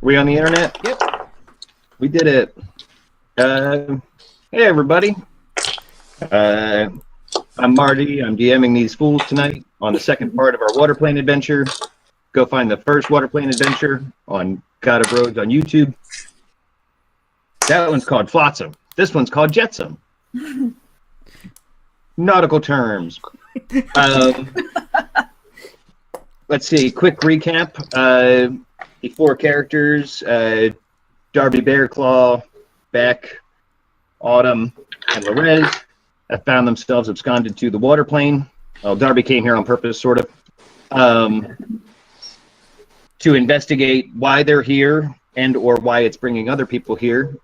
We on the internet? Yep. We did it. Hey, everybody. I'm Marty. I'm DMing these fools tonight on the second part of our water plane adventure. Go find the first water plane adventure on God of Roads on YouTube. That one's called Flotsam. This one's called Jetsam. Nautical terms. Let's see. Quick recap. The four characters, Darby Bearclaw, Beck, Autumn, and Lorez, have found themselves absconded to the water plane. Well, Darby came here on purpose, sort of, to investigate why they're here and or why it's bringing other people here.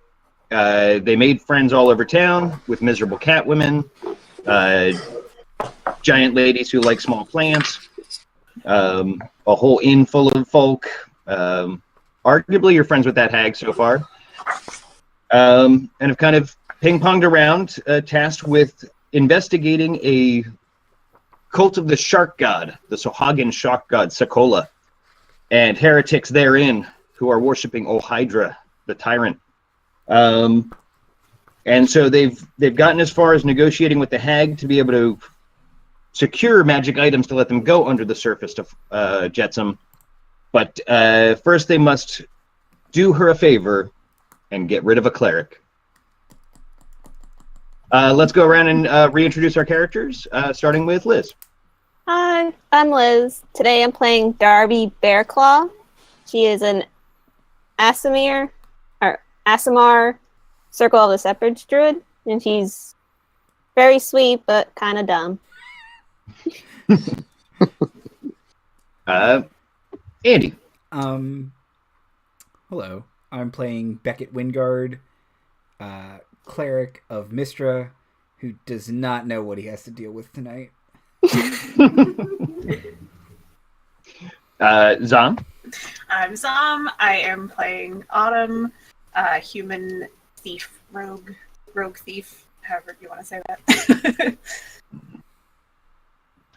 They made friends all over town with miserable cat women, giant ladies who like small plants, a whole inn full of folk. Arguably, you're friends with that hag so far, and have kind of ping-ponged around, tasked with investigating a cult of the shark god, the Sohagan shark god Sakola, and heretics therein who are worshiping Hydra, the tyrant. And so they've gotten as far as negotiating with the hag to be able to secure magic items to let them go under the surface to Jetsam. But first they must do her a favor and get rid of a cleric. Let's go around and reintroduce our characters, starting with Liz. Hi, I'm Liz. Today I'm playing Darby Bearclaw. She is an Aasimar, Circle of the Shepherd's Druid, and she's very sweet but kind of dumb. Andy. Hello. I'm playing Beckett Wingard, Cleric of Mistra, who does not know what he has to deal with tonight. Zom. I'm Zom. I am playing Autumn, human thief, rogue thief, however you want to say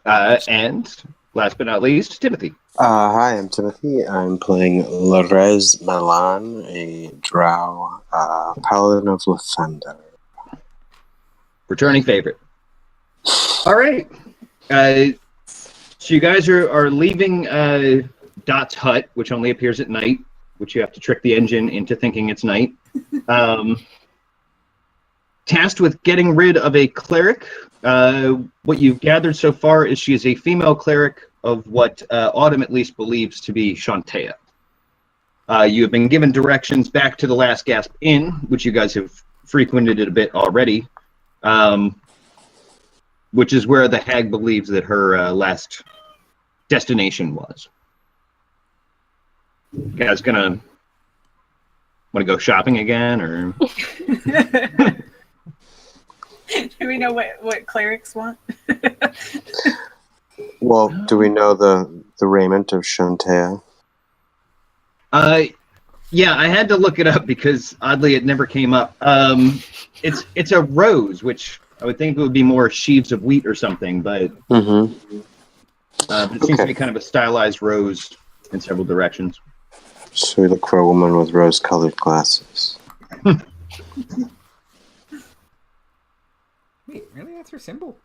that. And last but not least, Timothy. Hi, I'm Timothy. I'm playing Lorez Malan, a Drow, Paladin of Lathander. Returning favorite. All right. So you guys are leaving Dot's hut, which only appears at night, which you have to trick the engine into thinking it's night. Tasked with getting rid of a cleric. What you've gathered so far is she is a female cleric of what Autumn at least believes to be Shantea. You have been given directions back to the Last Gasp Inn, which you guys have frequented it a bit already, which is where the hag believes that her last destination was. You guys gonna want to go shopping again, or? Do we know what clerics want? Well, do we know the raiment of Shantea? Yeah, I had to look it up because oddly it never came up. It's a rose, which I would think it would be more sheaves of wheat or something, but it seems to be kind of a stylized rose in several directions. So we look for a woman with rose-colored glasses. Wait, really? That's her symbol?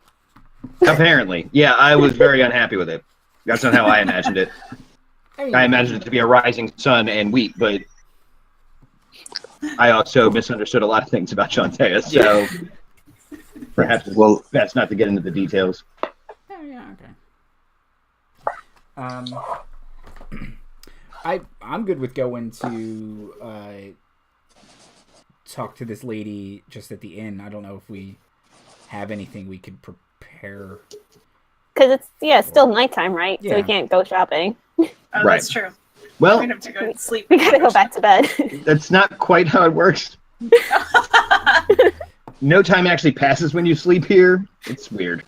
Apparently. Yeah, I was very unhappy with it. That's not how I imagined it. I imagined it to be a rising sun and wheat, but I also misunderstood a lot of things about Shantea, so perhaps it's best not to get into the details. Oh, yeah, okay. I'm good with going to talk to this lady just at the inn. I don't know if we have anything we could prepare. Because it's still nighttime, right? Yeah. So we can't go shopping. Oh, Right. That's true. Well, We have to go sleep. We gotta go back to bed. that's not quite how it works. No time actually passes when you sleep here. It's weird.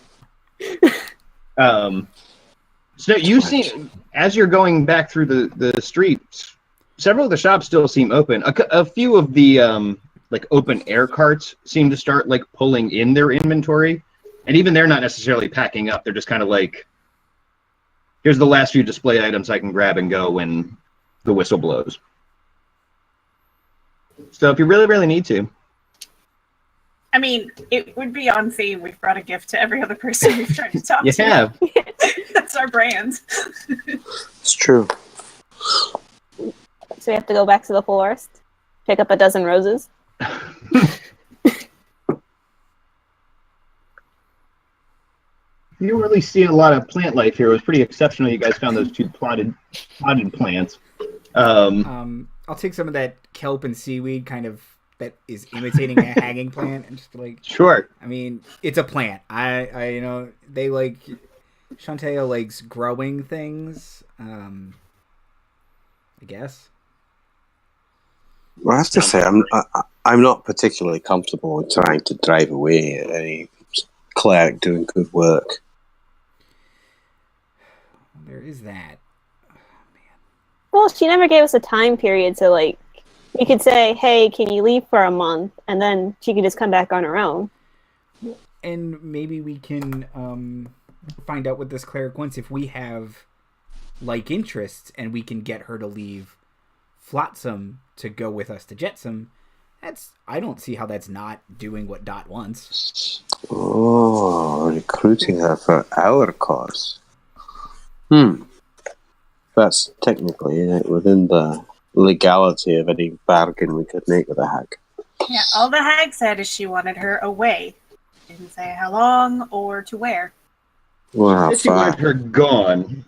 So you see, as you're going back through the streets, several of the shops still seem open. A few of the like open air carts seem to start like pulling in their inventory, and even they're not necessarily packing up. They're just kind of like, here's the last few display items I can grab and go when the whistle blows. So if you really, really need to. I mean, it would be on theme. We've brought a gift to every other person we've tried to talk You to. have. That's our brand. It's true. So we have to go back to the forest, pick up a dozen roses. You don't really see a lot of plant life here. It was pretty exceptional. You guys found those 2 potted plants. I'll take some of that kelp and seaweed kind of that is imitating a hanging plant and just like, Sure. I mean, it's a plant. I you know, they like, Shantae likes growing things. I guess. Well, I have to say, I'm not particularly comfortable with trying to drive away any cleric doing good work. There is that. Well, she never gave us a time period, so like we could say, "Hey, can you leave for a month?" and then she could just come back on her own. And maybe we can find out what this cleric wants if we have like interests, and we can get her to leave Flotsam to go with us to Jetsam. I don't see how that's not doing what Dot wants. Oh, recruiting her for our cause. That's technically within the legality of any bargain we could make with a hag. Yeah, all the hag said is she wanted her away. Didn't say how long or to where. Well, If you want her gone.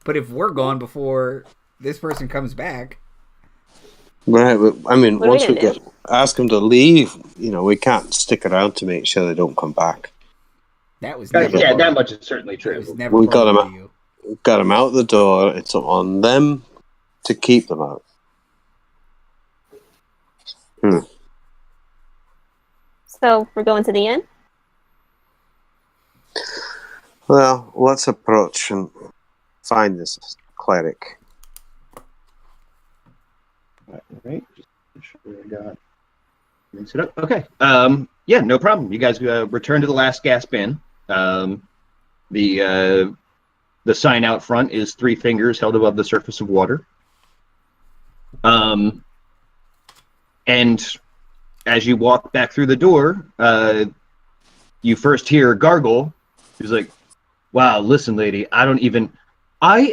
But if we're gone before this person comes back, right, but, I mean, What are once we we gonna get ask them to leave, we can't stick around to make sure they don't come back. that was never Yeah, part that of- much is certainly that was true. never We part got of him the deal. Got them out the door. It's on them to keep them out. So we're going to the inn. Well, let's approach and find this cleric. Right. Just make sure I got. Mix it up. Okay. Yeah, no problem. You guys return to the last gasp inn. The sign out front is 3 fingers held above the surface of water. And as you walk back through the door, you first hear a gargle. He's like, "Wow, listen, lady, I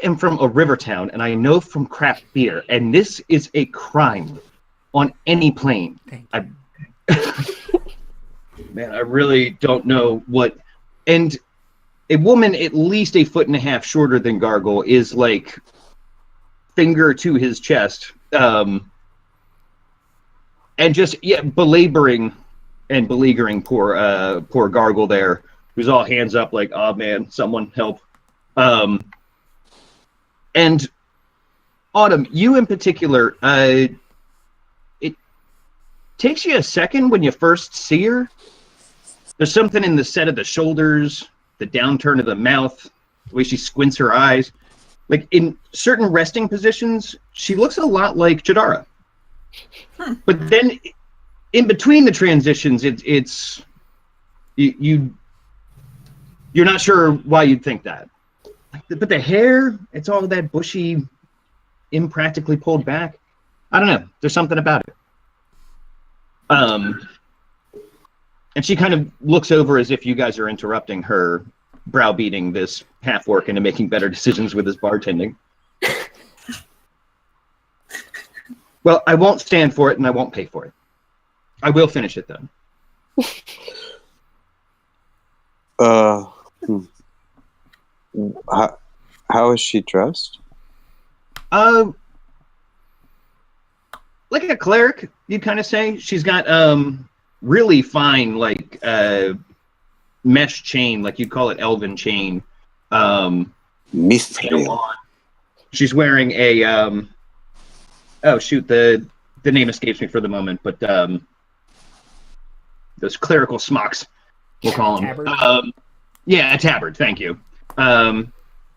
am from a river town, and I know from craft beer, and this is a crime on any plane. Thank you. Man, I really don't know what." And a woman at least 1.5 feet shorter than Gargle is like finger to his chest, and just belaboring and beleaguering poor Gargle there, who's all hands up like, "Oh man, someone help!" And Autumn, you in particular, it takes you a second when you first see her. There's something in the set of the shoulders, the downturn of the mouth, the way she squints her eyes. Like in certain resting positions, she looks a lot like Jadara. But then in between the transitions, it's you're not sure why you'd think that. But the hair, it's all that bushy, impractically pulled back. I don't know. There's something about it. And she kind of looks over as if you guys are interrupting her browbeating this half-orc into making better decisions with his bartending. Well, I won't stand for it, and I won't pay for it. I will finish it, though. How is she dressed? Like a cleric, you'd kind of say. She's got really fine, like mesh chain, like you'd call it elven chain. Mithril. She's wearing a oh shoot, the name escapes me for the moment, but those clerical smocks, we'll call them. Tabard? Yeah, a tabard. Thank you.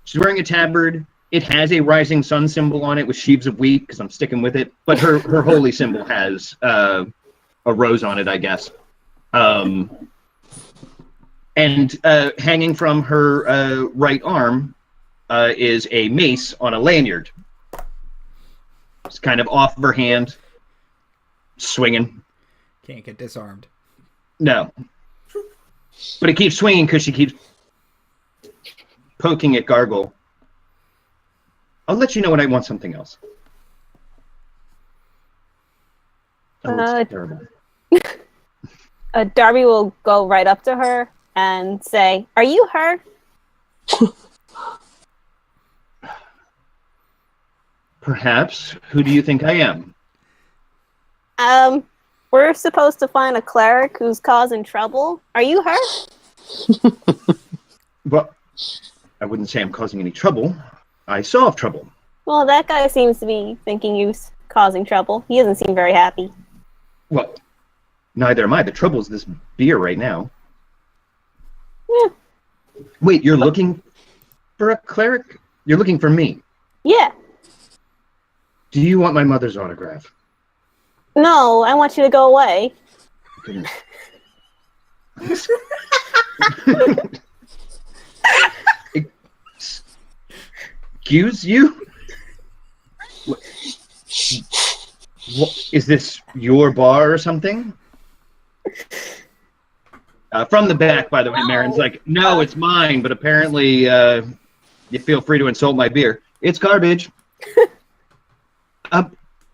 She's wearing a tabard. It has a rising sun symbol on it with sheaves of wheat, because I'm sticking with it. But her holy symbol has a rose on it, I guess. And hanging from her right arm is a mace on a lanyard. It's kind of off of her hand, swinging. Can't get disarmed. No. But it keeps swinging because she keeps poking at Gargle. I'll let you know when I want something else. Oh, it's terrible. Darby will go right up to her and say, "Are you her?" Perhaps. Who do you think I am? We're supposed to find a cleric who's causing trouble. Are you her? Well, I wouldn't say I'm causing any trouble. I solve trouble. Well, that guy seems to be thinking you're causing trouble. He doesn't seem very happy. Well, neither am I. The trouble's this beer right now. Yeah. Wait, you're looking for a cleric? You're looking for me? Yeah. Do you want my mother's autograph? No, I want you to go away. Excuse you? What, is this your bar or something? From the back, by the way, Marin's like, no, it's mine, but apparently you feel free to insult my beer. It's garbage.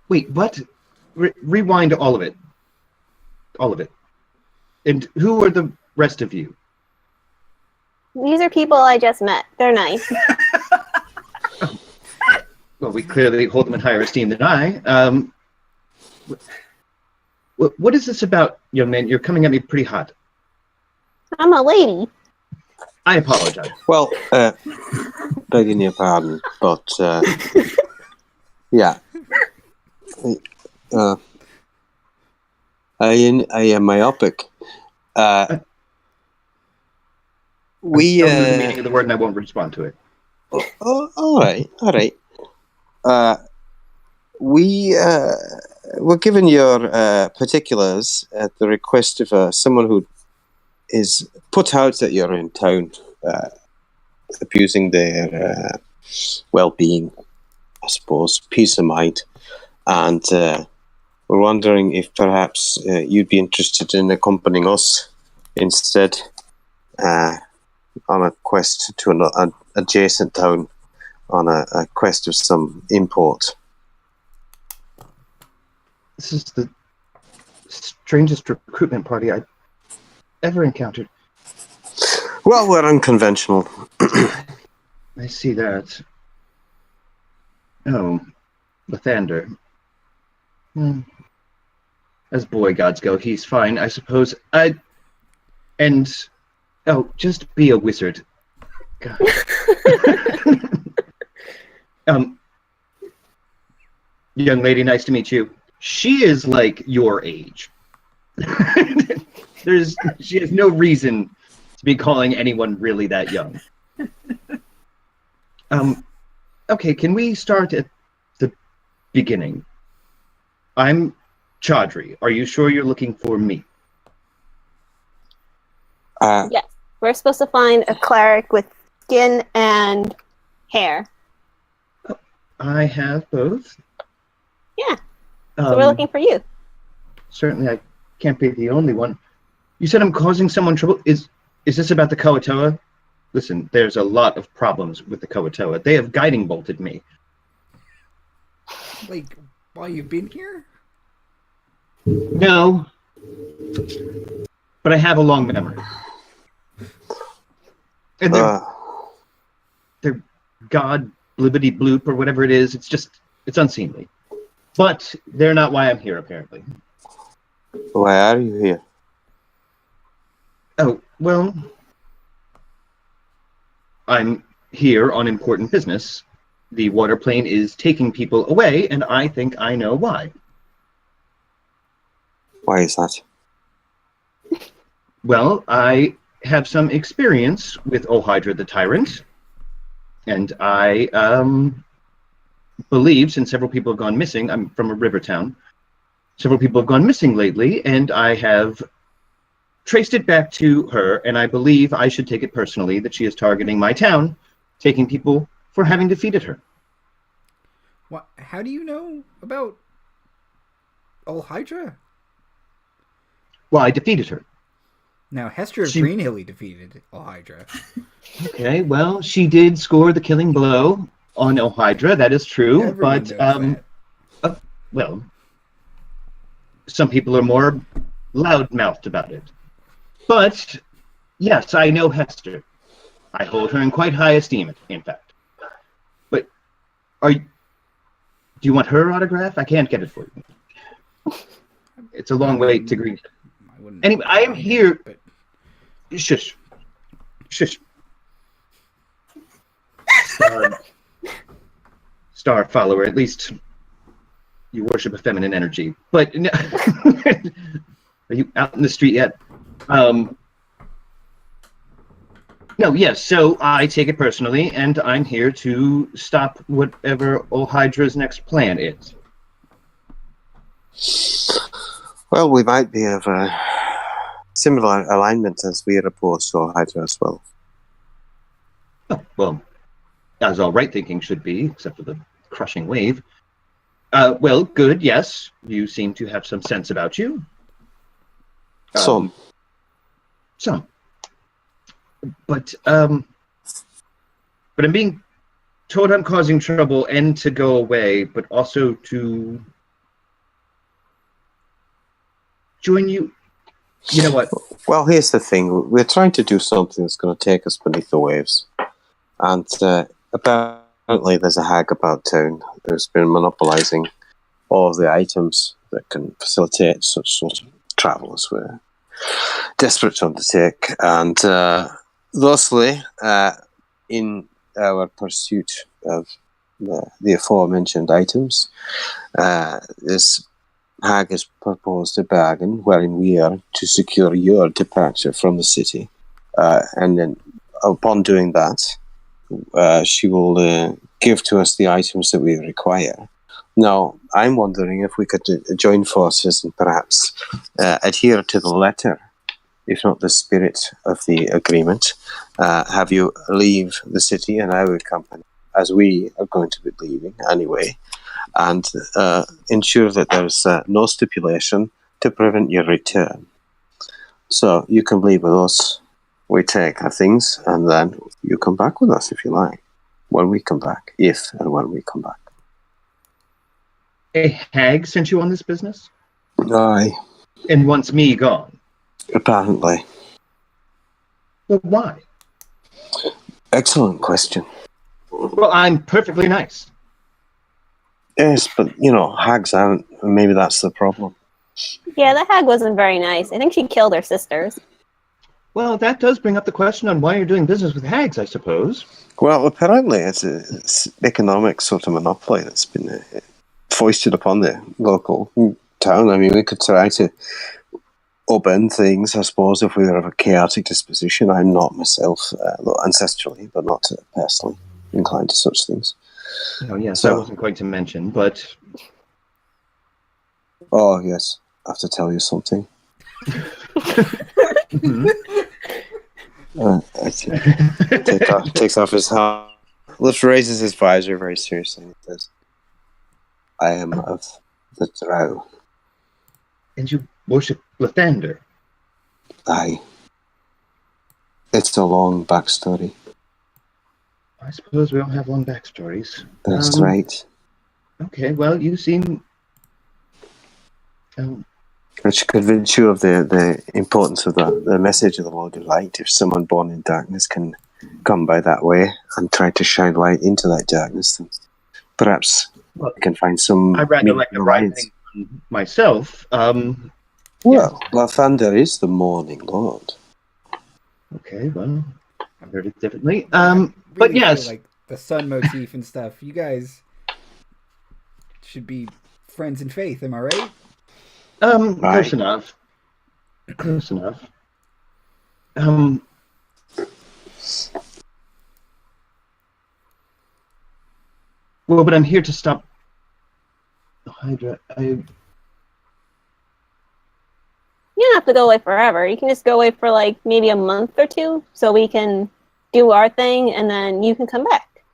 Wait, what? Rewind all of it. All of it. And who are the rest of you? These are people I just met. They're nice. Well, we clearly hold them in higher esteem than I. What is this about, young man? You're coming at me pretty hot. I'm a lady. I apologize. Well, begging your pardon, but yeah. I am myopic. We Tell me the meaning of the word, and I won't respond to it. all right. We were given your particulars at the request of someone who is put out that you're in town, abusing their well-being, I suppose, peace of mind, and we're wondering if perhaps you'd be interested in accompanying us instead on a quest to an adjacent town, on a quest of some import. This is the strangest recruitment party I've ever encountered. Well, we're unconventional. I see that. Oh, Lathander. As boy gods go, he's fine, I suppose. Just be a wizard. God. Young lady, nice to meet you. She is like your age. She has no reason to be calling anyone really that young. Okay, can we start at the beginning? I'm Chaudhry. Are you sure you're looking for me? Yes. We're supposed to find a cleric with skin and hair. I have both. Yeah. So we're looking for you. Certainly, I can't be the only one. You said I'm causing someone trouble. Is this about the Koatoa? Listen, there's a lot of problems with the Koatoa. They have guiding bolted me. Like, while you've been here? No. But I have a long memory. And they're God blibbity bloop or whatever it is. It's unseemly. But they're not why I'm here, apparently. Why are you here? Oh, well, I'm here on important business. The water plane is taking people away, and I think I know why. Why is that? Well, I have some experience with Ohydra the Tyrant, and I believe, since several people have gone missing, I'm from a river town, several people have gone missing lately, and I have traced it back to her, and I believe I should take it personally that she is targeting my town, taking people for having defeated her. What? How do you know about Old Hydra? Well, I defeated her. Now, Hester of She- Greenhill defeated Old Hydra. Okay, well, she did score the killing blow on Ohydra, that is true, Everyone but, knows that. well, some people are more loud-mouthed about it. But, yes, I know Hester. I hold her in quite high esteem, in fact. But, do you want her autograph? I can't get it for you. It's a long way to Green. Anyway, I am here. But Shush. Shush. Star follower, at least you worship a feminine energy. But no, are you out in the street yet? No, yes, so I take it personally, and I'm here to stop whatever Old Hydra's next plan is. Well, we might be of a similar alignment as we are opposed to Hydra as well. Oh, well, as all right thinking should be, except for the crushing wave. Well, good, yes. You seem to have some sense about you. Some. But I'm being told I'm causing trouble and to go away, but also to join you. You know what? Well, here's the thing. We're trying to do something that's going to take us beneath the waves. And apparently there's a hag about town who's been monopolizing all of the items that can facilitate such sort of travel as we're desperate to undertake. And thusly, in our pursuit of the aforementioned items, this hag has proposed a bargain wherein we are to secure your departure from the city. And then upon doing that, she will give to us the items that we require. Now, I'm wondering if we could join forces and perhaps adhere to the letter, if not the spirit of the agreement. Have you leave the city and our company, as we are going to be leaving anyway, and ensure that there's no stipulation to prevent your return. So you can leave with us. We take our things, and then you come back with us if you like. When we come back, if and when we come back. A hag sent you on this business? Aye. And wants me gone? Apparently. Well, why? Excellent question. Well, I'm perfectly nice. Yes, but, hags aren't. Maybe that's the problem. Yeah, the hag wasn't very nice. I think she killed her sisters. Well, that does bring up the question on why you're doing business with hags, I suppose. Well, apparently it's economic sort of monopoly that's been foisted upon the local town. I mean, we could try to upend things, I suppose, if we were of a chaotic disposition. I'm not myself, ancestrally, but not personally inclined to such things. Oh, yes, So- I wasn't going to mention, but... Oh, yes. I have to tell you something. Takes off his hat, raises his visor very seriously and says, I am of the Drow. And you worship Lathander. Aye. It's a long backstory. I suppose we all have long backstories. That's right. Okay, well, you seem... Which convince you of the importance of the message of the Lord of Light. If someone born in darkness can come by that way and try to shine light into that darkness, then perhaps we can find some... I'd rather like the right thing myself. Well, Lathander is the morning lord. Okay, well, I heard it differently. Really But yes. feel like the sun motif and stuff. You guys should be friends in faith, am I right? Close enough. Close enough. Well, but I'm here to stop the Hydra. You don't have to go away forever. You can just go away for like maybe a month or two so we can do our thing and then you can come back.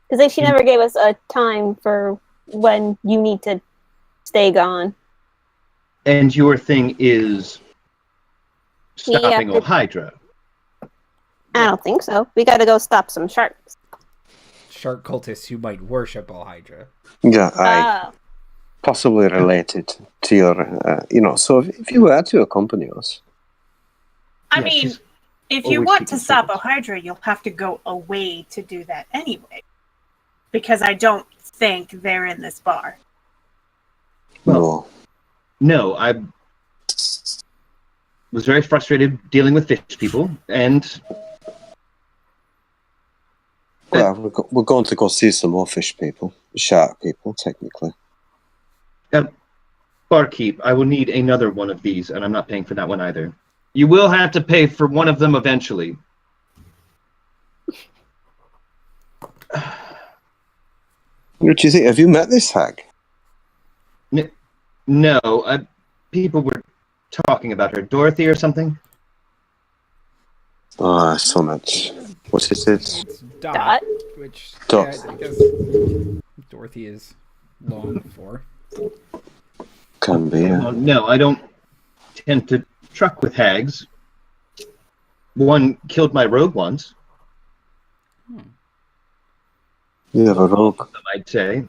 Because she never gave us a time for when you need to stay gone. And your thing is stopping Yeah. Hydra. I don't think so. We gotta go stop some sharks. Shark cultists who might worship All Hydra. Yeah, aye. Oh. Possibly related to your, so if you were to accompany us. I Yeah, mean, she's if you always want keeping to stop secrets. Ohydra, you'll have to go away to do that anyway. Because I don't think they're in this bar. Well, no, I was very frustrated dealing with fish people, and we're going to go see some more fish people. Shark people, technically. barkeep, I will need another one of these, and I'm not paying for that one either. You will have to pay for one of them eventually. What do you think? Have you met this hag? No, people were talking about her. Dorothy or something? Oh, so much. What is it? It's Dot? which Dot. Yeah, I guess Dorothy is long for. Can be, yeah. Well, no, I don't tend to truck with hags. One killed my rogue once. You have a rogue. I'd say.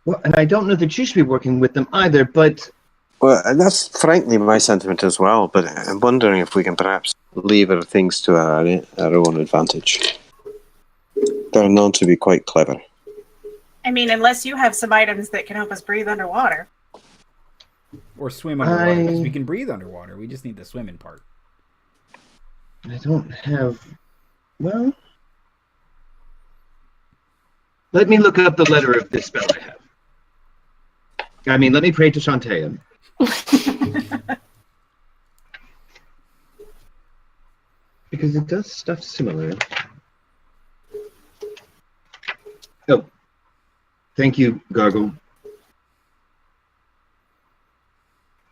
Well, and I don't know that you should be working with them either, but Well, and that's frankly my sentiment as well, but I'm wondering if we can perhaps lever things to our own advantage. They're known to be quite clever. I mean, unless you have some items that can help us breathe underwater. Or swim underwater, because we can breathe underwater. We just need the swimming part. I don't have... Well... Let me look up the letter of this spell I have. I mean, let me pray to Shantae. Because it does stuff similar. Oh. Thank you, Gargle.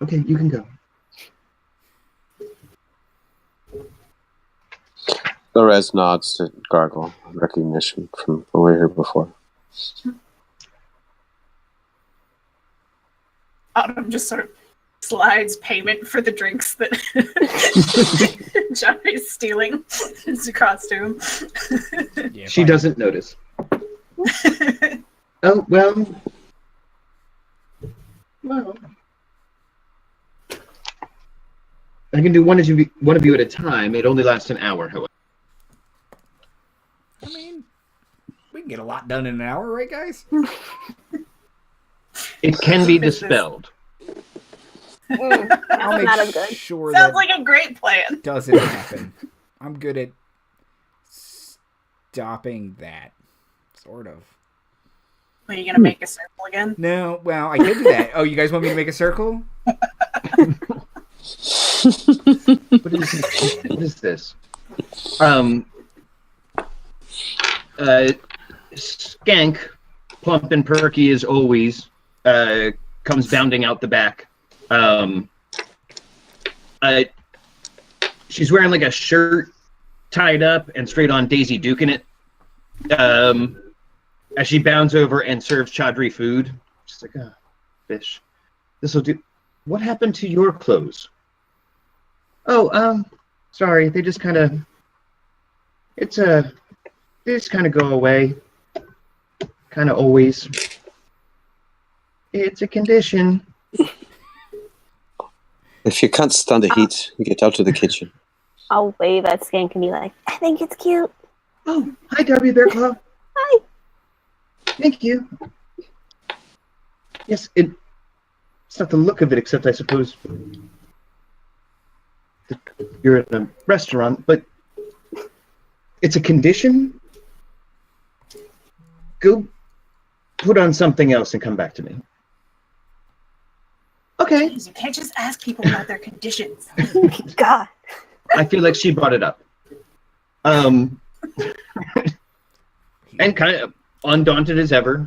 Okay, you can go. Perez nods to Gargle, recognition from when we were here before. Autumn just sort of slides payment for the drinks that John is stealing. It's a costume. Yeah, She fine. doesn't notice. Oh, well... Well... I can do one of you at a time. It only lasts an hour, however. I mean, we can get a lot done in an hour, right, guys? It can be dispelled. I'll That's make not as good. sure Sounds that like a great plan. doesn't happen. I'm good at stopping that, sort of. Are you gonna make a circle again? No, well, I could do that. Oh, you guys want me to make a circle? What is this? Skank, plump and perky as always, comes bounding out the back. She's wearing like a shirt tied up and straight on Daisy Duke in it. As she bounds over and serves Chaudhry food. She's like, oh, fish. This'll do. What happened to your clothes? Oh, sorry, they just kind of... they just kind of go away. Kind of always. It's a condition. If you can't stand the heat, you get out of the kitchen. I'll wave at Skank and be like, I think it's cute. Oh, hi, Darby Bearclaw. Hi. Thank you. Yes, it's not the look of it, except I suppose that you're in a restaurant, but it's a condition. Go put on something else and come back to me. Okay. Jeez, you can't just ask people about their conditions. God. I feel like she brought it up. And kind of undaunted as ever,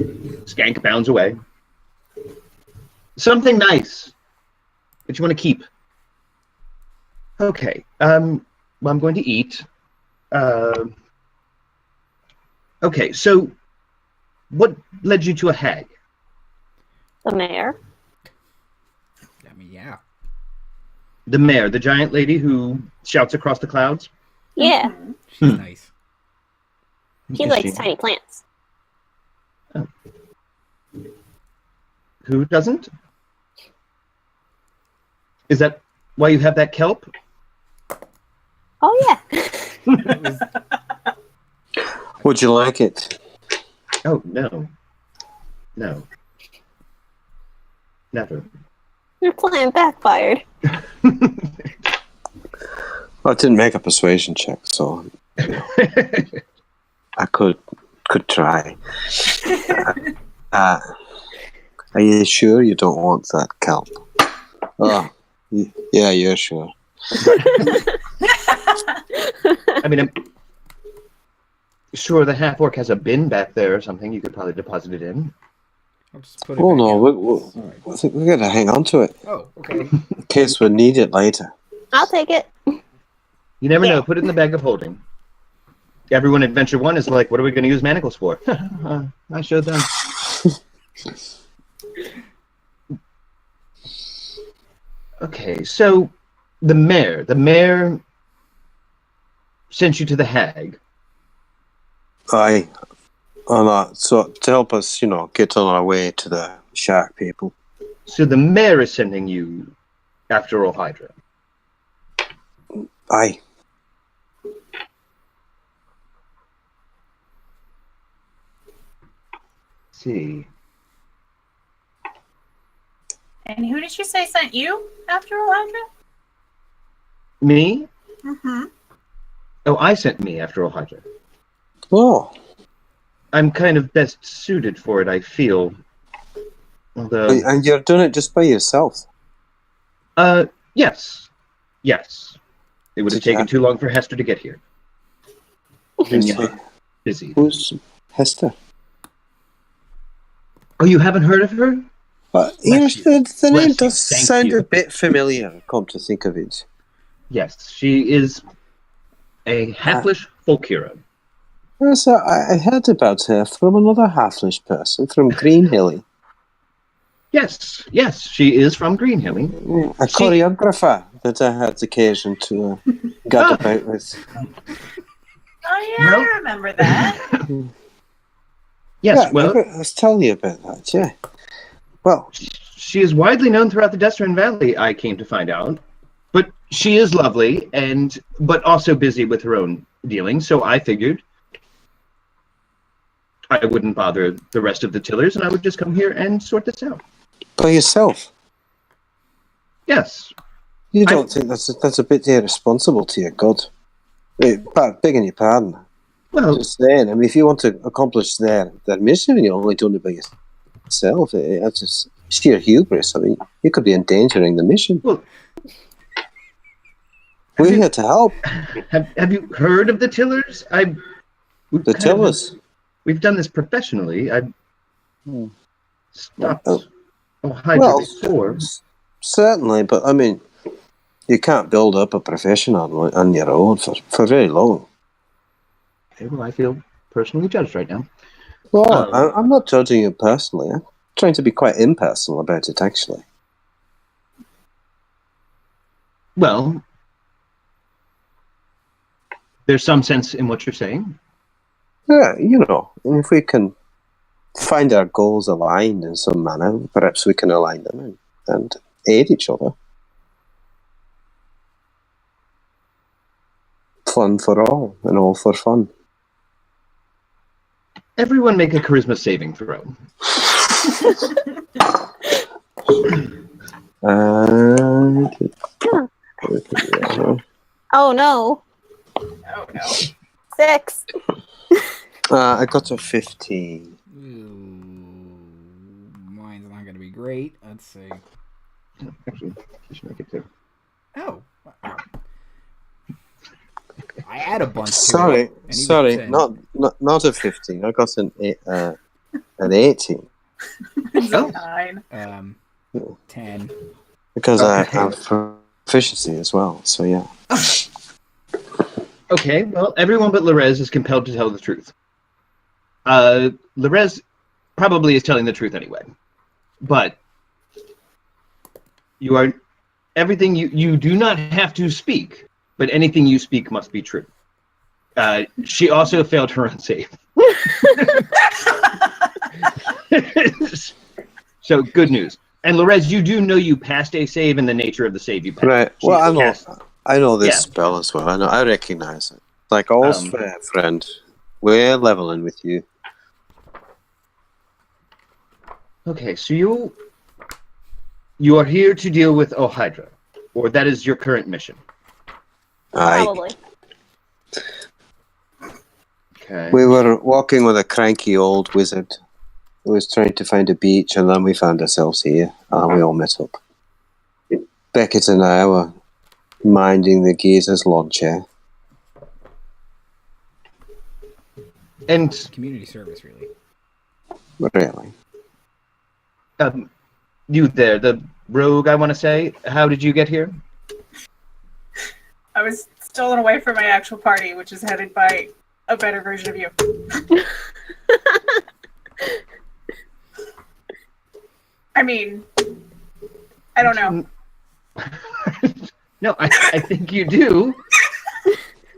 Skank bounds away. Something nice that you want to keep. Okay. Well, I'm going to eat. Okay, so what led you to a hag? The mayor. I mean, yeah. The mare, the giant lady who shouts across the clouds? Yeah, Mhm. She's nice. she Is likes she? tiny plants. Who doesn't? Is that why you have that kelp? Oh yeah. It was, Would you like it? Oh, no. No. Never. Your plan backfired. Well, I didn't make a persuasion check, so I could try. Are you sure you don't want that kelp? Oh, yeah, you're sure. I mean, I'm sure the half-orc has a bin back there or something you could probably deposit it in. I'll just put it Oh back no, out. Sorry. I think we're gonna hang on to it Oh, okay. in case we need it later. I'll take it. You never Yeah. know. Put it in the bag of holding. Everyone at Venture 1 is like, what are we going to use manacles for? I showed them. Okay, so the mayor sent you to the hag. Aye, on that. So to help us, get on our way to the shark people. So the mayor is sending you after All Hydra. Aye. See. And who did you say sent you after Elijah? Me? Mm-hmm. Oh, I sent me after All Hydra. Oh, I'm kind of best suited for it, I feel. Although, and you're doing it just by yourself. yes. Yes. It would have Did you taken have- too long for Hester to get here. And yeah, busy. Who's Hester? Oh, you haven't heard of her? Yes, you. the name Bless you. does Thank sound you. a bit familiar, come to think of it. Yes, she is a halflish folk hero. Yes, I heard about her from another halflish person from Greenhilly. Yes, she is from Greenhilly. A choreographer that I had occasion to gad about with. Oh yeah, Well- I remember that. Yes, Yeah, well, I was telling you about that, yeah. Well, she is widely known throughout the Destron Valley, I came to find out. But she is lovely, but also busy with her own dealings, so I figured I wouldn't bother the rest of the tillers, and I would just come here and sort this out. by yourself. Yes. You don't think that's a bit irresponsible to your god? Begging your pardon. Well, Just saying, I mean, if you want to accomplish their mission and you're only doing it by yourself, that's just sheer hubris. I mean, you could be endangering the mission. well, We're here to help. have you heard of the tillers? The tillers. We've done this professionally. I stopped Hydra Well, before. certainly, but I mean, you can't build up a profession on your own for very long. Okay, well, I feel personally judged right now. Well, I'm not judging you personally. I'm trying to be quite impersonal about it, actually. Well, there's some sense in what you're saying. Yeah, and if we can find our goals aligned in some manner, perhaps we can align them and aid each other. Fun for all, and all for fun. Everyone make a charisma saving throw. Oh no. Oh no. 6. I got a 15. Ooh, mine's not going to be great. Let's see. Actually, you should make it too. Oh. Wow. I add a bunch to Sorry, it. and even 10. not a 15. I got an 18 Oh. 9. 10. because I Okay. have proficiency as well. So yeah. Okay, well, everyone but Lorez is compelled to tell the truth. Lorez probably is telling the truth anyway. But you are everything you do not have to speak, but anything you speak must be true. She also failed her own save. So good news. And Lorez, you do know you passed a save and the nature of the save you passed. Right. She Well, I know this Yeah. spell as well. I recognize it. Like all's fair, friend. We're leveling with you. Okay, so you are here to deal with Ohydra, or that is your current mission. Probably. Okay. We were walking with a cranky old wizard who was trying to find a beach, and then we found ourselves here, and we all met up. Beckett and I were minding the geezer's lawn chair. And Community service, really. Really. You there, the rogue, I want to say. How did you get here? I was stolen away from my actual party, which is headed by a better version of you. I mean, I don't know. No, I think you do,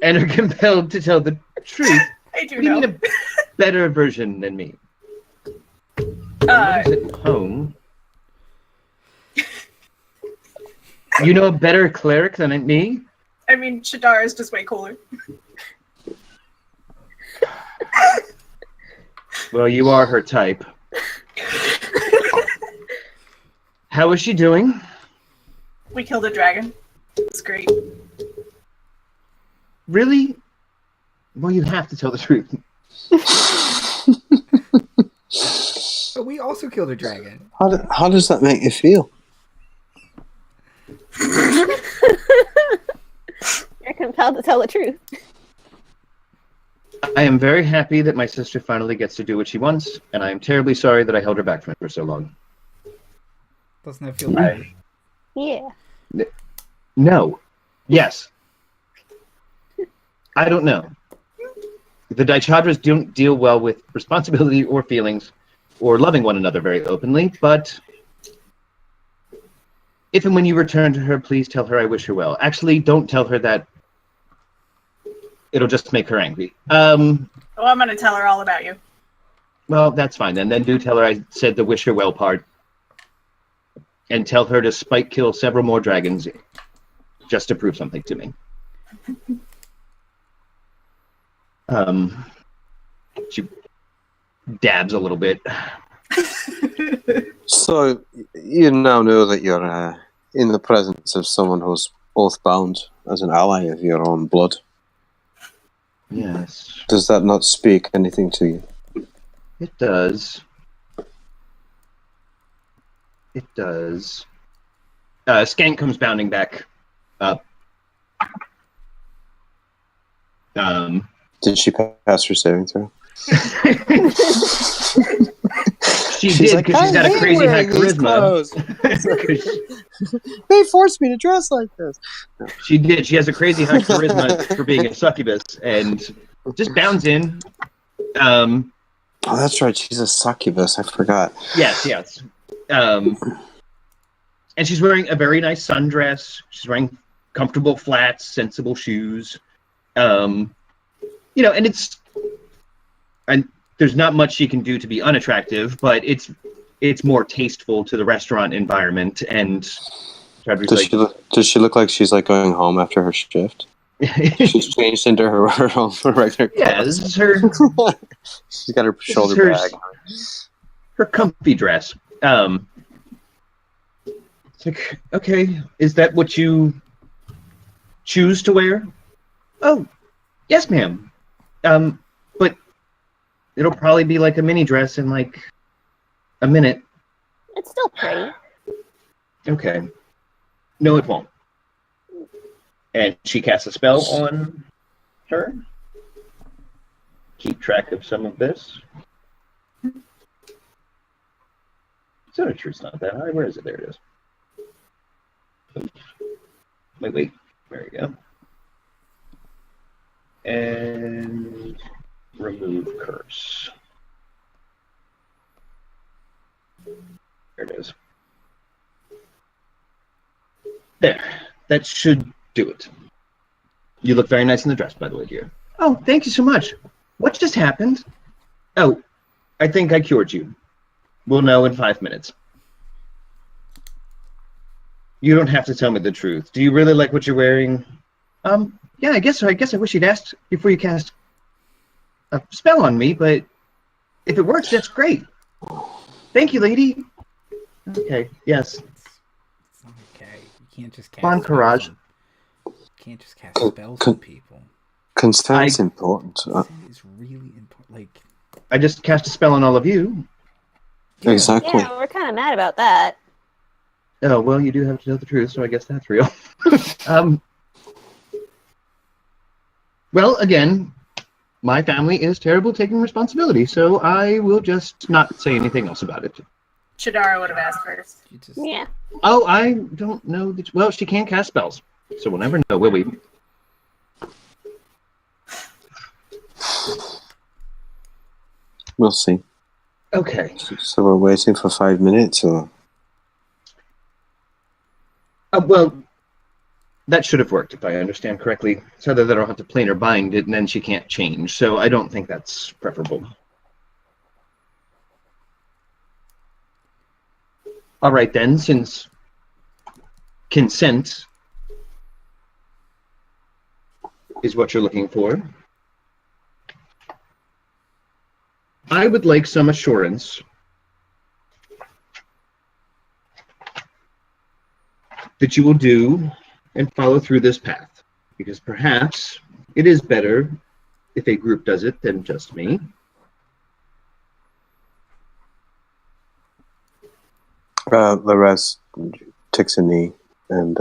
and are compelled to tell the truth. I do What do you know. mean a better version than me? What is it, home? You know a better cleric than me? I mean, Shadar is just way cooler. Well, you are her type. How is she doing? We killed a dragon. It's great. Really? Well, you have to tell the truth. But we also killed a dragon. How does that make you feel? You're compelled to tell the truth. I am very happy that my sister finally gets to do what she wants, and I am terribly sorry that I held her back from it for so long. Doesn't that feel bad? Yeah. No. Yes. I don't know. The Daichadras don't deal well with responsibility or feelings or loving one another very openly, but if and when you return to her, please tell her I wish her well. Actually, don't tell her that. It'll just make her angry. Well, I'm going to tell her all about you. Well, that's fine then. Then do tell her I said the wish her well part. And tell her to spike kill several more dragons just to prove something to me. She dabs a little bit. So, you now know that you're in the presence of someone who's oath bound as an ally of your own blood. Yes, Does that not speak anything to you? it does. It does. Skank comes bounding back up. Did she pass her saving throw? She did because she's got a crazy high charisma. They forced me to dress like this. She did. She has a crazy high charisma for being a succubus, and just bounds in. Oh, that's right. She's a succubus. I forgot. Yes. And she's wearing a very nice sundress. She's wearing comfortable flats, sensible shoes. And there's not much she can do to be unattractive, but it's more tasteful to the restaurant environment. And Does she look like she's like going home after her shift? She's changed into her regular yeah, clothes. this is her. She's got her shoulder her, bag. Her comfy dress. It's like, okay, is that what you choose to wear? Oh, yes, ma'am. But it'll probably be like a mini dress in like a minute. It's still pretty. Okay. No, it won't. And she casts a spell on her. Keep track of some of this. It's not that high. Where is it? There it is. Oops. Wait. There we go. And remove curse. There it is. There. That should do it. You look very nice in the dress, by the way, dear. Oh, thank you so much. What just happened? Oh, I think I cured you. We'll know in 5 minutes. You don't have to tell me the truth. Do you really like what you're wearing? Yeah, I guess so. I wish you'd asked before you cast a spell on me, but if it works, that's great. Thank you, lady. Okay, yes. It's not okay. You can't just cast Bon courage. You can't just cast spells on people. Consent's important. It's really important. Like, I just cast a spell on all of you. Exactly. Yeah, we're kind of mad about that. Oh, well, you do have to tell the truth, so I guess that's real. Well, again, my family is terrible taking responsibility, so I will just not say anything else about it. Shadara would have asked first. you just Yeah. Oh, I don't know. Well, she can cast spells, so we'll never know, will we? We'll see. Okay. So we're waiting for 5 minutes, or Well, that should have worked, if I understand correctly. It's either that I'll have to plane or bind it, and then she can't change, so I don't think that's preferable. All right, then, since consent is what you're looking for, I would like some assurance that you will do and follow through this path, because perhaps it is better if a group does it than just me. the rest takes a knee and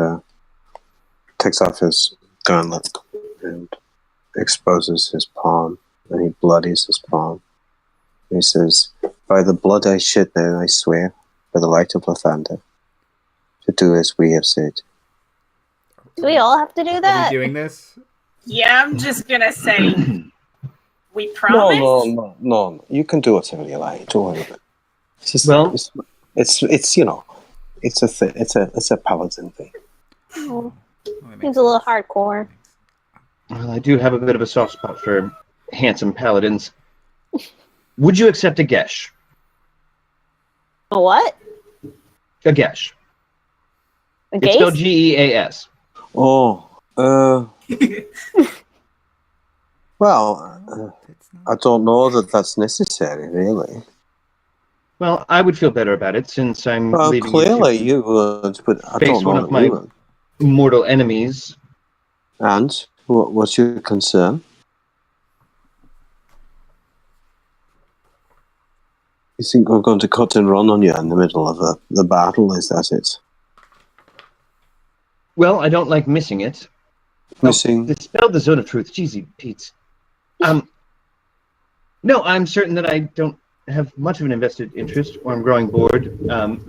takes off his gauntlet and exposes his palm, and he bloodies his palm. He says, "By the blood I shed now, I swear, by the light of Lathander, to do as we have said." Do we all have to do Are that? we doing this? Yeah, I'm just gonna say we No, promise. no. You can do whatever you like. Don't worry about it. It's just, Well- it's you know, it's a paladin thing. Oh, Oh, that makes seems a little sense. hardcore. Well, I do have a bit of a soft spot for handsome paladins. Would you accept a gesh? A what? A gesh. A It's spelled gaze? Geas. Oh, well, It's I not. don't know that that's necessary, really. Well, I would feel better about it since I'm Well, leaving clearly you you would, but I face don't know one that of my we would. to mortal enemies. And what's your concern? You think we're going to cut and run on you in the middle of the battle? Is that it? Well, I don't like missing it. Missing? It's spelled the Zone of Truth. Jeezy Pete. No, I'm certain that I don't have much of an invested interest, or I'm growing bored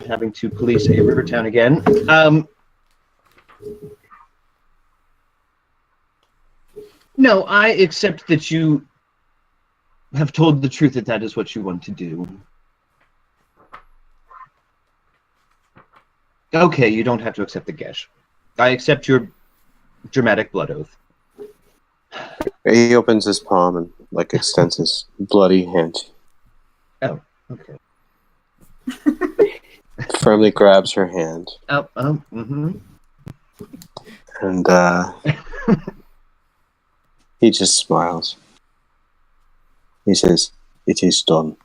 having to police a river town again. No, I accept that you have told the truth that that is what you want to do. Okay, you don't have to accept the gesh. I accept your dramatic blood oath. He opens his palm and extends his bloody hand. Oh, okay. Firmly grabs her hand Mm-hmm. and he just smiles. He says, "It is done."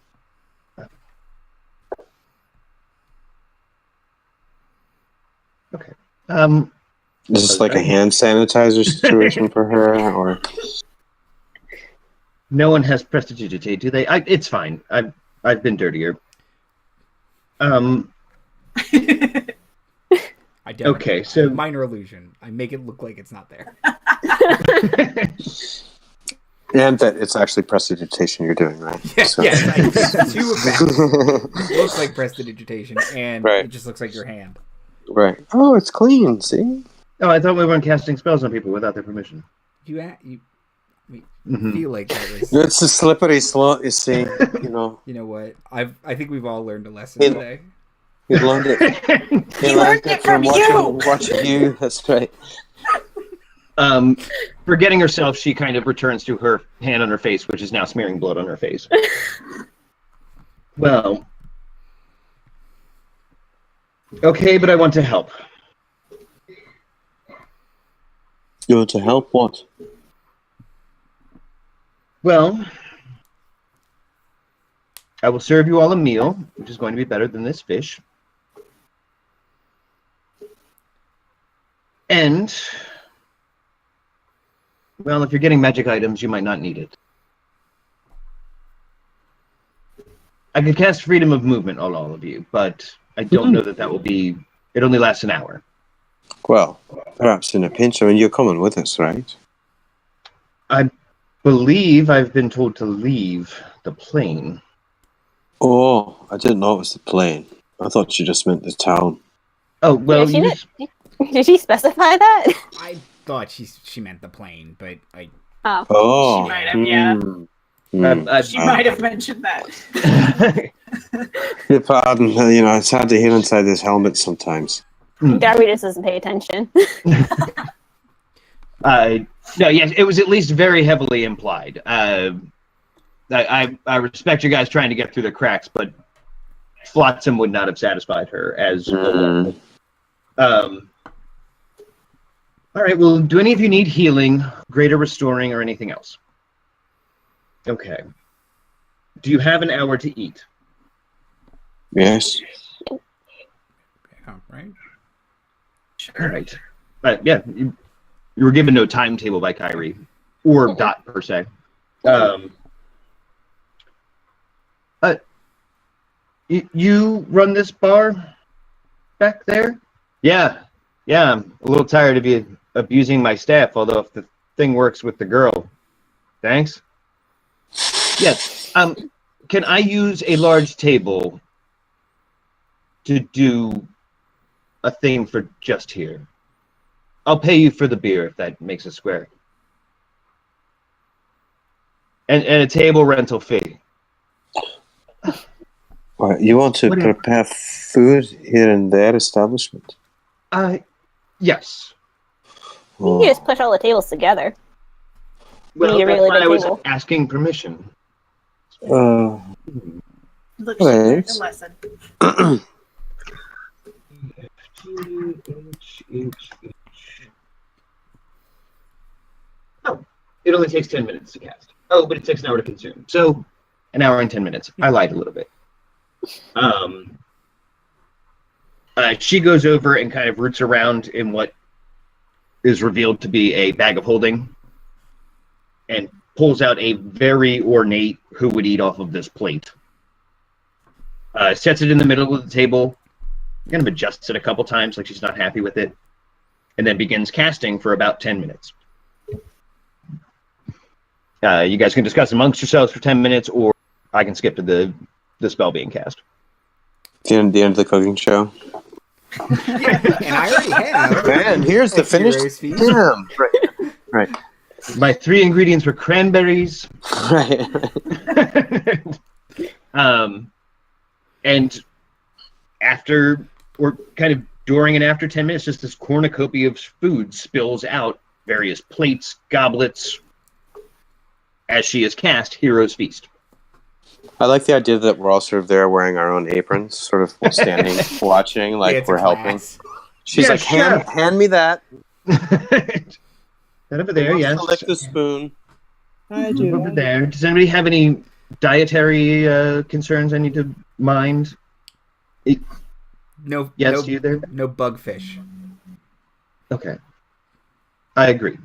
Okay. Is this like a hand sanitizer situation for her, or No one has prestidigitate, do they? It's fine. I've been dirtier. I don't. Okay, so Minor illusion. I make it look like it's not there. and that it's actually prestidigitation you're doing, right? Yes, So- yes. I take two of that. It looks like prestidigitation, and Right. it just looks like your hand. Right. Oh, it's clean. See. Oh, I thought we weren't casting spells on people without their permission. You Feel like that was. It's a slippery slope, you see. You know. You know what? I think we've all learned a lesson Yeah. today. You learned it. He learned it from you. Watching you. That's right. Forgetting herself, she kind of returns to her hand on her face, which is now smearing blood on her face. Well, okay, but I want to help. You want to help? What? Well, I will serve you all a meal, which is going to be better than this fish. And, well, if you're getting magic items, you might not need it. I could cast Freedom of Movement on all of you, but I don't know that that will be... It only lasts an hour. Well, perhaps in a pinch. I mean, you're coming with us, right? I believe I've been told to leave the plane. Oh, I didn't know it was the plane. I thought you just meant the town. Oh, well, Yeah, did she specify that? I thought she meant the plane, but I. Oh. Oh. She might have, yeah. She might have mentioned that. Your pardon, you know, it's hard to hear inside this helmet sometimes. Darby just doesn't pay attention. No, yes, it was at least very heavily implied. I respect you guys trying to get through the cracks, but Flotsam would not have satisfied her as a all right, well, do any of you need healing, greater restoring, or anything else? Okay. Do you have an hour to eat? Yes. Oh, right. All right. Yeah, you were given no timetable by Kyrie, or Dot, per se. You run this bar back there? Yeah, I'm a little tired of you abusing my staff, although if the thing works with the girl. Thanks. Yes, can I use a large table to do a thing for just here? I'll pay you for the beer if that makes it square. And a table rental fee. Right, you want to prepare food here in their establishment? Yes. You just push all the tables together. Well, need a that's really why big I was table. asking permission. Look, she learned a lesson. Oh, it only takes 10 minutes to cast. Oh, but it takes an hour to consume. So, an hour and 10 minutes. I lied a little bit. She goes over and kind of roots around in what is revealed to be a bag of holding and pulls out a very ornate who would eat off of this plate. Sets it in the middle of the table, kind of adjusts it a couple times like she's not happy with it, and then begins casting for about 10 minutes. You guys can discuss amongst yourselves for 10 minutes, or I can skip to the spell being cast. The end of the cooking show. And I already have. Man, here's the finished. Damn. Right. My 3 ingredients were cranberries. Right. And after, or kind of during and after 10 minutes, just this cornucopia of food spills out various plates, goblets, as she is cast Hero's Feast. I like the idea that we're all sort of there wearing our own aprons, sort of standing, watching, like it's we're a helping. class. She's Yeah, like, hand me that. That over there, Wants yes. to lick the spoon. I do. Over there. Does anybody have any dietary concerns I need to mind? No. Yes, no, you there? No bugfish. Okay. I agree.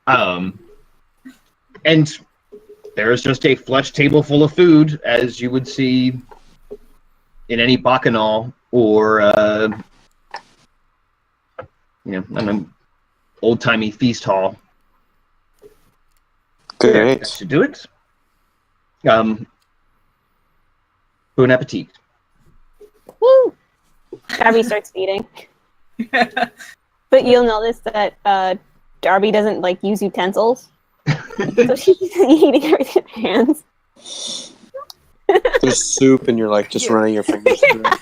And there is just a flush table full of food, as you would see in any bacchanal or, an old-timey feast hall. Great. That should do it. Bon appetit. Woo! Darby starts feeding. But you'll notice that Darby doesn't use utensils. So she's eating everything with her hands. There's soup, and you're like just running your fingers through it.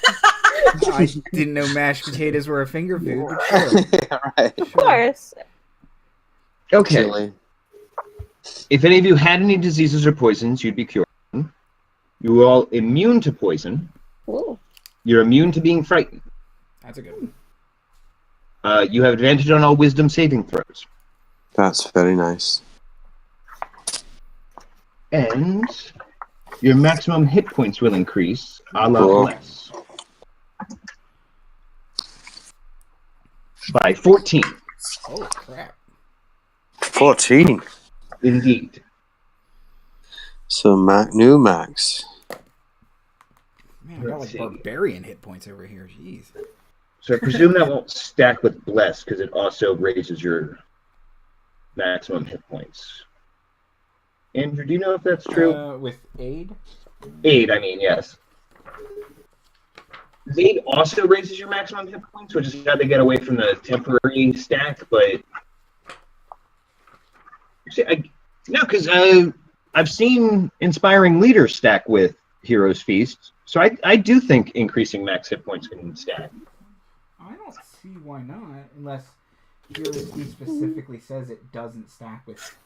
I didn't know mashed potatoes were a finger food, but sure. Yeah, right. Of course. Okay. Chili. If any of you had any diseases or poisons, you'd be cured. You are all immune to poison. Ooh. You're immune to being frightened. That's a good one. You have advantage on all wisdom saving throws. That's very nice. And your maximum hit points will increase a lot Cool. less. By 14. Holy crap. 14. Indeed. So new max. Man, I got Let's like see. barbarian hit points over here. Jeez. So I presume that won't stack with Bless because it also raises your maximum hit points. Andrew, do you know if that's true? With aid? Aid, I mean, yes. Aid also raises your maximum hit points, which is how they get away from the temporary stack, but... No, because I've seen Inspiring Leader stack with Hero's Feast, so I do think increasing max hit points can stack. I don't see why not, unless Heroes Feast specifically says it doesn't stack with...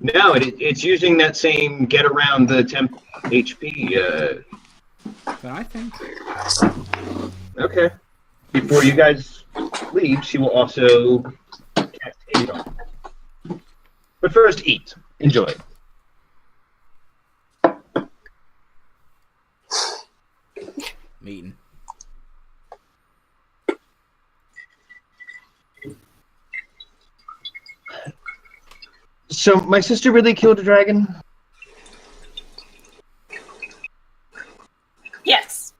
No, it's using that same get around the temp HP. Then I think... Okay. Before you guys leave, she will also cast Aid on. But first, eat. Enjoy. Meeting. So, my sister really killed a dragon? Yes.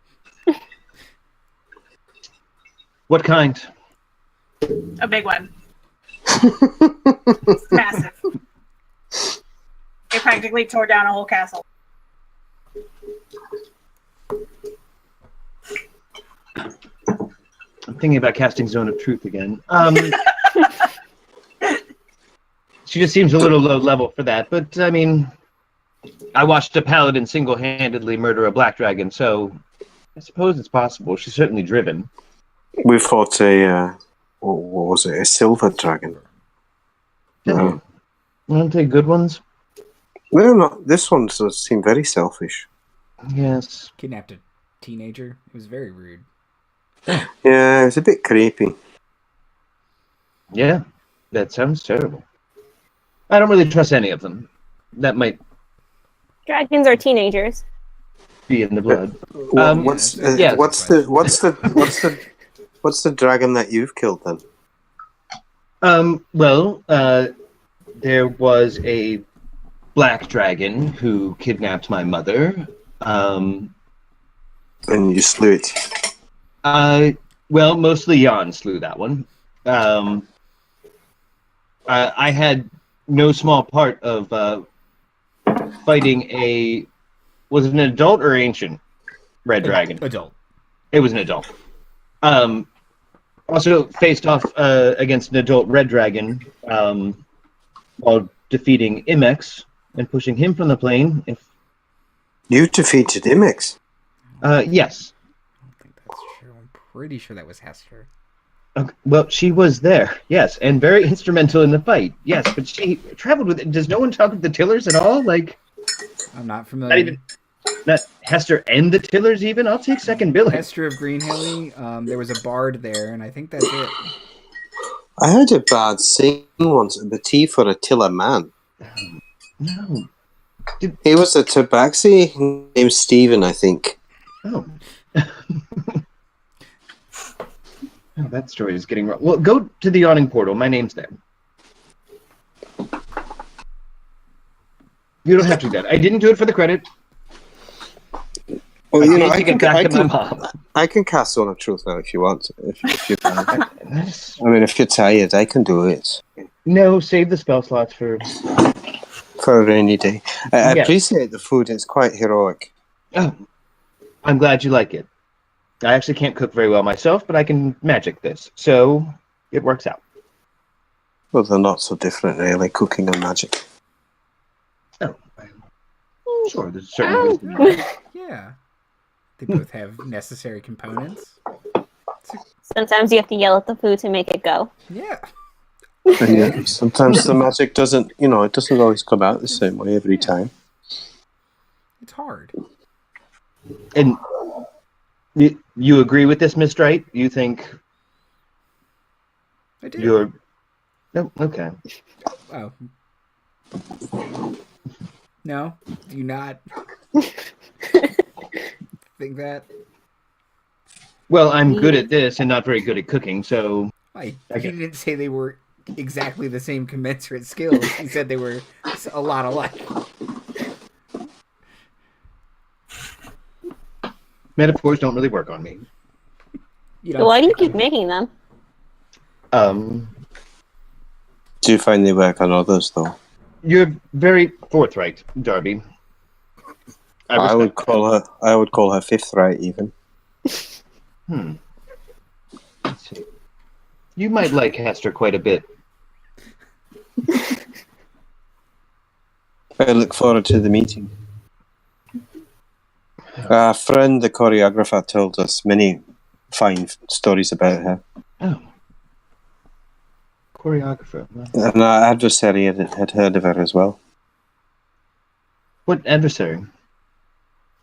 What kind? A big one. It's massive. It practically tore down a whole castle. I'm thinking about casting Zone of Truth again. She just seems a little low level for that, but I mean, I watched a paladin single-handedly murder a black dragon, so I suppose it's possible. She's certainly driven. We fought a, what was it, a silver dragon. No, Aren't they good ones? no, not this one. Does seem very selfish. Yes. Kidnapped a teenager. It was very rude. Yeah, it's a bit creepy. Yeah, that sounds terrible. I don't really trust any of them. That might Dragons are teenagers. be in the blood. What's yeah. what's the dragon that you've killed then? Well, there was a black dragon who kidnapped my mother. And you slew it. Well, mostly Jan slew that one. I had no small part of fighting a... Was it an adult or ancient red dragon? Adult. It was an adult. Also faced off against an adult red dragon while defeating Imex and pushing him from the plane. You defeated Imex. Yes. I don't think that's true. I'm pretty sure that was Hester. Okay. Well, she was there, yes, and very instrumental in the fight, yes. But she traveled with it. Does no one talk of the Tillers at all? Like, I'm not familiar. not Hester and the Tillers even. I'll take second billing. Hester of Greenhilly. There was a bard there, and I think that's it. I heard a bad sing once, the tea for a Tiller man. No. He was a tabaxi named Stephen, I think. Oh. Oh, that story is getting wrong. Well, go to the yawning portal. My name's there. You don't have to do that. I didn't do it for the credit. Well, you know, I can get back to my mom. I can cast Zone of Truth now if you want. If you can. That's- I mean, if you're tired, I can do it No, save the spell slots for... for a rainy day. I Yeah. appreciate the food. It's quite heroic. Oh, I'm glad you like it. I actually can't cook very well myself, but I can magic this, so it works out. Well, they're not so different, really, cooking and magic. Oh, sure. There's certain wisdom. Yeah. They both have necessary components. Sometimes you have to yell at the food to make it go. Yeah. And yeah, sometimes the magic doesn't, it doesn't always come out the same way every time. It's hard. And you agree with this, Miss Strite? You think I do. you're... No? Okay. Oh. No? Do you not think that? Well, I'm good at this and not very good at cooking, so... He Okay. didn't say they were exactly the same commensurate skills. He said they were a lot alike. Metaphors don't really work on me. So why do you keep making them? Do you find they work on others, though? You're very forthright, Darby. I would call her fifth right, even. Let's see. You might like Hester quite a bit. I look forward to the meeting. A friend, the choreographer, told us many fine stories about her. Oh. Choreographer. Well, And our adversary had heard of her as well. what adversary?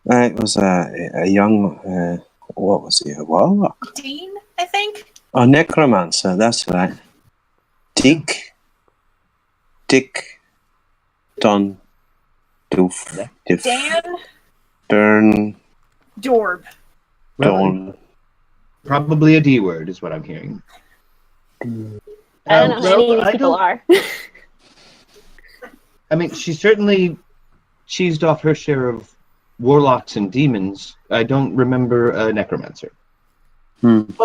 It was a young, what was he, a warlock? Dean, I think. Oh, necromancer, that's right. Dick, Don, Doof, Diff, Dan Dern, Dorb. Don. Probably a D word is what I'm hearing. I don't know who any of these people are. I mean, she certainly cheesed off her share of warlocks and demons. I don't remember a necromancer.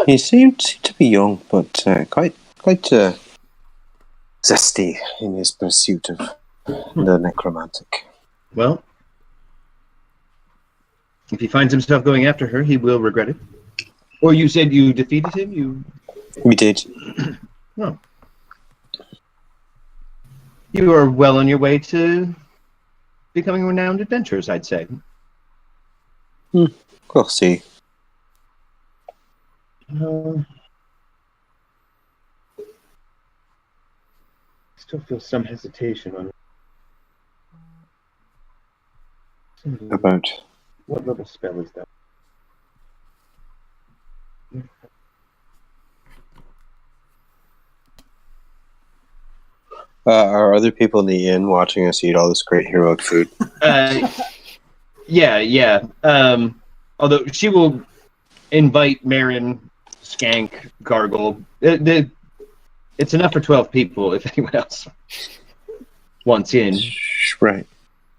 He seemed to be young, but quite zesty in his pursuit of the necromantic. Well, if he finds himself going after her, he will regret it. Or you said you defeated him? We did. Oh. You are well on your way to becoming renowned adventurers, I'd say. We'll see. Still feel some hesitation on About what level spell is that? are other people in the inn watching us eat all this great heroic food? Yeah. Although she will invite Marin, Skank, Gargle. It's enough for 12 people if anyone else wants in. Right.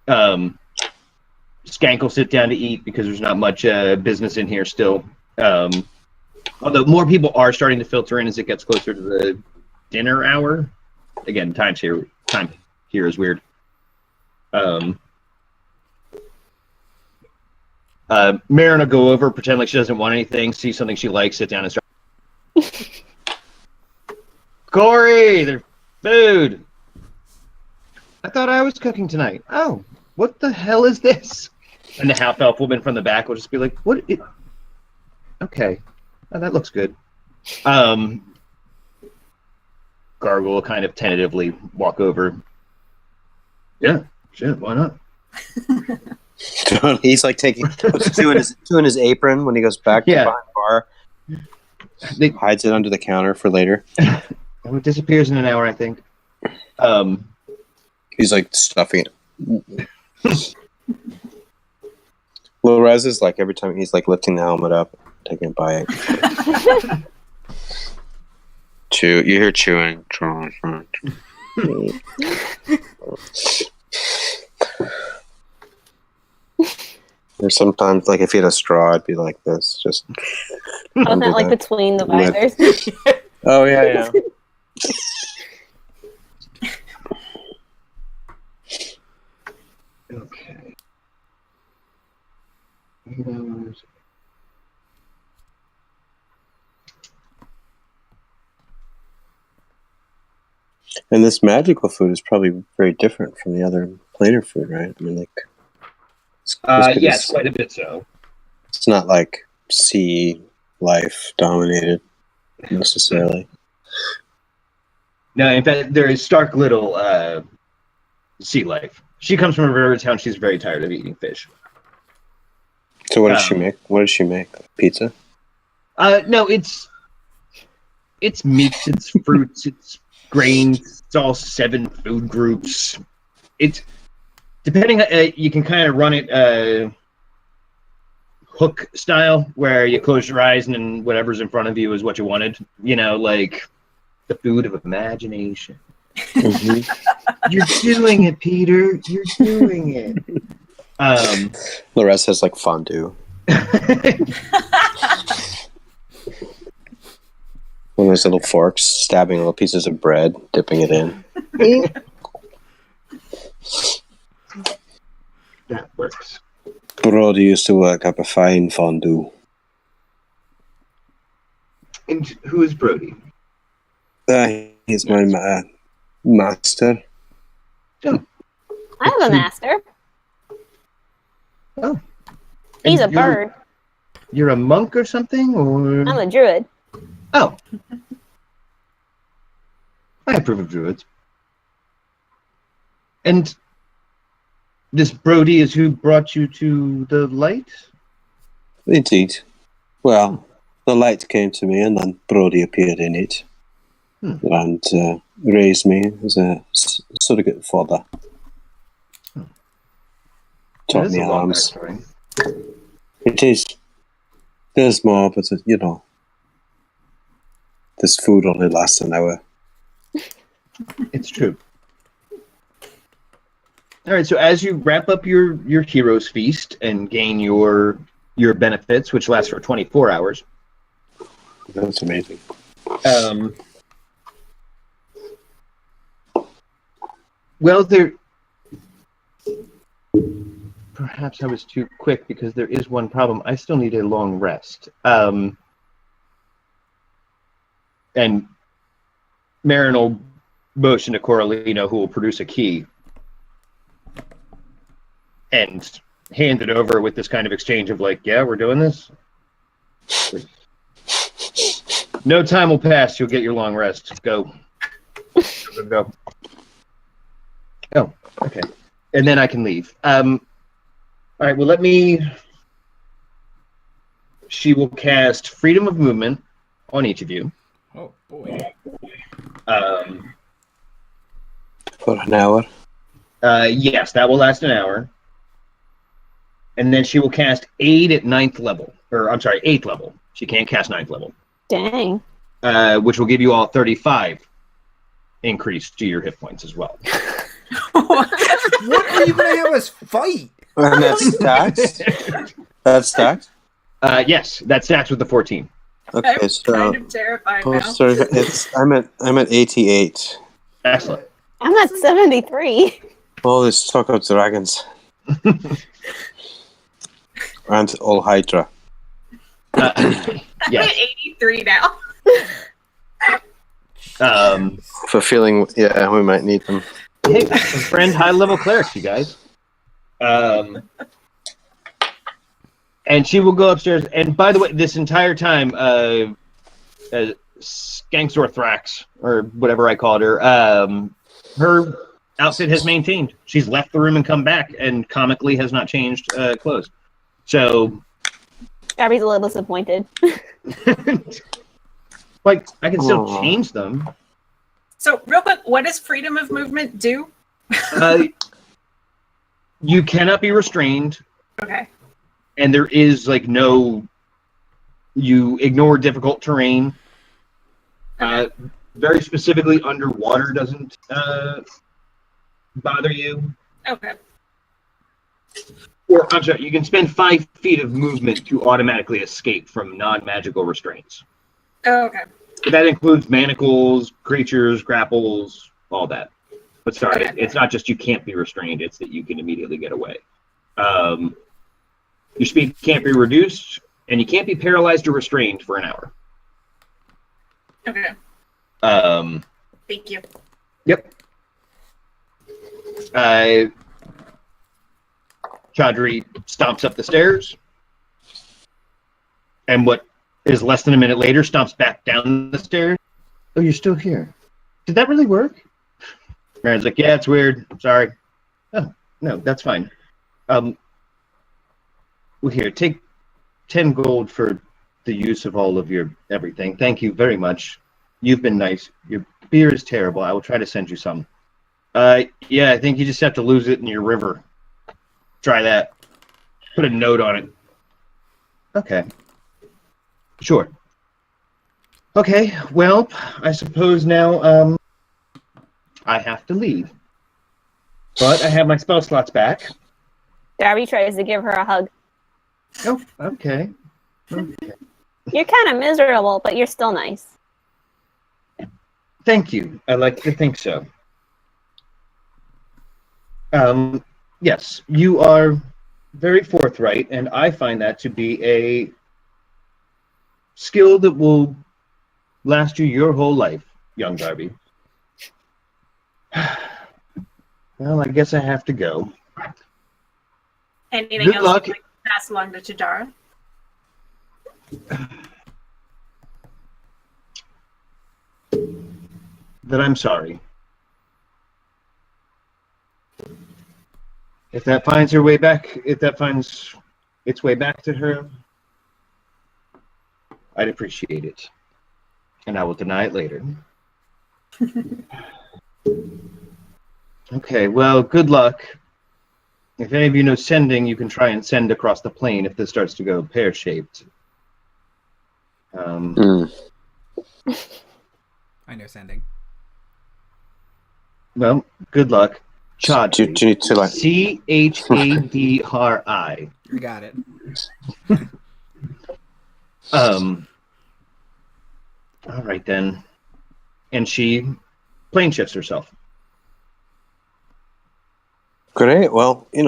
Skank will sit down to eat because there's not much business in here still. Although more people are starting to filter in as it gets closer to the dinner hour. Again, time here is weird. Marin will go over, pretend like she doesn't want anything, see something she likes, sit down and start. Corey, there's food. I thought I was cooking tonight. Oh, what the hell is this? And the half-elf woman from the back will just be like, "What? Okay, oh, that looks good." Gargle will kind of tentatively walk over. Yeah, shit, why not? He's like puts two in his apron when he goes back to the bar. Hides it under the counter for later. It disappears in an hour, I think. He's like stuffing it. Well, Rez is like every time he's like lifting the helmet up, taking a bite. You hear chewing. Or sometimes, like if he had a straw, it'd be like this, just. Oh, not like between the visors. Oh yeah. Okay. And this magical food is probably very different from the other planar food, right? I mean, like, yes, quite a bit so. It's not like sea life dominated necessarily. No, in fact, there is stark little sea life. She comes from a river town. She's very tired of eating fish. So what does she make? What does she make? Pizza? No, it's meats, it's fruits, it's grains. It's all 7 food groups. It's depending. You can kind of run it hook style, where you close your eyes and then whatever's in front of you is what you wanted. You know, like the food of imagination. Mm-hmm. You're doing it, Peter. You're doing it. The rest has like fondue. One of those little forks, stabbing little pieces of bread, dipping it in. That works. Brody used to work up a fine fondue. And who is Brody? He's my master. Oh. I have a master. Oh. He's a And bird. You're a monk or something? Or I'm a druid. Oh. I approve of druids. And this Brody is who brought you to the light? Indeed. Well, the light came to me and then Brody appeared in it. And raised me as a surrogate father. Taught me arms. It is. There's more, but you know, this food only lasts an hour. It's true. All right, so as you wrap up your hero's feast and gain your benefits, which last for 24 hours. That's amazing. Well, there. Perhaps I was too quick because there is one problem. I still need a long rest. And Marin will motion to Coralino, who will produce a key and hand it over with this kind of exchange of like, yeah, we're doing this. No time will pass. You'll get your long rest. Go. Go. Oh, okay. And then I can leave. All right, well, she will cast Freedom of Movement on each of you. Oh, boy. For an hour? Yes, that will last an hour. And then she will cast Aid at 9th level. Or, I'm sorry, 8th level. She can't cast 9th level. Dang. Which will give you all 35 increase to your hit points as well. What are you going to have us fight? And that's stacked? That's stacked? Yes, that stacks with the 14. Okay, I'm so kind of terrified now. sorry, I'm at 88. Excellent. I'm at 73. All this talk of dragons. And all Hydra. I'm Yes. at 83 now. For feeling, yeah, we might need them. Hey, friend, high-level clerics, you guys. And she will go upstairs. And by the way, this entire time, Skanksorthrax, or whatever I called her, her outfit has maintained. She's left the room and come back, and comically has not changed clothes. So, Darby's a little disappointed. like, I can still change them. So, real quick, what does freedom of movement do? You cannot be restrained. Okay. And there is like you ignore difficult terrain. Very specifically, underwater doesn't bother you. Okay. Or I'm sorry, you can spend 5 feet of movement to automatically escape from non-magical restraints. Oh, okay. That includes manacles, creatures, grapples, all that. But sorry, Okay. it's not just you can't be restrained; it's that you can immediately get away. Your speed can't be reduced, and you can't be paralyzed or restrained for an hour. Okay. Um, Thank you. Yep. Chaudhry stomps up the stairs, and what is less than a minute later, stomps back down the stairs. Oh, you're still here. Did that really work? Marin's like, yeah, it's weird. I'm sorry. Oh, no, that's fine. Well, here, take 10 gold for the use of all of your everything. Thank you very much. You've been nice. Your beer is terrible. I will try to send you some. Yeah, I think you just have to lose it in your river. Try that. Put a note on it. Okay. Sure. Okay, well, I suppose now, I have to leave. But I have my spell slots back. Darby tries to give her a hug. Oh, okay. Okay. You're kind of miserable, but you're still nice. Thank you. I like to think so. Yes, you are very forthright, and I find that to be a skill that will last you your whole life, young Darby. Well, I guess I have to go. Anything Good else luck. you'd like to pass along to Chidara? That I'm sorry. If that finds her way back, if that finds its way back to her, I'd appreciate it. And I will deny it later. Okay, well, good luck. If any of you know sending, you can try and send across the plane if this starts to go pear-shaped. I know sending. Well, good luck. Chaudhry. Do you need to like? Chadri. You got it. All right then. And she plane shifts herself. Great. Well, we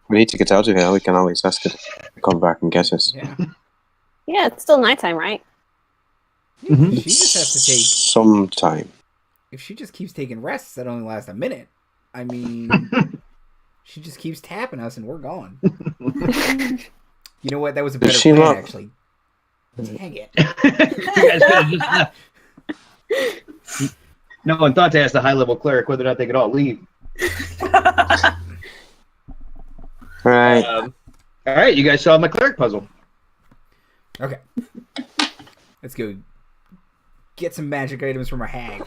need to get out of here. We can always ask her to come back and get us. Yeah. Yeah, it's still nighttime, right? She just has to take. Some time. If she just keeps taking rests that only last a minute, I mean, she just keeps tapping us and we're gone. You know what? That was a better she plan, not- actually. Dang it. You guys could have just left. No one thought to ask the high-level cleric whether or not they could all leave. Right. All right, you guys solved my cleric puzzle. Okay. Let's go get some magic items from our hag.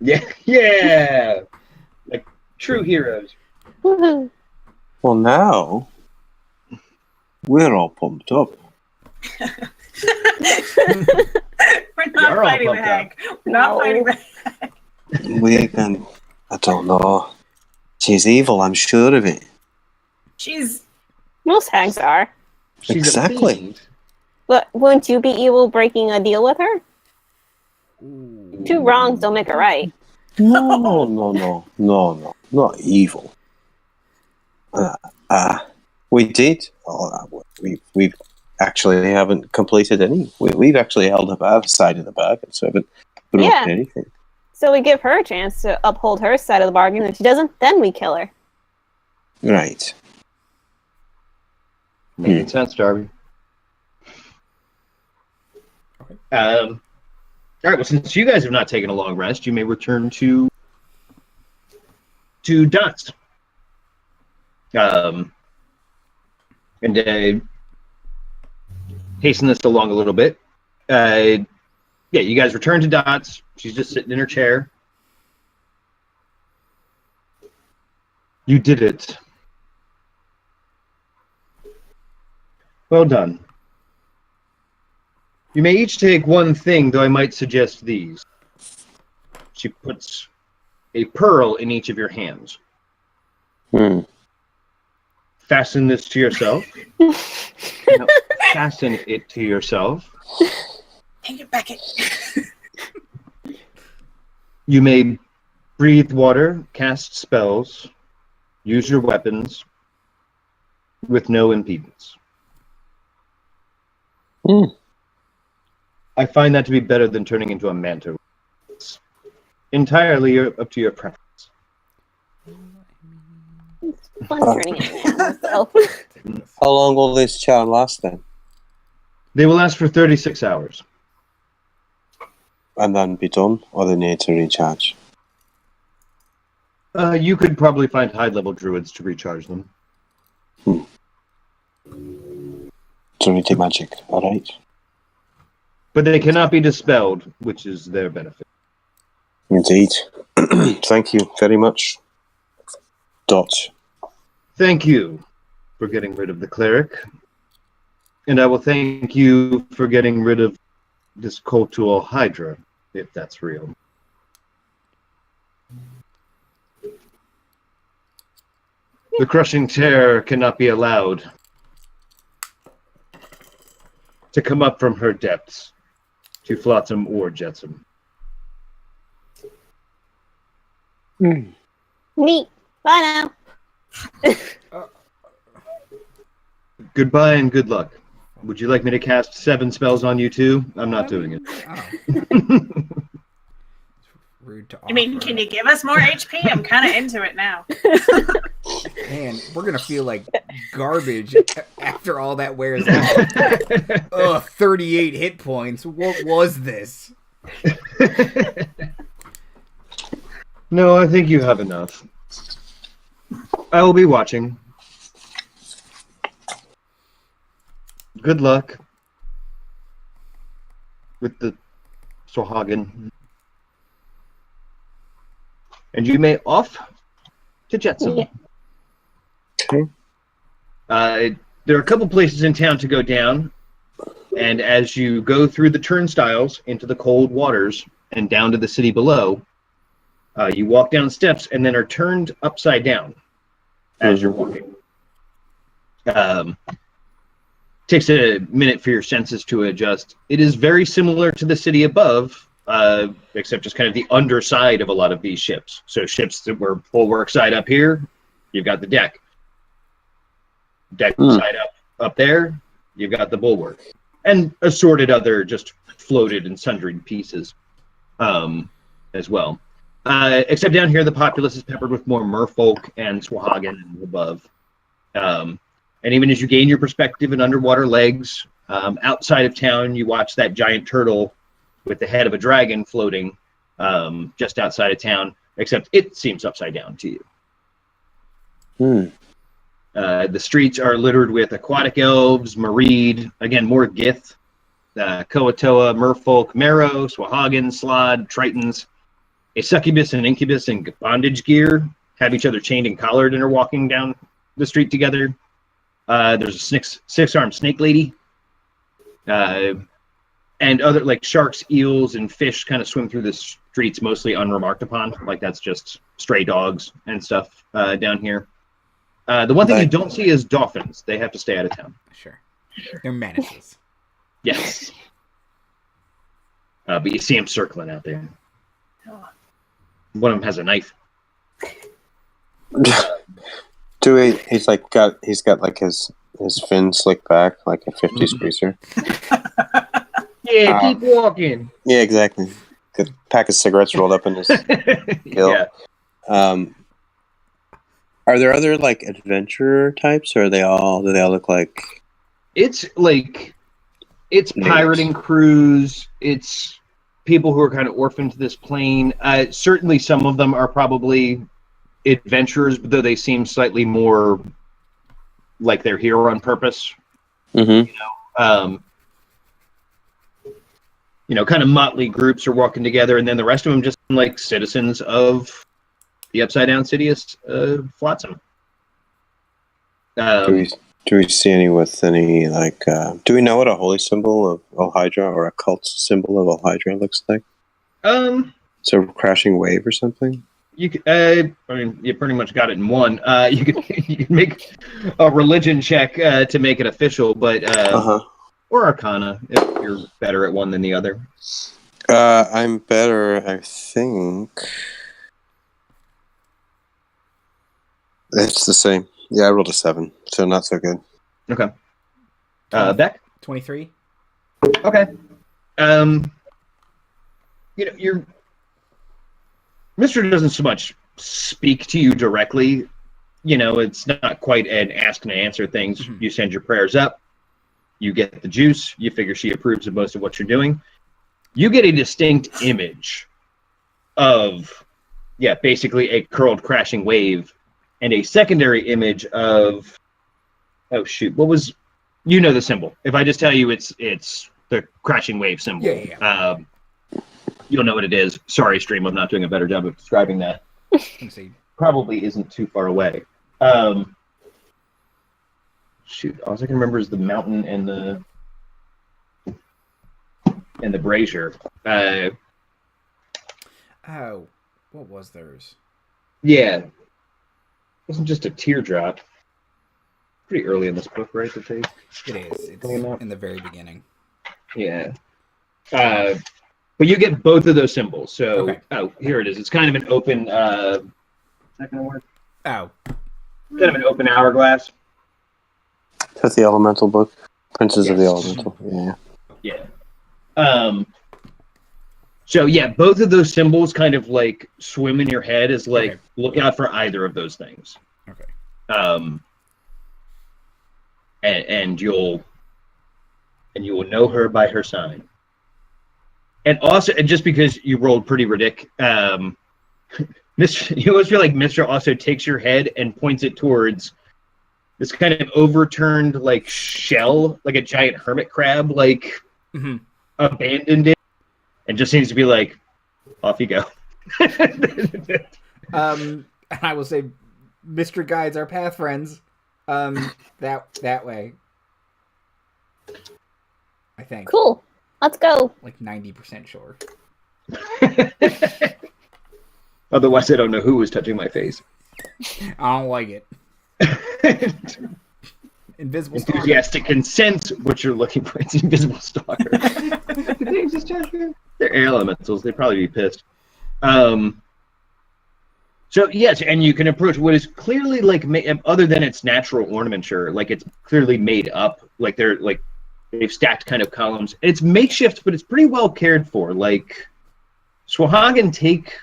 Yeah. Like true heroes. Woohoo! Well, now we're all pumped up. We're not You're all fighting the pumped hag. We're not No. fighting the hag. We can. I don't know. She's evil. I'm sure of it. She's Most hags are. She's Exactly. A fiend. But wouldn't you be evil breaking a deal with her? Two wrongs don't make a right. No. Not evil. We did. We actually haven't completed any. We've actually held up our side of the bargain, so haven't broken Yeah. anything. So we give her a chance to uphold her side of the bargain. If she doesn't, then we kill her. Right. Making sense, Darby. Okay. All right. Well, since you guys have not taken a long rest, you may return to Dots. And hasten this along a little bit. Yeah, you guys return to Dots. She's just sitting in her chair. You did it. Well done. You may each take one thing, though I might suggest these. She puts a pearl in each of your hands. Fasten this to yourself. No, fasten it to yourself. take it back. You may breathe water, cast spells, use your weapons with no impedance. I find that to be better than turning into a manta. entirely up to your preference. Fun turning into an animal, so. How long will this charm last then? They will last for 36 hours. And then be done, or they need to recharge? You could probably find high-level druids to recharge them. So we take magic, alright. But they cannot be dispelled, which is their benefit. Indeed. Thank you very much. Dot. Thank you for getting rid of the cleric. And I will thank you for getting rid of this cultural hydra, if that's real. The crushing terror cannot be allowed to come up from her depths to Flotsam or Jetsam. Neat. Bye now. Goodbye and good luck. Would you like me to cast 7 spells on you too? I'm not doing it. Oh. Rude to offer. I mean, can you give us more HP? I'm kind of into it now. Man, we're gonna feel like garbage after all that wears off. Ugh, 38 hit points. What was this? No, I think you have enough. I will be watching. Good luck with the Sorhagen. And you may off to Jetsam. Yeah. Okay. There are a couple places in town to go down, and as you go through the turnstiles into the cold waters and down to the city below, you walk down steps and then are turned upside down as you're walking. Takes a minute for your senses to adjust. It is very similar to the city above, except just kind of the underside of a lot of these ships. So ships that were bulwark side up here, you've got the deck. Deck side up there, you've got the bulwark. And assorted other just floated and sundry pieces as well. Except down here, the populace is peppered with more merfolk and Swahagan and above. And even as you gain your perspective and underwater legs, outside of town, you watch that giant turtle with the head of a dragon floating just outside of town, except it seems upside down to you. The streets are littered with aquatic elves, Mareed, again, more Gith, Koatoa, Merfolk, Marrow, Swahagan, Slod, Tritons. A succubus and incubus in bondage gear have each other chained and collared and are walking down the street together. There's a six-armed snake lady. And other, like, sharks, eels, and fish kind of swim through the streets, mostly unremarked upon. Like, that's just stray dogs and stuff down here. The one thing you don't see is dolphins. They have to stay out of town. Sure. They're menaces. Yes. But you see them circling out there. One of them has a knife. He's got like his fin slicked back like a 50s greaser. Yeah, keep walking. Yeah, exactly. Got a pack of cigarettes rolled up in his hill. Yeah. Are there other like adventurer types, or do they all look like? It's pirating crews. It's people who are kind of orphaned to this plane. Certainly, some of them are probably adventurers, though they seem slightly more like they're here on purpose. Mm-hmm. Kind of motley groups are walking together, and then the rest of them just like citizens of the upside down city of Flotsam. Do we see any with any like? Do we know what a holy symbol of Ohydra or a cult symbol of Ohydra looks like? So a crashing wave or something. You could, you pretty much got it in one. You could make a religion check to make it official, but or Arcana if you're better at one than the other. I'm better, I think. It's the same. Yeah, I rolled a 7, so not so good. Okay. Beck? 23. Okay. You're Mr. doesn't so much speak to you directly. You know, it's not quite an ask and answer things. Mm-hmm. You send your prayers up. You get the juice. You figure she approves of most of what you're doing. You get a distinct image of, basically a curled crashing wave, and a secondary image of, oh shoot, what was, you know the symbol. If I just tell you it's the crashing wave symbol, you'll know what it is. Sorry, stream, I'm not doing a better job of describing that. Probably isn't too far away. Shoot, all I can remember is the mountain and the brazier. Oh, what was theirs? Yeah, it wasn't just a teardrop. Pretty early in this book, right? It is. It's in the very beginning. Yeah. But you get both of those symbols. So, okay. Here it is. It's kind of an open. Is that going to work? Oh. Kind of an open hourglass. With the Elemental book, Princes of the Elemental. Yeah. So both of those symbols kind of like swim in your head as like look out for either of those things. Okay. And you'll know her by her sign. And also, and just because you rolled pretty ridiculous, you always feel like Mr. also takes your head and points it towards this kind of overturned like shell, like a giant hermit crab, like abandoned it, and just seems to be like, off you go. And I will say, Mr. guides our path, friends. That way. I think. Cool. Let's go. Like 90% sure. Otherwise, I don't know who was touching my face. I don't like it. Invisible stalker. Enthusiastic consent. What you're looking for? It's invisible stalker. They're air elementals. They'd probably be pissed. So yes, and you can approach what is clearly like, other than its natural ornamenture, like it's clearly made up. Like they've stacked kind of columns. It's makeshift, but it's pretty well cared for. Like Swahagan take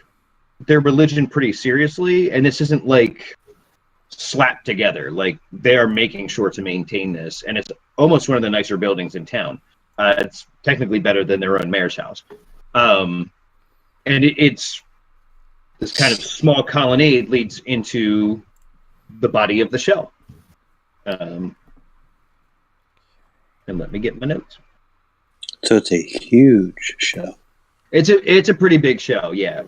their religion pretty seriously, and this isn't like slapped together. Like they are making sure to maintain this, and it's almost one of the nicer buildings in town. It's technically better than their own mayor's house, and it's this kind of small colonnade leads into the body of the shell. And let me get my notes. So it's a huge shell. It's a pretty big shell, yeah.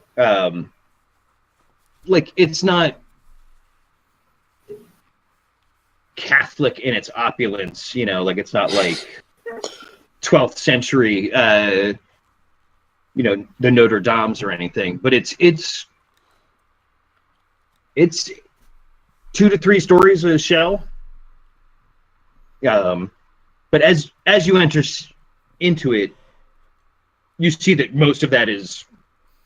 Like it's not Catholic in its opulence, you know, like it's not like 12th century, the Notre Dames or anything, but it's 2 to 3 stories of a shell. But as you enter into it, you see that most of that is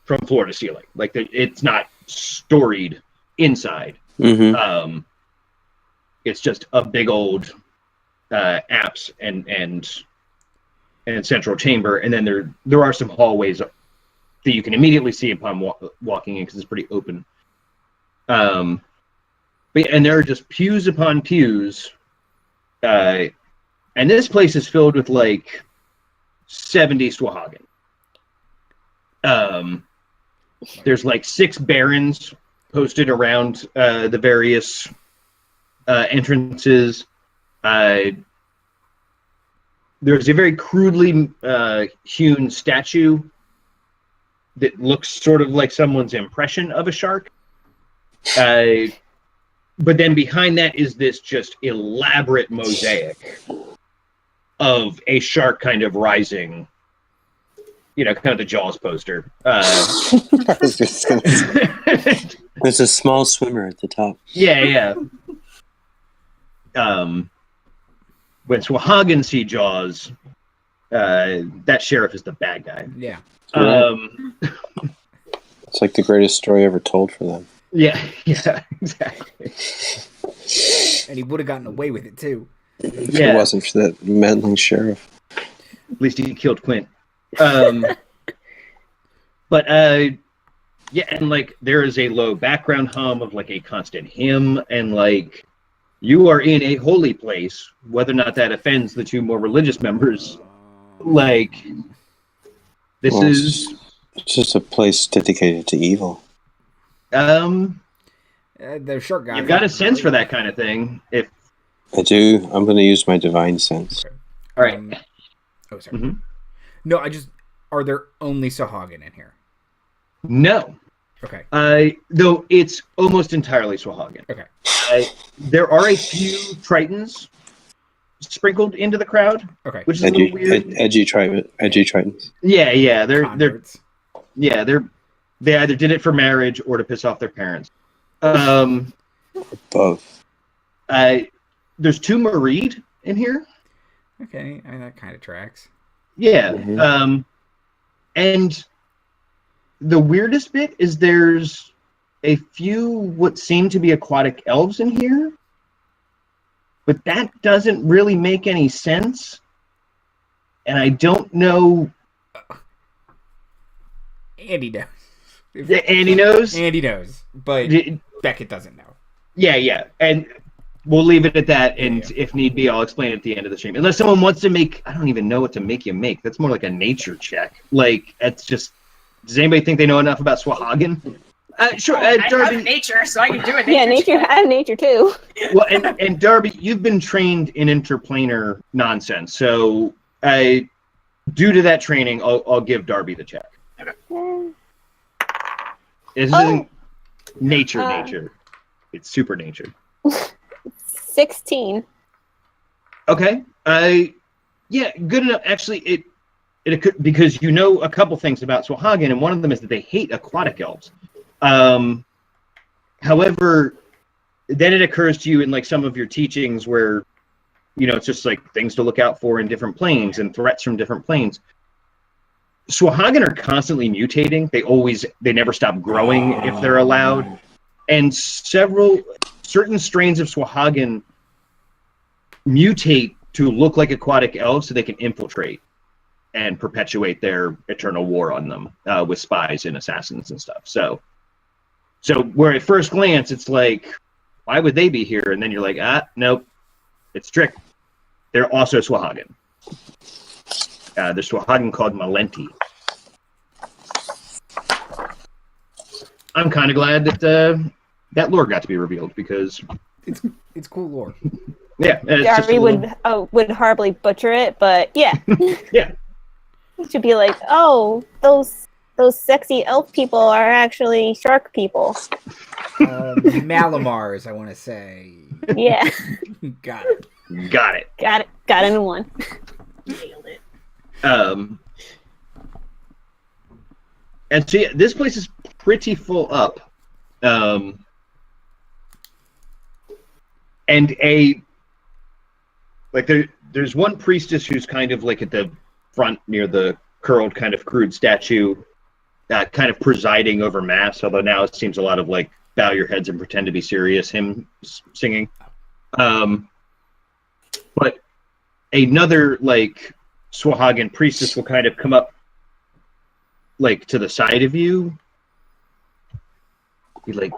from floor to ceiling. Like it's not storied inside. Mm-hmm. It's just a big old apse and central chamber, and then there are some hallways that you can immediately see upon walking in because it's pretty open. And there are just pews upon pews, and this place is filled with like 70 Swahagan. There's like 6 barons posted around the various entrances. There's a very crudely hewn statue that looks sort of like someone's impression of a shark. But then behind that is this just elaborate mosaic of a shark kind of rising, kind of the Jaws poster. I was just gonna say. There's a small swimmer at the top. Yeah. When Swahagan see Jaws, that sheriff is the bad guy. Yeah. It's like the greatest story ever told for them. Yeah, exactly. And he would have gotten away with it too. If it wasn't for that meddling sheriff. At least he killed Quint. But Yeah, and like there is a low background hum of like a constant hymn, and like you are in a holy place, whether or not that offends the two more religious members. Like this Well, is it's just a place dedicated to evil. They're short guys. You've got a sense for that kind of thing. If I do, I'm going to use my divine sense. Okay. all right, Oh, sorry. Mhm. No, are there only Sahagin in here? no. Okay. Though it's almost entirely Swahagan. Okay. There are a few Tritons sprinkled into the crowd, Okay. which is a little weird. Edgy Tritons. Yeah, they're Converts. they either did it for marriage or to piss off their parents. Both. There's two Mareed in here. Okay, that kind of tracks. Yeah. Mhm. And the weirdest bit is there's a few what seem to be aquatic elves in here, but that doesn't really make any sense. And I don't know. Andy knows. Andy knows. Andy knows, but Beckett doesn't know. Yeah. And we'll leave it at that. And Yeah. if need be, I'll explain at the end of the stream. Unless someone wants to make, I don't even know what to make you make. That's more like a nature check. Like, that's just, does anybody think they know enough about Swahagan? Sure, I Darby. have nature, so I can do it. Yeah, nature. I have nature too. Well, and Darby, you've been trained in interplanar nonsense. So, due to that training, I'll give Darby the check. This isn't nature. It's super nature. 16. Okay. Yeah, good enough. Actually, it could, because you know a couple things about Swahagan, and one of them is that they hate aquatic elves. However, then it occurs to you in like some of your teachings where, you know, it's just like things to look out for in different planes and threats from different planes. Swahagan are constantly mutating. They never stop growing if they're allowed. And certain strains of Swahagan mutate to look like aquatic elves so they can infiltrate and perpetuate their eternal war on them with spies and assassins and stuff. So where at first glance it's like, why would they be here? And then you're like, nope, it's trick. They're also Swahagan. The Swahagan called Malenti. I'm kind of glad that that lore got to be revealed because It's cool lore. yeah, it's just Darby a little- would horribly butcher it, but yeah. yeah. It should be like, oh, those sexy elf people are actually shark people. Malamars, I want to say. Yeah. Got it. Got it. Got it in one. Nailed it. And so yeah, this place is pretty full up. And there's one priestess who's kind of like at the front near the curled kind of crude statue, kind of presiding over mass, although now it seems a lot of like bow your heads and pretend to be serious hymn singing. But another like Swahagan priestess will kind of come up like to the side of you, be like,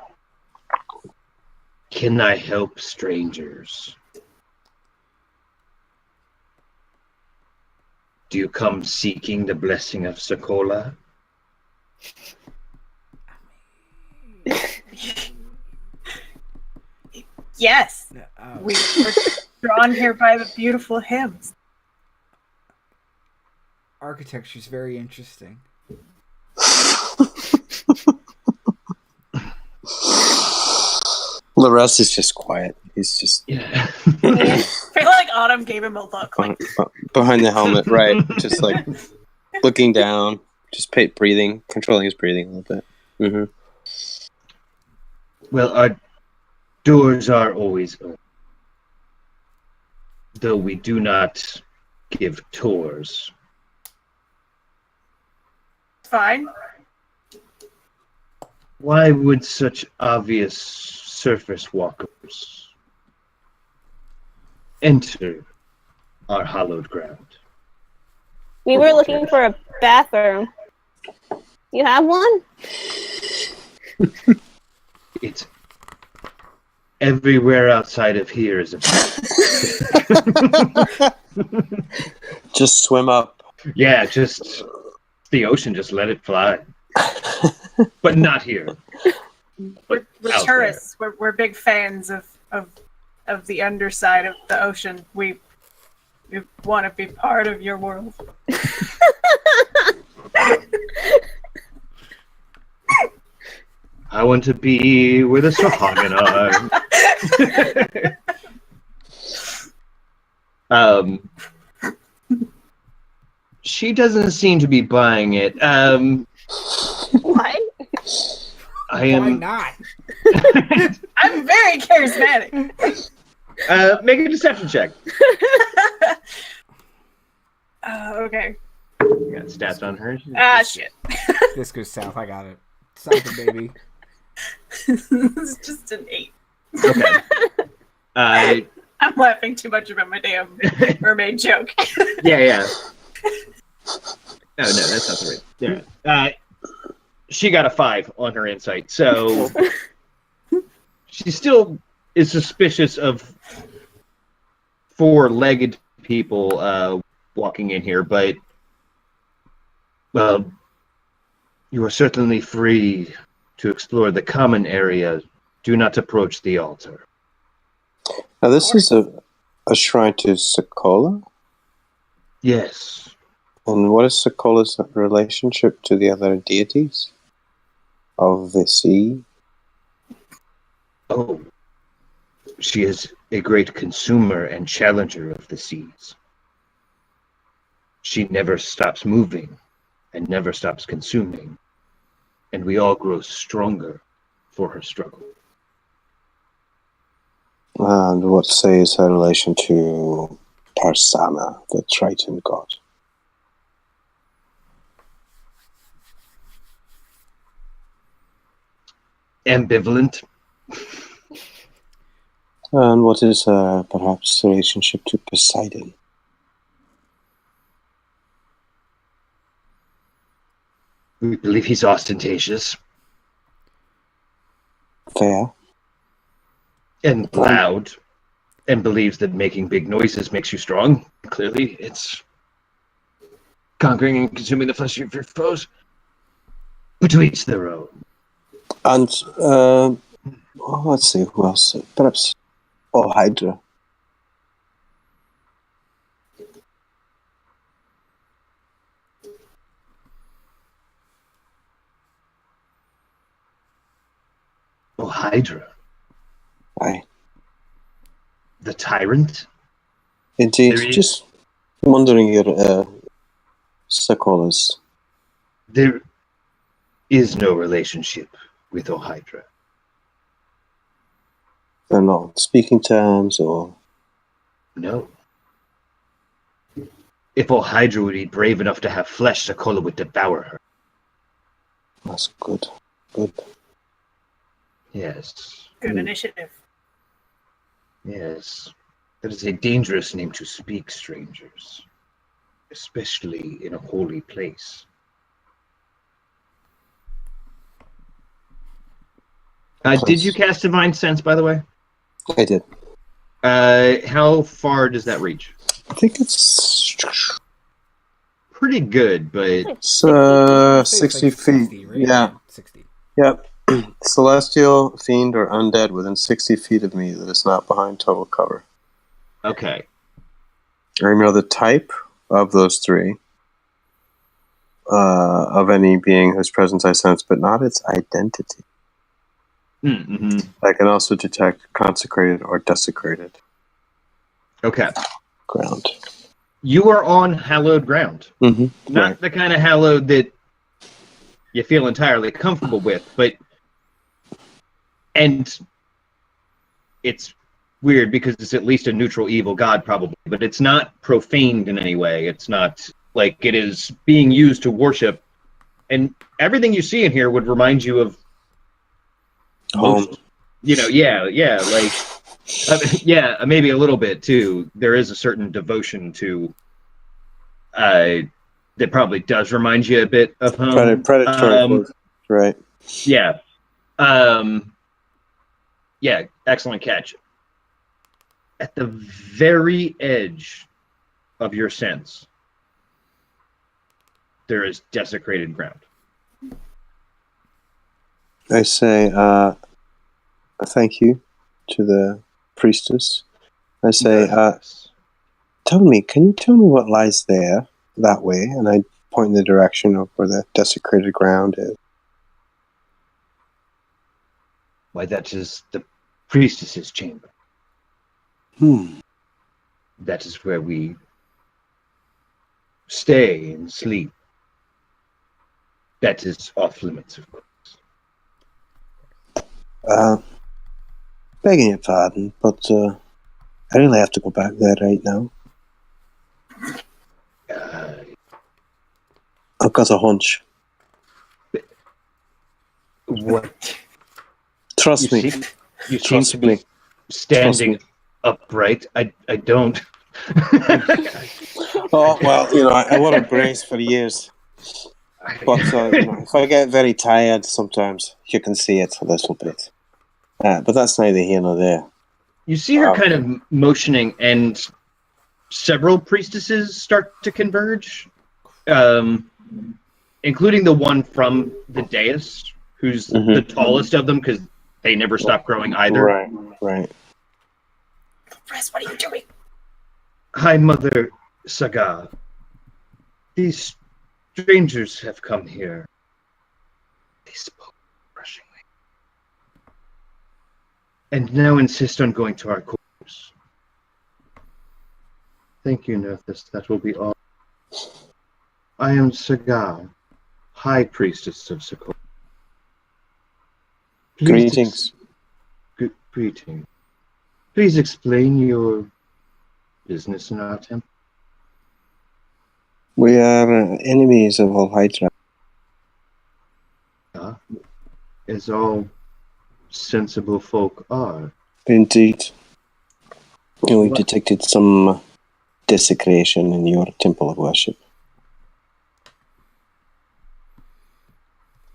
"Can I help strangers? Do you come seeking the blessing of Sokola?" Yes, we were drawn here by the beautiful hymns. Architecture's very interesting. The rest is just quiet. He's just Yeah. I feel like Autumn gave him a look. Like, behind the helmet, right? Just like looking down, just breathing, controlling his breathing a little bit. Mm-hmm. Well, our doors are always open, though we do not give tours. fine. Why would such obvious surface walkers enter our hallowed ground? We were looking for a bathroom. You have one? It's everywhere outside of here is a Just swim up. Yeah, just the ocean, just let it fly. But not here. We're out tourists. We're big fans of the underside of the ocean. We want to be part of your world. I want to be where the Sahagin are. She doesn't seem to be buying it. What? Why not? I'm very charismatic. Make a deception check. Okay. You got stats on her. Shit. This goes south. I got it. South, baby. It's just an 8. Okay. I'm laughing too much about my damn mermaid joke. Yeah. Oh, no, that's not the right. Yeah. She got a 5 on her insight, so she still is suspicious of 4-legged people walking in here, but, well, you are certainly free to explore the common area. Do not approach the altar. Now, this is a shrine to Sokola? Yes. And what is Sokola's relationship to the other deities of the sea? Oh, she is a great consumer and challenger of the seas. She never stops moving and never stops consuming, and we all grow stronger for her struggle. And what says her relation to Parsana, the Triton god? Ambivalent. And what is perhaps relationship to Poseidon? We believe he's ostentatious Fair. and loud, and believes that making big noises makes you strong. Clearly, it's conquering and consuming the flesh of your foes. But to each their own. And let's see, who else? Perhaps Hydra. Oh, Hydra. Aye. The tyrant? Indeed. There is- Just wondering your Sokola's. There is no relationship with Ohydra. They're not speaking terms or... No. If Ohydra would be brave enough to have flesh, Sokola would devour her. That's good. Good. Yes. Good initiative. Yes. That is a dangerous name to speak, strangers. Especially in a holy place. Did you cast Divine Sense, by the way? I did. How far does that reach? I think it's Pretty good, but it's, I'd say 60 it's feet. 60, right? Yeah. 60. Yep. Celestial, fiend, or undead within 60 feet of me that is not behind total cover. okay. I remember the type of those three of any being whose presence I sense, but not its identity. Mm-hmm. I can also detect consecrated or desecrated Okay. ground. You are on hallowed ground. Mm-hmm. Not the kind of hallowed that you feel entirely comfortable with, but and it's weird because it's at least a neutral evil god probably, but it's not profaned in any way. It's not like it is being used to worship, and everything you see in here would remind you of most, maybe a little bit too. There is a certain devotion to that probably does remind you a bit of home. Predatory, right? Yeah. Yeah, excellent catch. At the very edge of your sense, there is desecrated ground. I say, thank you to the priestess. I say, can you tell me what lies there, that way? And I point in the direction of where the desecrated ground is. Why, that is the priestess's chamber. That is where we stay and sleep. That is off limits, of course. Begging your pardon, but I really have to go back there right now. I've got a hunch. What? Trust me. You seem to be standing upright. I don't. Oh, well, I wore a brace for years. But if I get very tired sometimes, you can see it a little bit. But that's neither here nor there. You see her kind of motioning, and several priestesses start to converge, including the one from the dais, who's the tallest of them, because they never stop growing either. Right. Press, what are you doing? Hi, Mother Saga. These strangers have come here. They spoke brushingly. And now insist on going to our quarters. Thank you, Nerthus. That will be all. I am Saga, High Priestess of Sokovia. Greetings. Greetings. Please explain your business in our temple. We are enemies of all Hydra. As all sensible folk are. Indeed. We've detected some desecration in your temple of worship.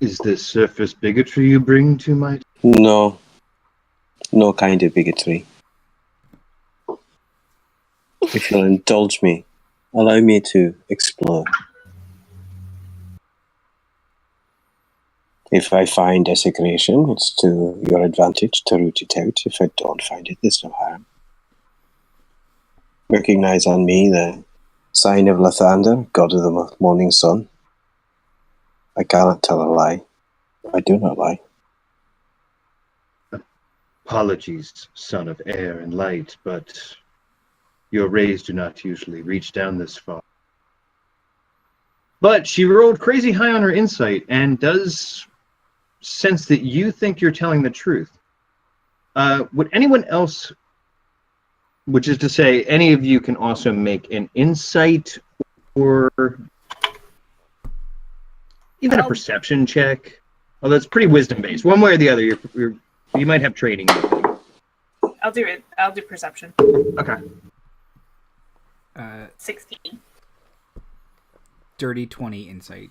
Is this surface bigotry you bring to my... No kind of bigotry. If you'll indulge me, allow me to explore. If I find desecration, it's to your advantage to root it out. If I don't find it, there's no harm. Recognize on me the sign of Lathander, god of the morning sun. I cannot tell a lie. I do not lie. Apologies, son of air and light, but your rays do not usually reach down this far. But she rolled crazy high on her insight and does sense that you think you're telling the truth. Would anyone else, which is to say, any of you can also make an insight or even a perception check? Although it's pretty wisdom-based. One way or the other, you might have training. I'll do it. I'll do perception. Okay. 16. Dirty 20 insight.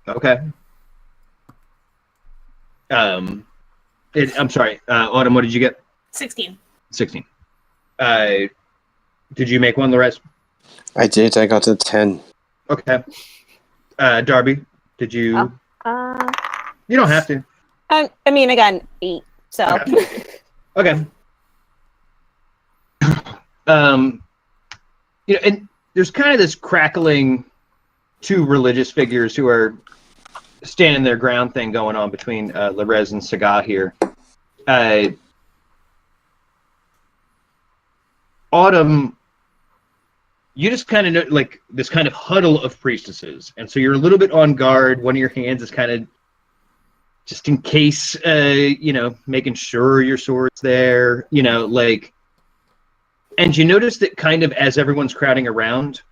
Okay. I'm sorry. Autumn, what did you get? 16. 16. Did you make one, Lorez? I did. I got a 10. Okay. Darby, did you... You don't have to. I mean, I got an 8, so... Okay. And there's kind of this crackling two religious figures who are standing their ground thing going on between Lorez and Saga here. Autumn, you just kind of know, like, this kind of huddle of priestesses, and so you're a little bit on guard. One of your hands is kind of just in case, making sure your sword's there, and you notice that kind of as everyone's crowding around,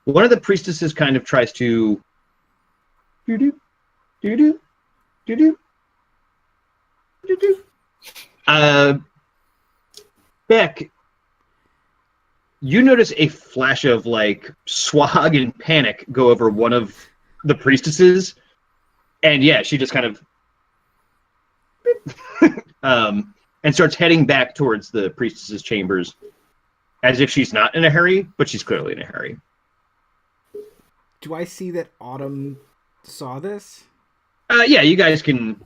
one of the priestesses kind of tries to Beck, you notice a flash of swag and panic go over one of the priestesses, and yeah, she just kind of and starts heading back towards the priestess's chambers, as if she's not in a hurry, but she's clearly in a hurry. Do I see that Autumn saw this? Yeah, you guys can. Did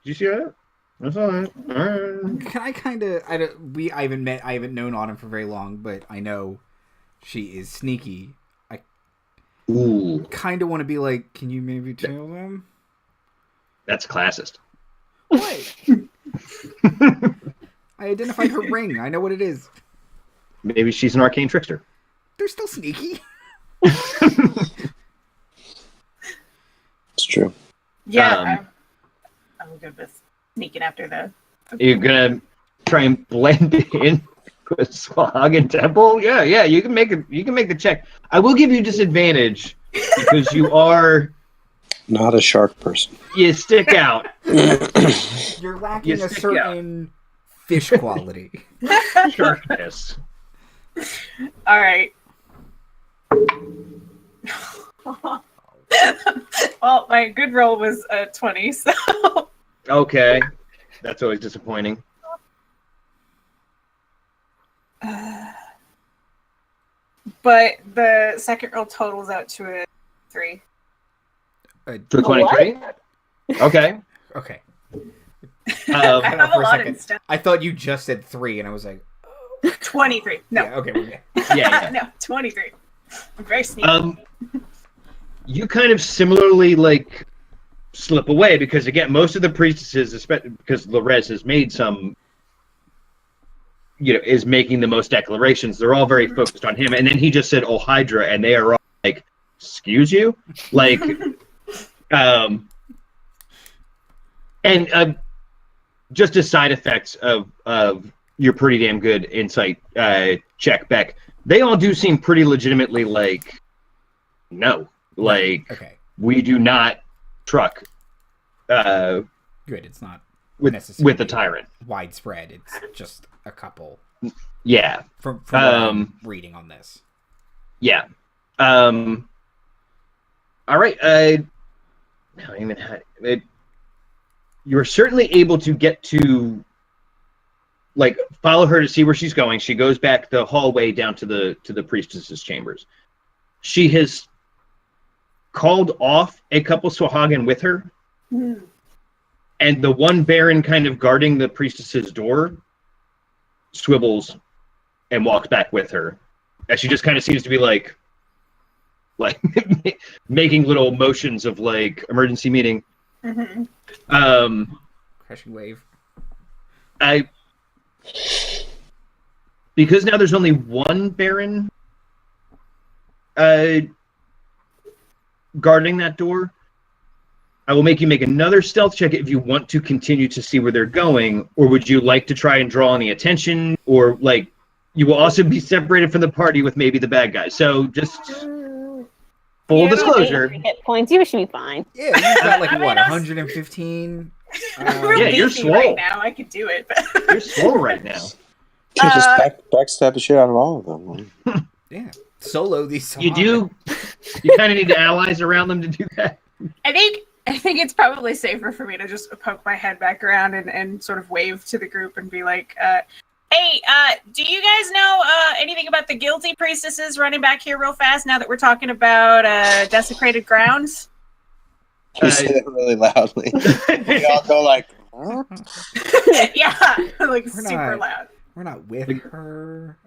you see that? That's all right. All right. Can I kind of? I haven't known Autumn for very long, but I know she is sneaky. I kind of want to be like, can you maybe tell them? That's classist. What? I identified her ring. I know what it is. Maybe she's an arcane trickster. They're still sneaky. It's true. Yeah, I'm good with sneaking after the. You're gonna try and blend in with Swahagan Temple? Yeah, you can make the check. I will give you disadvantage because you are not a shark person. You stick out. You're lacking a certain fish quality. Sharkness. All right. Well, my good roll was 20, so. Okay, that's always disappointing. But the second roll totals out to a 3. To a 23? Okay. Okay. I have a lot of stuff. I thought you just said 3, and I was like, 23. No. Yeah, okay, we're good. Yeah. No, 23. I'm very sneaky. You kind of similarly slip away because again, most of the priestesses, especially because Lorez has made some, is making the most declarations. They're all very focused on him, and then he just said, "Oh, Hydra," and they are all like, "Excuse you," and just as side effects of your pretty damn good insight check, Beck. They all do seem pretty legitimately no. Okay. We do not truck. Good. It's not necessarily with the tyrant. Widespread. It's just a couple. Yeah. From what I'm reading on this. Yeah. All right. I don't even have it. You're certainly able to get to follow her to see where she's going. She goes back the hallway down to the priestess's chambers. She has called off a couple Swahagan with her, and the one Baron kind of guarding the priestess's door swivels and walks back with her, as she just kind of seems to be like making little motions of emergency meeting. Crushing wave. Because now there's only one Baron guarding that door, I will make you make another stealth check if you want to continue to see where they're going, or would you like to try and draw any attention, or you will also be separated from the party with maybe the bad guys. So just full disclosure. Hit points. You should be fine. Yeah, you got 115. You're slow right now. I could do it. But you're slow right now. You just backstab the shit out of all of them. Yeah, solo these. You do. You kind of need allies around them to do that. I think it's probably safer for me to just poke my head back around and sort of wave to the group and be like, "Hey, do you guys know anything about the guilty priestesses running back here real fast? Now that we're talking about desecrated grounds." You say that really loudly. We all go Yeah, super loud. We're not with her.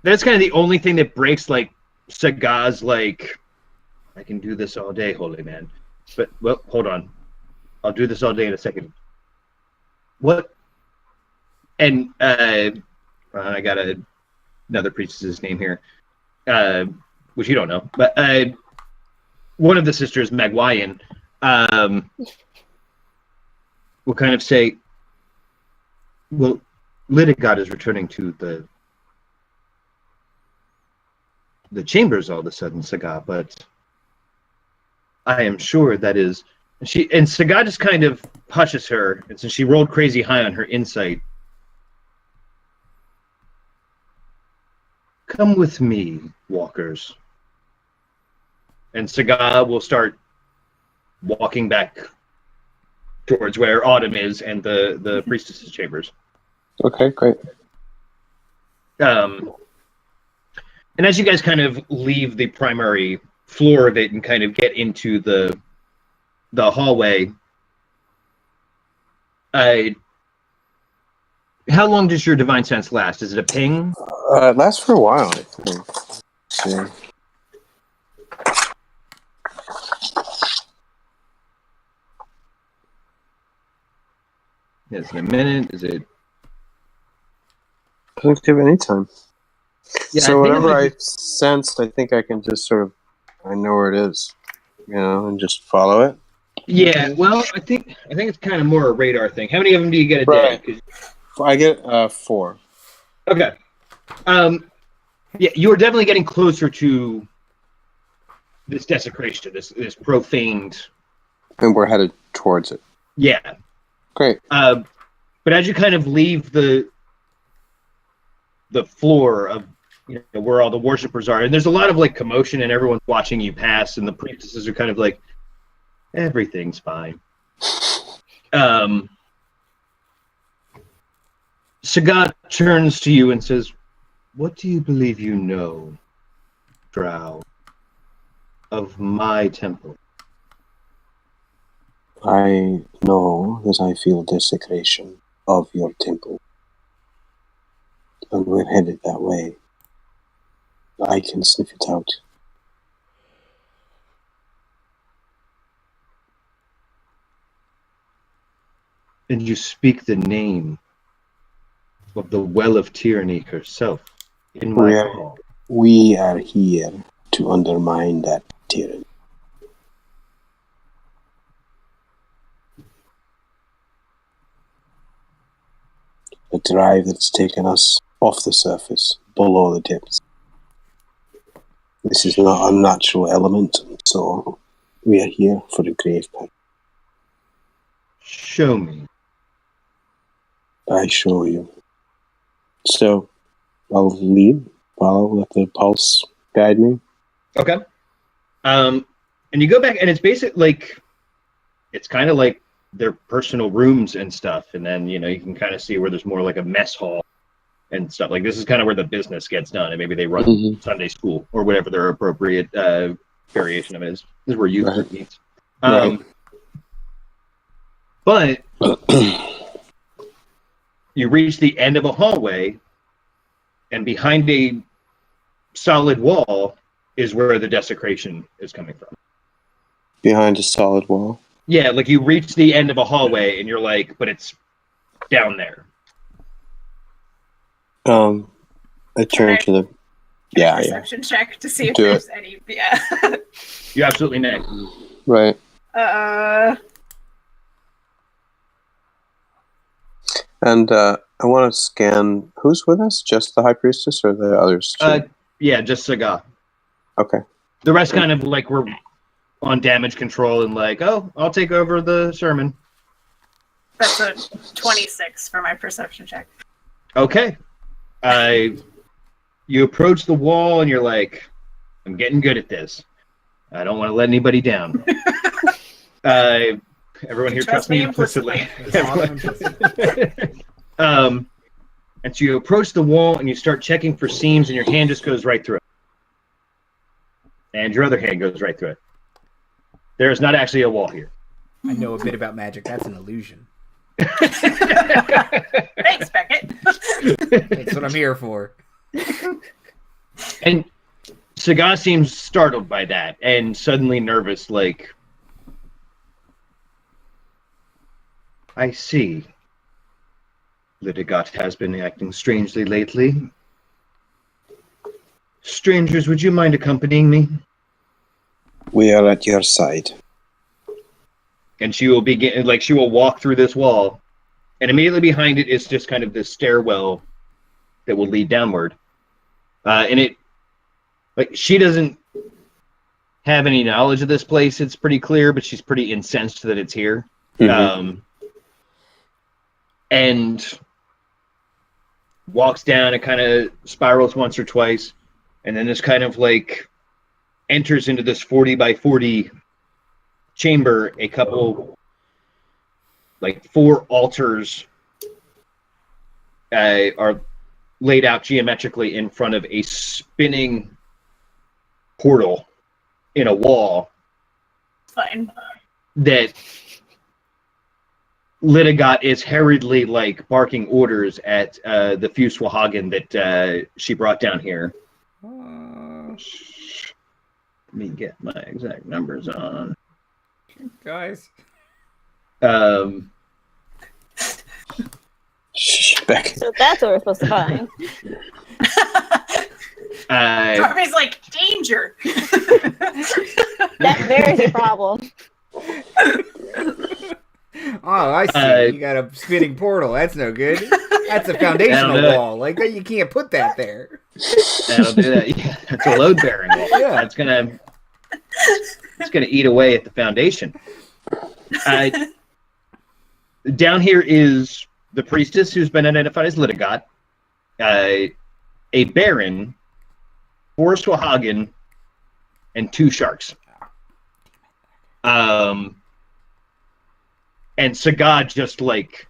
That's kind of the only thing that breaks Sagaz's I can do this all day, holy man. But well, hold on. I'll do this all day in a second. What? And I got another priestess's name here, which you don't know. But one of the sisters, Magwayan, will kind of say, well, Litigod is returning to the chambers all of a sudden, Saga, but I am sure that is... And Saga just kind of hushes her, and since she rolled crazy high on her insight, come with me, walkers. And Saga will start walking back towards where Autumn is and the priestess's chambers. Okay, great. And as you guys kind of leave the primary floor of it and kind of get into the hallway, how long does your divine sense last? Is it a ping? It lasts for a while, I think. Let's see. Is it a minute? Is it? Doesn't give any time. Yeah, So I think whatever it I might sensed, I think I can just sort of, I know where it is, and just follow it. Yeah, well, I think it's kind of more a radar thing. How many of them do you get a day? Right. I get 4. Okay. Yeah, you're definitely getting closer to this desecration, this profaned. And we're headed towards it. Yeah. Great. But as you kind of leave the floor of where all the worshippers are, and there's a lot of like commotion, and everyone's watching you pass, and the priestesses are kind of like, everything's fine. Sagat turns to you and says, "What do you believe you know, Drow, of my temple?" I know that I feel desecration of your temple. And we're headed that way. I can sniff it out. And you speak the name of the Well of Tyranny herself in my hall. We are here to undermine that tyranny. A drive that's taken us off the surface, below the depths. This is not a natural element, so we are here for the grave pit. Show me. I show you. So, I'll lead, follow, let the pulse guide me. Okay. And you go back, and it's basically like, it's kind of like their personal rooms and stuff, and then you can kind of see where there's more like a mess hall and stuff. Like this is kind of where the business gets done, and maybe they run Sunday school or whatever their appropriate variation of it is. This is where youth group meets. But you reach the end of a hallway, and behind a solid wall is where the desecration is coming from. Behind a solid wall? Yeah, like you reach the end of a hallway, and you're like, but it's down there. I turn to the... Yeah, perception check to see if Do there's any... Yeah. You absolutely nailed. Right. And I want to scan... Who's with us? Just the High Priestess or the others too? Yeah, just Saga. Okay. The rest kind of like we're on damage control and like, oh, I'll take over the sermon. That's a 26 for my perception check. Okay. You approach the wall and you're like, I'm getting good at this. I don't want to let anybody down. Everyone here trusts me implicitly. And so you approach the wall and you start checking for seams, and your hand just goes right through it. And your other hand goes right through it. There is not actually a wall here. I know a bit about magic. That's an illusion. Thanks, Beckett. That's what I'm here for. And Saga seems startled by that and suddenly nervous, like, I see. Lidigot has been acting strangely lately. Strangers, would you mind accompanying me? We are at your side. And she will begin, like, she will walk through this wall, and immediately behind it is just kind of this stairwell that will lead downward. And it, like, she doesn't have any knowledge of this place, it's pretty clear, but she's pretty incensed that it's here. Mm-hmm. And walks down and kind of spirals once or twice, and then just kind of like enters into this 40 by 40 chamber, a couple, like 4 altars are laid out geometrically in front of a spinning portal in a wall. Fine. That Lidigot is hurriedly like barking orders at the few Swahagan that she brought down here. Let me get my exact numbers on. Guys. Beckett. So that's what we're supposed to find. Darby's like, danger! That there's a problem. Oh, I see. You got a spinning portal. That's no good. That's a foundational wall. Like that, you can't put that there. That'll do that. Yeah, that's a load bearing wall. Yeah. It's gonna eat away at the foundation. Down here is the priestess who's been identified as Lidigot, a baron, 4 Swahagan, and 2 sharks. And Sagad just like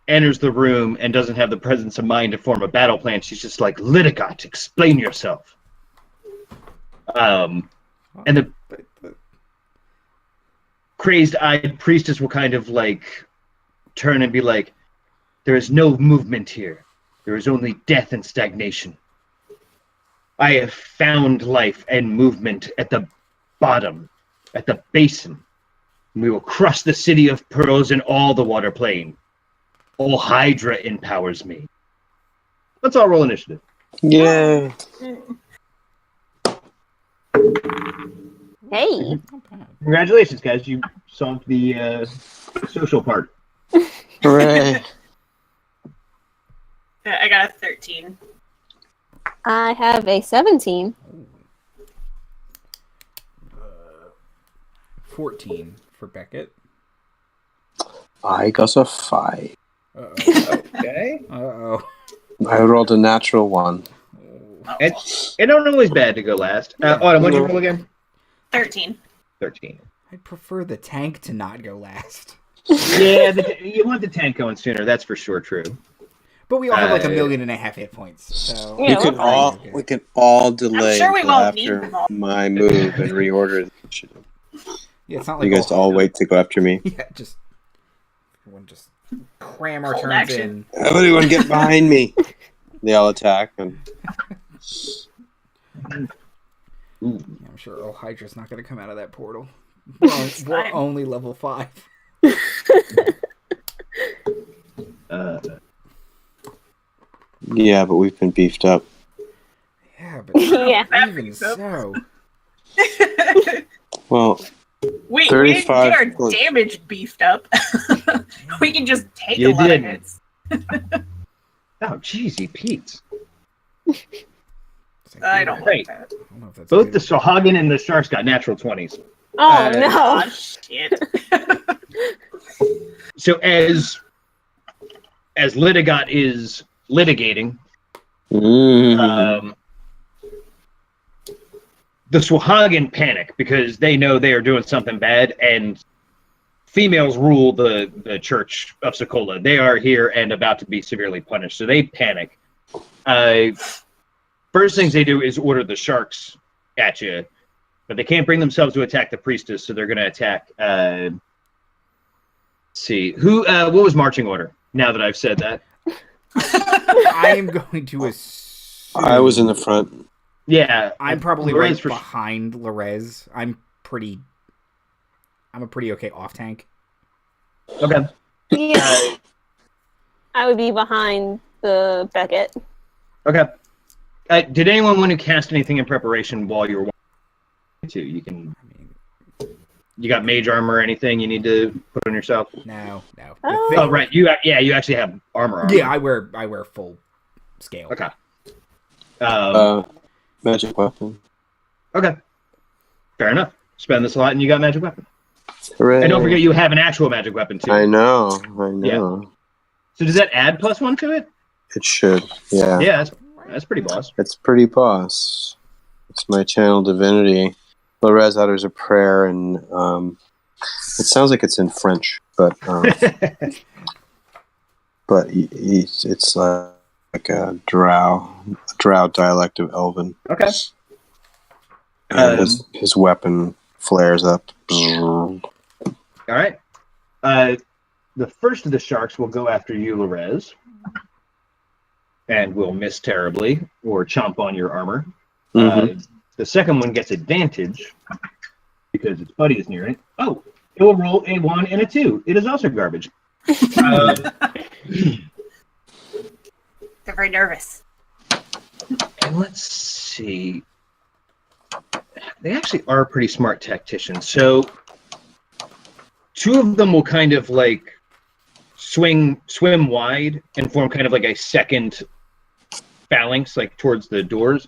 enters the room and doesn't have the presence of mind to form a battle plan. She's just like, Lidigot, explain yourself. And the crazed-eyed priestess will kind of like turn and be like, there is no movement here. There is only death and stagnation. I have found life and movement at the bottom, at the basin. We will crush the city of pearls and all the water plane. All Hydra empowers me. Let's all roll initiative. Yeah. Hey. Congratulations, guys. You solved the social part. Hooray. I got a 13. I have a 17. 14 for Beckett. I got a 5. Uh-oh. Okay. Uh-oh. I rolled a natural 1. It's not always bad to go last. Autumn, what'd you roll again? 13. 13. I'd prefer the tank to not go last. Yeah, you want the tank going sooner. That's for sure true. But we all have like 1.5 million hit points. So Yeah, We can all delay sure we until won't need after them all. my move and reorder the initiative. yeah, it's not like You guys all wait to go after me. Yeah, just everyone just cram our Hold turns action. Everyone get behind me. They all attack. And in. Yeah, I'm sure Earl Hydra's not going to come out of that portal. We're only level 5. yeah, but we've been beefed up. Yeah, but Yeah. even so. Well, We didn't get 35 our points. damage beefed up. We can just take You a lot didn't. of hits. Oh, jeezy Pete. I don't Great. like that. I don't know if that's Both good. the Swahagan and the Sharks got natural 20s. Oh, no. Oh, shit. So as Lidigot is litigating, the Swahagan panic because they know they are doing something bad, and females rule the Church of Sokola. They are here and about to be severely punished, so they panic. First things they do is order the sharks at you, but they can't bring themselves to attack the priestess, so they're going to attack. Let's see, what was marching order? Now that I've said that, I am going to assume. I was in the front. yeah, I'm probably Lorez right for- behind Lorez. I'm a pretty okay off tank. Okay. Yeah. I would be behind the Beckett. Okay. Did anyone want to cast anything in preparation while you were to? You can. I mean, You got mage armor or anything you need to put on yourself? no. Oh. Oh, right. You actually have armor. Yeah, I wear full scale. Okay. Magic weapon. Okay. Fair enough. Spend this a lot and you got magic weapon. Hooray. And don't forget you have an actual magic weapon too. I know. Yeah. So does that add +1 to it? It should. Yeah. Yeah, that's pretty boss. It's pretty boss. It's my channel divinity. Lorez utters a prayer and It sounds like it's in French, but it's like a Drow dialect of Elven. Okay. And his weapon flares up. All right. The first of the sharks will go after you, Lorez, and will miss terribly or chomp on your armor. The second one gets advantage because its buddy is near it. Oh, it will roll a 1 and a 2. It is also garbage. They're very nervous. And let's see. They actually are pretty smart tacticians. So 2 of them will kind of like swim wide and form kind of like a second phalanx, like towards the doors.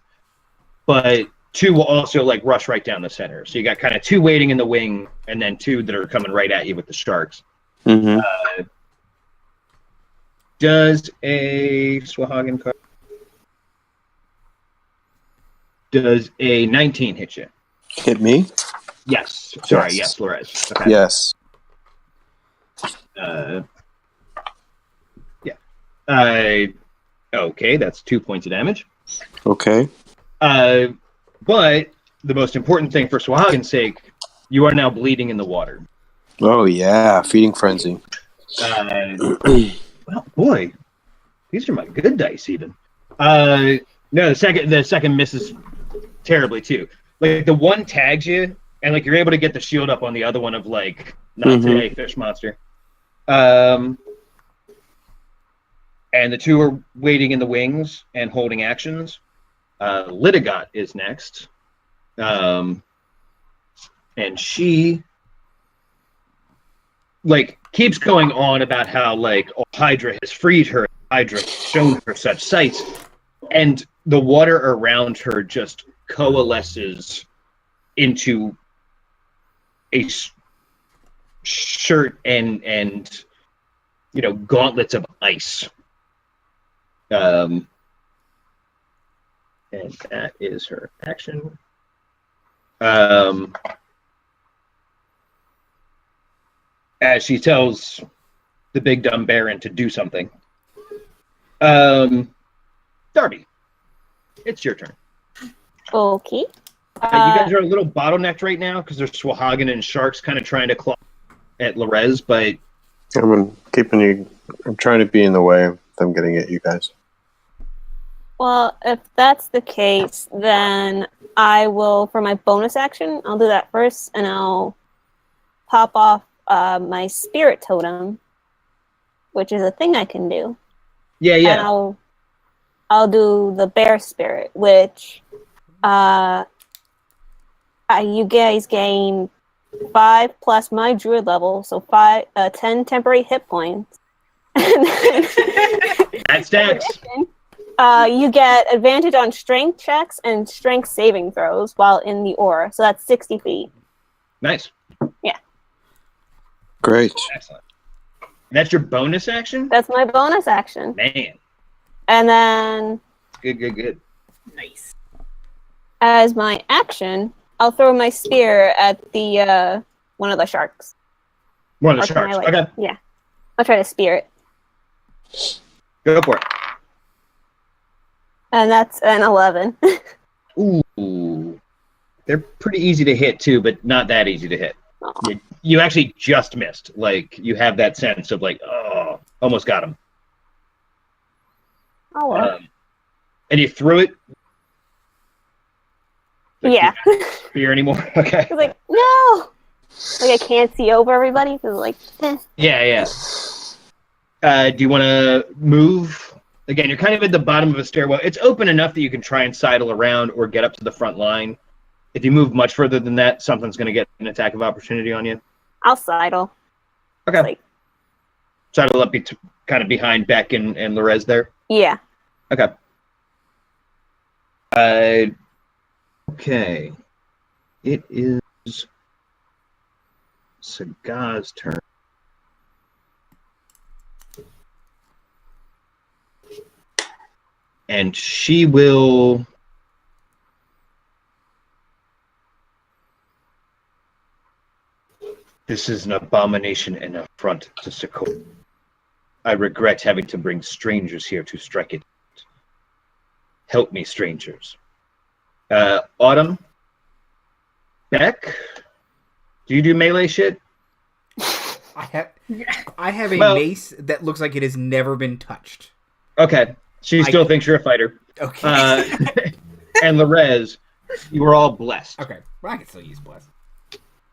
But 2 will also like rush right down the center. So you got kind of 2 waiting in the wing, and then 2 that are coming right at you with the sharks. Does a Swahagan card? Does a 19 hit you? Hit me? Yes. Sorry. Yes. Yes, Lorez. Okay. Yes. Yeah. Okay, that's 2 points of damage. Okay. But the most important thing for Swahagan's sake, you are now bleeding in the water. Oh yeah, feeding frenzy. Well, boy, these are my good dice even. No, the second misses terribly too. Like the one tags you, and like you're able to get the shield up on the other one of like not today, fish monster. And the 2 are waiting in the wings and holding actions. Litigot is next. And she like keeps going on about how like Hydra has freed her, Hydra has shown her such sights, and the water around her just coalesces into a shirt and gauntlets of ice. And that is her action. As she tells the big dumb Baron to do something. Darby, it's your turn. Okay. You guys are a little bottlenecked right now because there's Swahagan and sharks kind of trying to claw at Lorez, but I'm trying to be in the way of them getting at you guys. Well, if that's the case, then I will, for my bonus action, I'll do that first, and I'll pop off my spirit totem, which is a thing I can do. Yeah. And I'll do the bear spirit, which you guys gain 5 plus my druid level, so 10 temporary hit points. That's stacks. You get advantage on strength checks and strength saving throws while in the aura, so that's 60 feet. Nice. Yeah. Great. Excellent. And that's your bonus action? That's my bonus action. Man. And then Good. Nice. as my action, I'll throw my spear at the one of the sharks. One of the Or can sharks. I, Okay. Yeah. I'll try to spear it. Go for it. And that's an 11. Ooh. They're pretty easy to hit too, but not that easy to hit. Oh. You actually just missed. Like, you have that sense of like, oh, almost got him. Oh, well. And you threw it? Like, Yeah. you can't spear anymore? Okay. It's like, no! Like, I can't see over everybody. So like, Yeah. Do you want to move? Again, you're kind of at the bottom of a stairwell. It's open enough that you can try and sidle around or get up to the front line. If you move much further than that, something's going to get an attack of opportunity on you. I'll sidle. Okay. Like, Sidle up kind of behind Beck and Lorez there. yeah. Okay. Okay. It is Saga's turn. And she will This is an abomination and an affront to Sokovia. I regret having to bring strangers here to strike it. Help me, strangers. Autumn? Beck? Do you do melee shit? I have a mace that looks like it has never been touched. Okay. She still thinks you're a fighter. Okay. And Lorez, you were all blessed. Okay. Well, I can still use bless.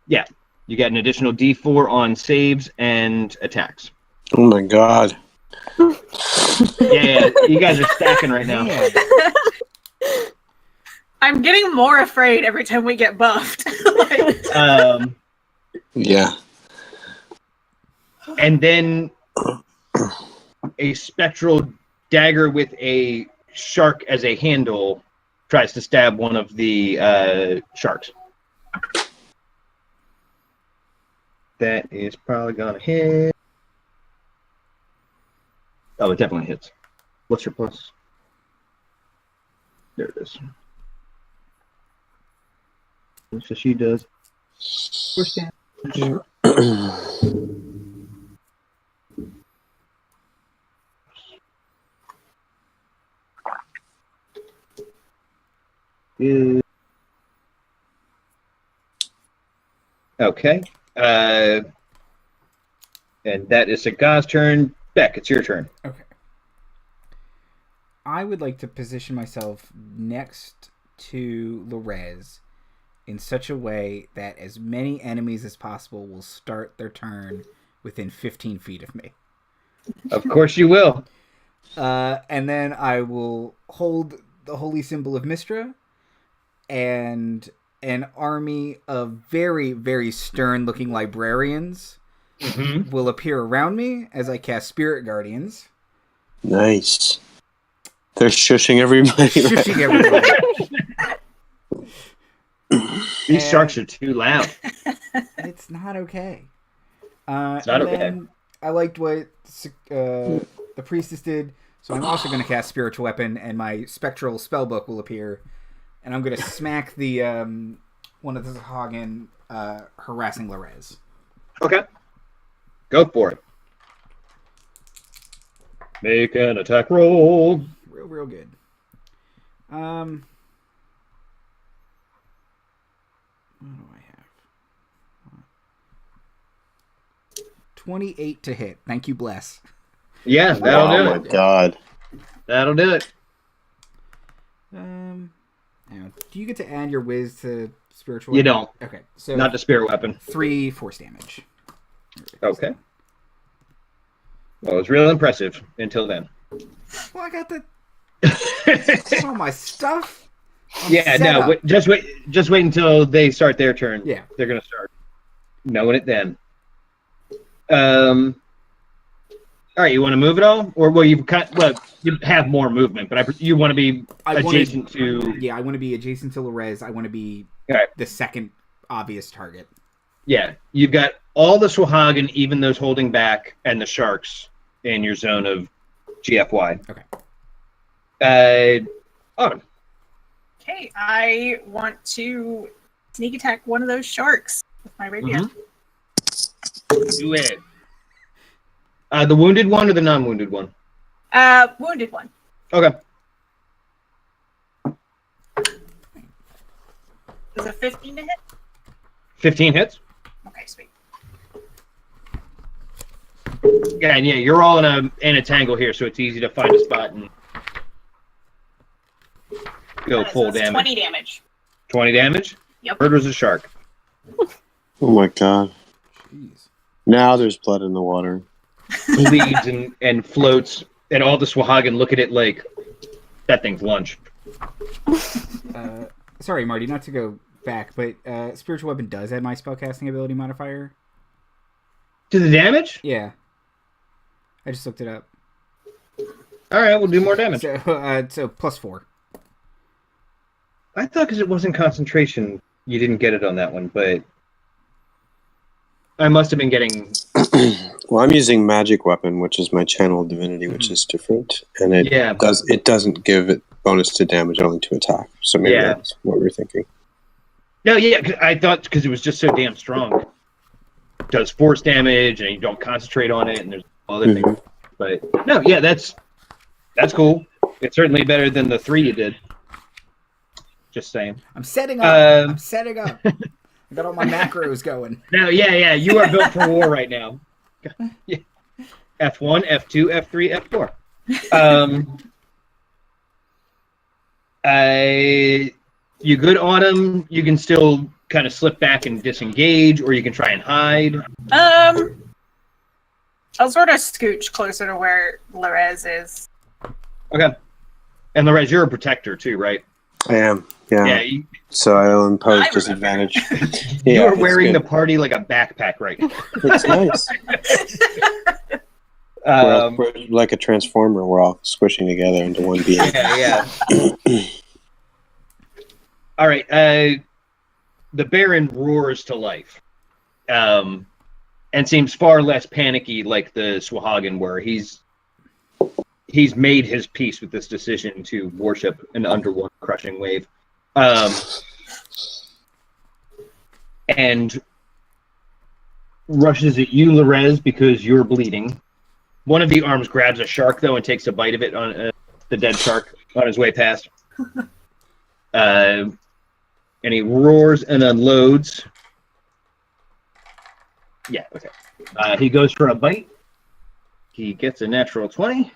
Yeah. You get an additional D4 on saves and attacks. Oh my god. Yeah, you guys are stacking right now. Man. I'm getting more afraid every time we get buffed. Yeah. And then a spectral dagger with a shark as a handle tries to stab one of the sharks. That is probably gonna hit. Oh, it definitely hits. What's your plus? There it is. So she does. First damage. Good. Okay. And that is Sagaz's turn. Beck, it's your turn. Okay. I would like to position myself next to Lorez in such a way that as many enemies as possible will start their turn within 15 feet of me. Of course you will. And then I will hold the holy symbol of Mistra, and an army of very, very stern-looking librarians will appear around me as I cast Spirit Guardians. Nice. They're shushing everybody. Shushing everybody. These sharks are too loud. It's not okay. It's not okay. I liked what the priestess did, so I'm also going to cast Spiritual Weapon, and my spectral spellbook will appear, and I'm going to smack the one of the Hagen harassing Lorez. Okay. Go for it. Make an attack roll. Real good. 28 to hit. Thank you, bless. Yeah, that'll do it. Oh my god. That'll do it. Now, do you get to add your whiz to spiritual? You don't. Okay, so Not the spirit weapon. 3 force damage. Okay. Well, it was real impressive until then. Well, I got all my stuff. Yeah, no, just wait until they start their turn. Yeah, they're gonna start knowing it then. All right, you want to move it all, or you have more movement, but you want to be adjacent to. Yeah, I want to be adjacent to Lorez. I want to be the second obvious target. Yeah, you've got all the Swahagan, even those holding back, and the sharks in your zone of GFY. Okay. Autumn. Okay, I want to sneak attack one of those sharks with my rapier. Do it. The wounded one or the non-wounded one? Wounded one. Okay. Is it 15 to hit? 15 hits. Okay, sweet. Yeah, and you're all in a tangle here, so it's easy to find a spot and go full damage. 20 damage. 20 damage? Yep. Murders a shark. Oh my god. Jeez. Now there's blood in the water. Bleeds and floats, and all the Swahagan look at it like that thing's lunch. Sorry, Marty, not to go back, but Spiritual Weapon does add my spellcasting ability modifier. To the damage? Yeah. I just looked it up. All right, we'll do more damage. So +4. I thought because it wasn't concentration, you didn't get it on that one, but I must have been getting. Well, I'm using Magic Weapon, which is my channel divinity, which is different, and it doesn't give it bonus to damage, only to attack. So maybe that's what we're thinking. No, yeah, I thought because it was just so damn strong. does force damage, and you don't concentrate on it, and there's other things. But no, yeah, that's cool. It's certainly better than the 3 you did. Just saying. I'm setting up. I'm setting up. I got all my macros going. No, yeah, you are built for war right now. Yeah. F1, F2, F3, F4. You good on him? You can still kind of slip back and disengage, or you can try and hide. I'll sort of scooch closer to where Lorez is. Okay. And Lorez, you're a protector too, right? I am. Yeah. Yeah. So I'll impose disadvantage. You are wearing the party like a backpack right now. It's nice. We're like a transformer. We're all squishing together into one being. Yeah. All right. The Baron roars to life, and seems far less panicky like the Swahagan were. He's made his peace with this decision to worship an underwater crushing wave. And rushes at you, Lorez, because you're bleeding. One of the arms grabs a shark, though, and takes a bite of it on the dead shark on his way past. And he roars and unloads. Yeah, okay. He goes for a bite. He gets a natural 20.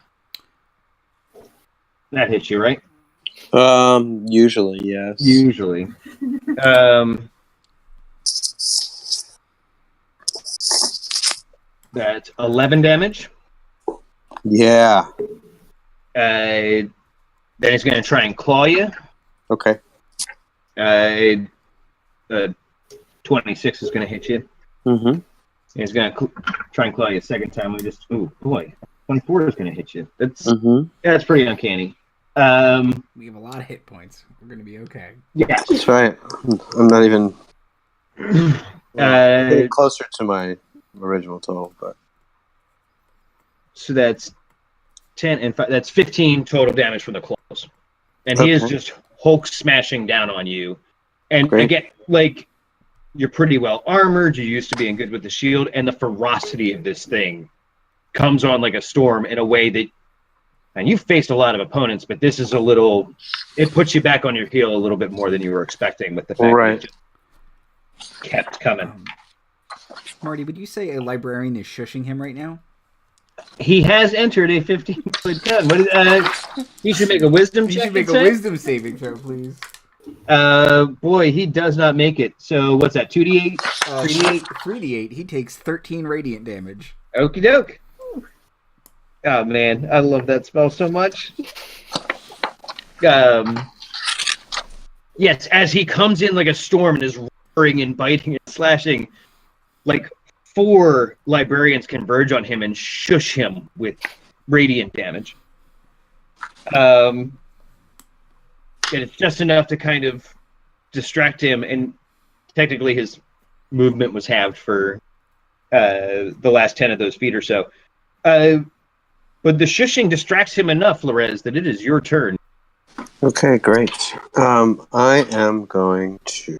That hits you, right? Usually, yes. Usually. That's 11 damage. Yeah. Then he's going to try and claw you. Okay. 26 is going to hit you. Mm-hmm. He's going to try and claw you a second time. Oh, boy. 24 is going to hit you. That's pretty uncanny. We have a lot of hit points. We're going to be okay. Yeah. That's right. I'm not even getting closer to my original total, but so that's 10 and 5. That's 15 total damage from the claws, and he is just Hulk smashing down on you. And again, like, you're pretty well armored. You're used to being good with the shield, and the ferocity of this thing comes on like a storm in a way that. And you've faced a lot of opponents, but this is it puts you back on your heel a little bit more than you were expecting with the fact that it just kept coming. Marty, would you say a librarian is shushing him right now? He has entered a 15-foot gun. He should make a wisdom check. He should make a wisdom saving throw, please. Boy, he does not make it. So what's that, 2d8? 3d8? 3d8. He takes 13 radiant damage. Okie doke. Oh, man, I love that spell so much. Yes, as he comes in like a storm and is roaring and biting and slashing, like 4 librarians converge on him and shush him with radiant damage. And it's just enough to kind of distract him, and technically his movement was halved for the last 10 of those feet or so. But the shushing distracts him enough, Lorez, that it is your turn. Okay, great. I am going to.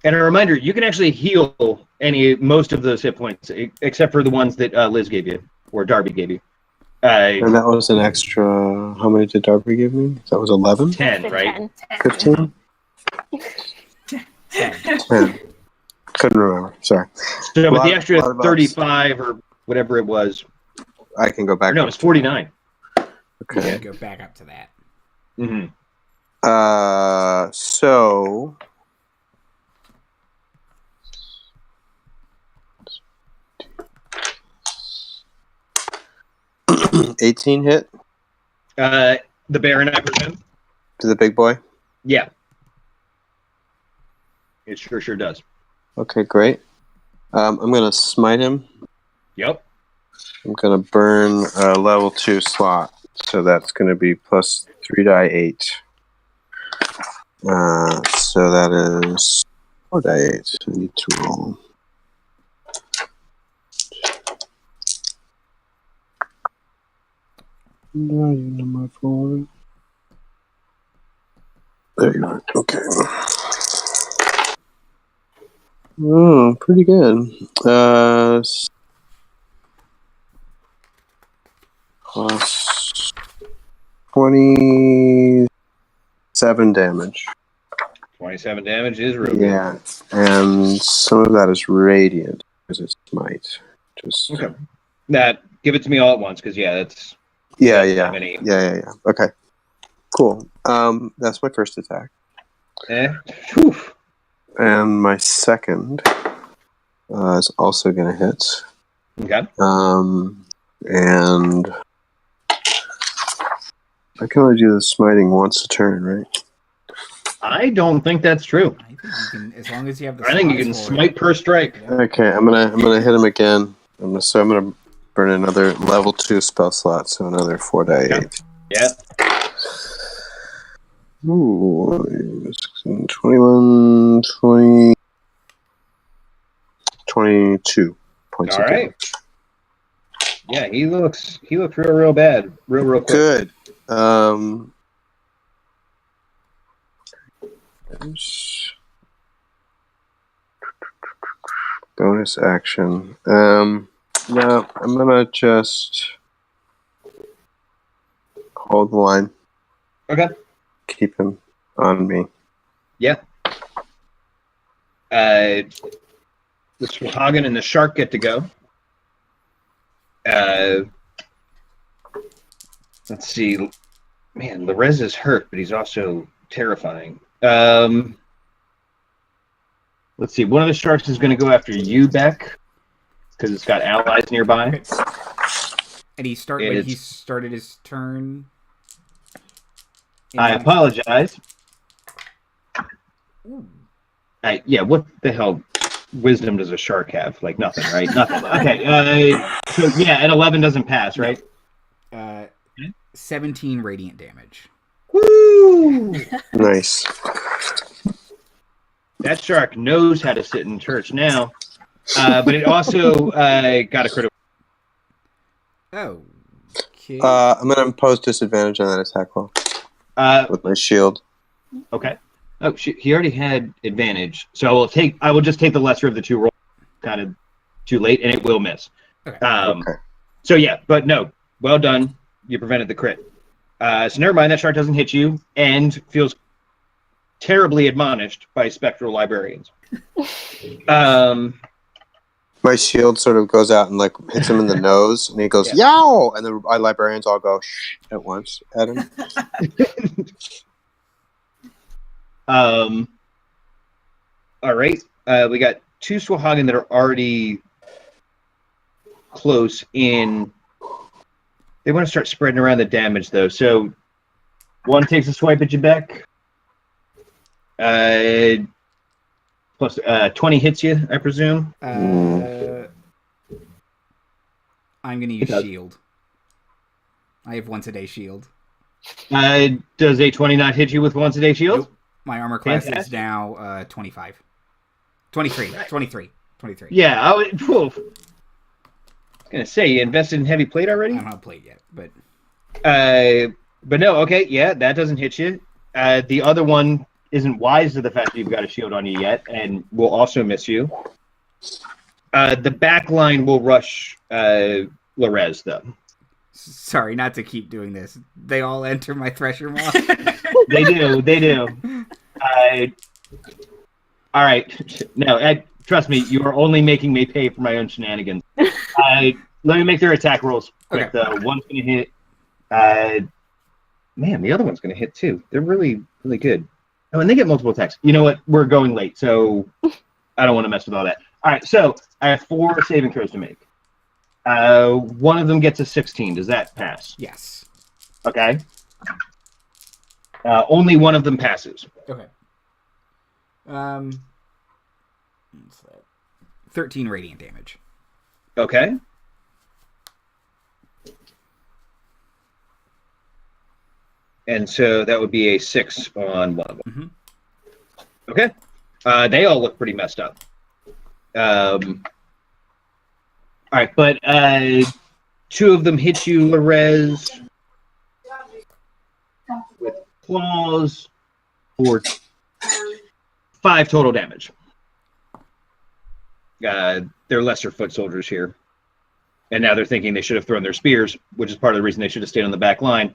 And a reminder, you can actually heal most of those hit points, except for the ones that Liz gave you, or Darby gave you. And that was an extra. How many did Darby give me? That was 11? 10, right? 15? 10. Couldn't remember. Sorry. So with the extra 35 or whatever it was. I can go back. No, it's 49. Okay. Yeah, go back up to that. Mm-hmm. So 18 hit? The Baron, I presume? To the big boy? Yeah. It sure does. Okay, great. I'm going to smite him. Yep. I'm going to burn a level 2 slot. So that's going to be plus 3 die 8. So that is 4 die 8. I need to roll. Number 4. There you are. Okay. Pretty good. Plus 27 damage. 27 damage is real good. Yeah, and some of that is radiant because it's smite. Just Okay. Give it to me all at once, because that's yeah. Okay, cool. That's my first attack, Whew. and my second is also going to hit. Okay. And I can only do the smiting once a turn, right? I don't think that's true. I think you can, as long as you have the. I think you can slots for it. smite per strike. Okay, I'm gonna hit him again. I'm gonna burn another level 2 spell slot, so another 4d8. Yeah. Ooh, 16, 21, 20, 22 points All of right. damage. Yeah, he looks real bad. Real quick. Good. Bonus action. No, I'm gonna just hold the line. Okay. Keep him on me. Yeah. The Swahagan and the shark get to go. Let's see. Man, Lorez is hurt, but he's also terrifying. Let's see. One of the sharks is going to go after you, Beck, because it's got allies nearby. Okay. And he started his turn. I apologize. Ooh. What the hell wisdom does a shark have? Like nothing, right? Nothing. Okay. And 11 doesn't pass, right? 17 radiant damage. Woo! Nice. That shark knows how to sit in church now, but it also got a critical. Oh. Okay. I'm gonna impose disadvantage on that attack roll with my shield. Okay. Oh, he already had advantage, so I will just take the lesser of the two rolls. Kind of too late, and it will miss. Okay. Okay. So yeah, but no, well done. You prevented the crit. So never mind. That shark doesn't hit you, and feels terribly admonished by spectral librarians. My shield sort of goes out and like hits him in the nose, and he goes yow, and the librarians all go shh at once at him. All right. We got two Swahagan that are already close in. They want to start spreading around the damage, though. So one takes a swipe at you, Beck. Plus 20 hits you, I presume. I'm going to use does. shield. I have once a day shield. Does a 20 not hit you with once a day shield? Nope. My armor class is Fantastic. now 25. 23. Yeah, I was going to say, you invested in heavy plate already? I don't have plate yet, but... But no, okay, yeah, that doesn't hit you. The other one isn't wise to the fact that you've got a shield on you yet, and will also miss you. The back line will rush Lorez, though. Sorry, not to keep doing this. They all enter my Thresher Maw. They do. All right. No, trust me, you are only making me pay for my own shenanigans. Let me make their attack rolls quick, Okay. though. One's going to hit. Man, the other one's going to hit, too. They're really, really good. Oh, and they get multiple attacks. You know what? We're going late, so I don't want to mess with all that. All right, so I have 4 saving throws to make. One of them gets a 16. Does that pass? Yes. Okay. Only one of them passes. Okay. What's that? 13 radiant damage. Okay. And so that would be a 6 on one of them. Mm-hmm. Okay. They all look pretty messed up. All right, but 2 of them hit you, Lorez, with claws for 5 total damage. They're lesser foot soldiers here. And now they're thinking they should have thrown their spears, which is part of the reason they should have stayed on the back line.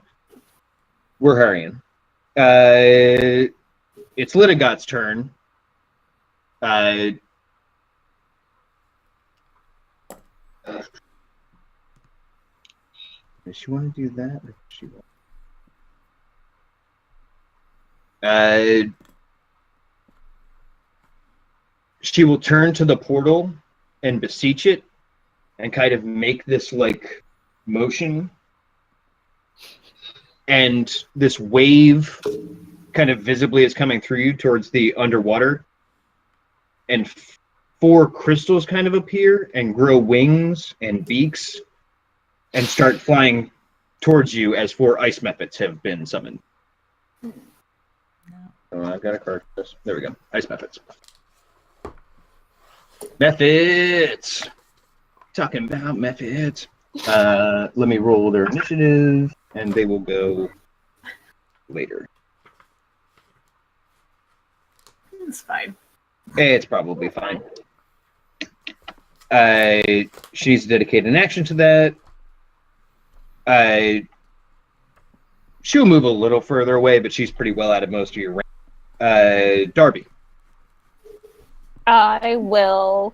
We're hurrying. It's Litigot's turn. Does she want to do that? Or does she want... she will turn to the portal and beseech it and kind of make this like motion. And this wave kind of visibly is coming through you towards the underwater. And 4 crystals kind of appear and grow wings and beaks and start flying towards you as 4 ice mephits have been summoned. Oh, I've got a card for this. There we go. Ice mephits. Mephits! Talking about mephits. Let me roll their initiative, and they will go later. It's fine. It's probably fine. She needs to dedicate an action to that. She'll move a little further away, but she's pretty well out of most of your range. Darby. I will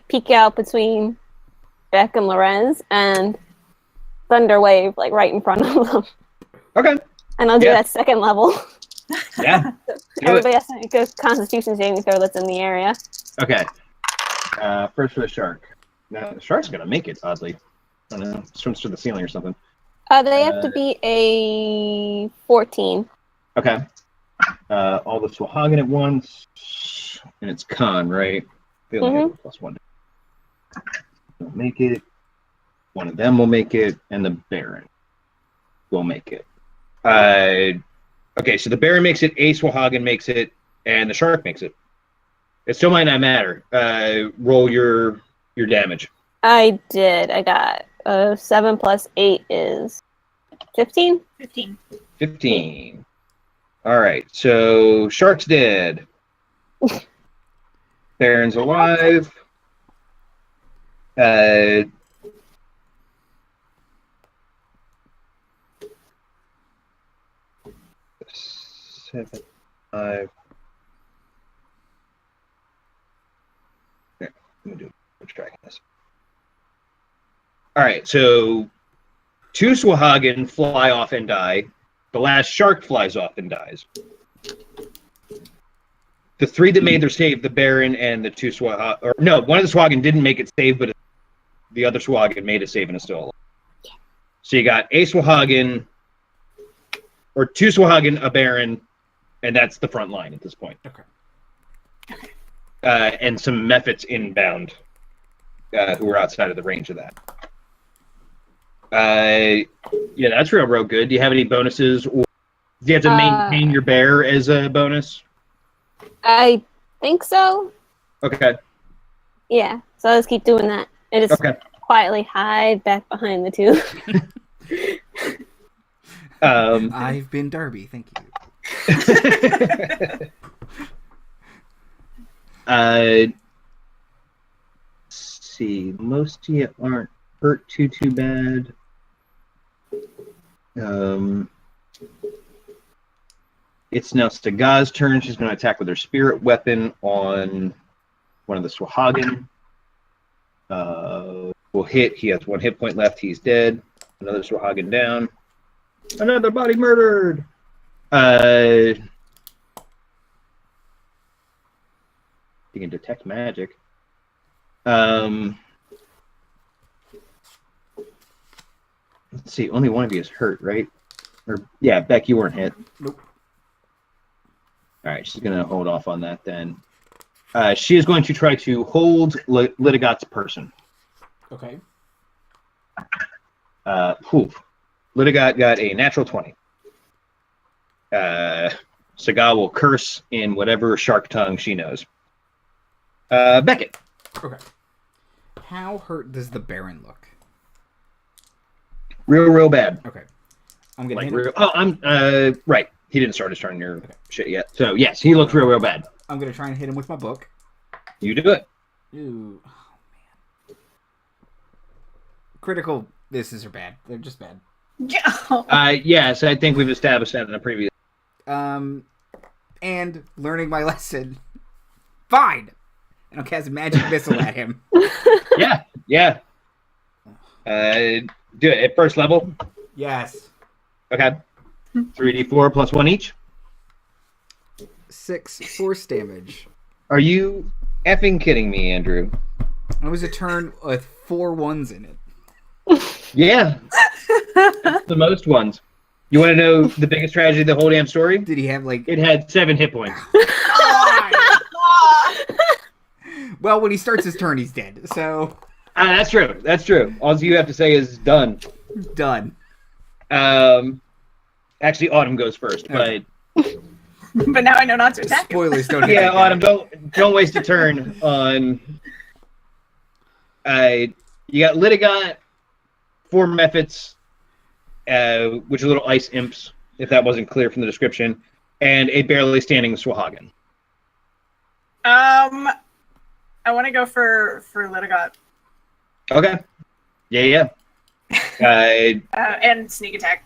peek out between Beck and Lorenz and thunder wave right in front of them. Okay. And I'll do that second level. Yeah. Everybody has to make a Constitution saving throw that's in the area. Okay. First for the shark. Now the shark's gonna make it. Oddly, I don't know. Swims to the ceiling or something. They have to be a 14. Okay. All the Swahagan at once, and it's con, right? They only have +1. They'll make it. One of them will make it, and the Baron will make it. Okay, so the Baron makes it, a Swahagan makes it, and the shark makes it. It still might not matter. Roll your damage. I did. I got 7 plus 8 is 15? 15. All right, so shark's dead. Baron's alive. 7, 5. Here, let me do tracking this. All right, so 2 Swahagan fly off and die. The last shark flies off and dies. The 3 that made their save, the Baron and the 2 Swahagan, or no, one of the Swahagan didn't make it save, but the other Swahagan made a save and is still alive. So you got a Swahagan, or 2 Swahagan, a Baron, and that's the front line at this point. Okay. And some mephits inbound who are outside of the range of that. Yeah, that's real good. Do you have any bonuses? Or do you have to maintain your bear as a bonus? I think so. Okay. Yeah, so I'll just keep doing that. And just quietly hide back behind the 2. I've been Darby, thank you. Let's see. Most of you aren't hurt too bad. It's now Staga's turn. She's going to attack with her spirit weapon on one of the Swahagan. Will hit. He has 1 hit point left. He's dead. Another Swahagan down. Another body murdered. You can detect magic. Let's see. Only one of you is hurt, right? Or yeah, Beck, you weren't hit. Nope. All right, she's gonna hold off on that then. She is going to try to hold Litigot's person. Okay. Litigot got a natural 20. Saga will curse in whatever shark tongue she knows. Beckett. Okay. How hurt does the Baron look? Real bad. Okay. I'm gonna Like hit him. I'm right. He didn't start his turn your shit yet. So yes, he looks real bad. I'm gonna try and hit him with my book. You do it. Ooh. Oh, man. Critical misses are bad. They're just bad. Yes, I think we've established that in a previous. And learning my lesson. Fine! And I'll cast a magic missile at him. Yeah. Do it at first level. Yes. Okay. 3d4 plus 1 each. 6 force damage. Are you effing kidding me, Andrew? It was a turn with 4 1s in it. Yeah. The most ones. You want to know the biggest tragedy of the whole damn story? Did he have like... It had 7 hit points. Well, when he starts his turn, he's dead. So... That's true. All you have to say is done. Done. Actually, Autumn goes first, Okay. But now I know not to attack him. Spoilers don't hit Yeah, that guy. Autumn, don't waste a turn on. You got Litigot, 4 Mephits, which are little ice imps, if that wasn't clear from the description, and a barely standing Swahagan. I want to go for Litigot. Okay. Yeah. And sneak attack.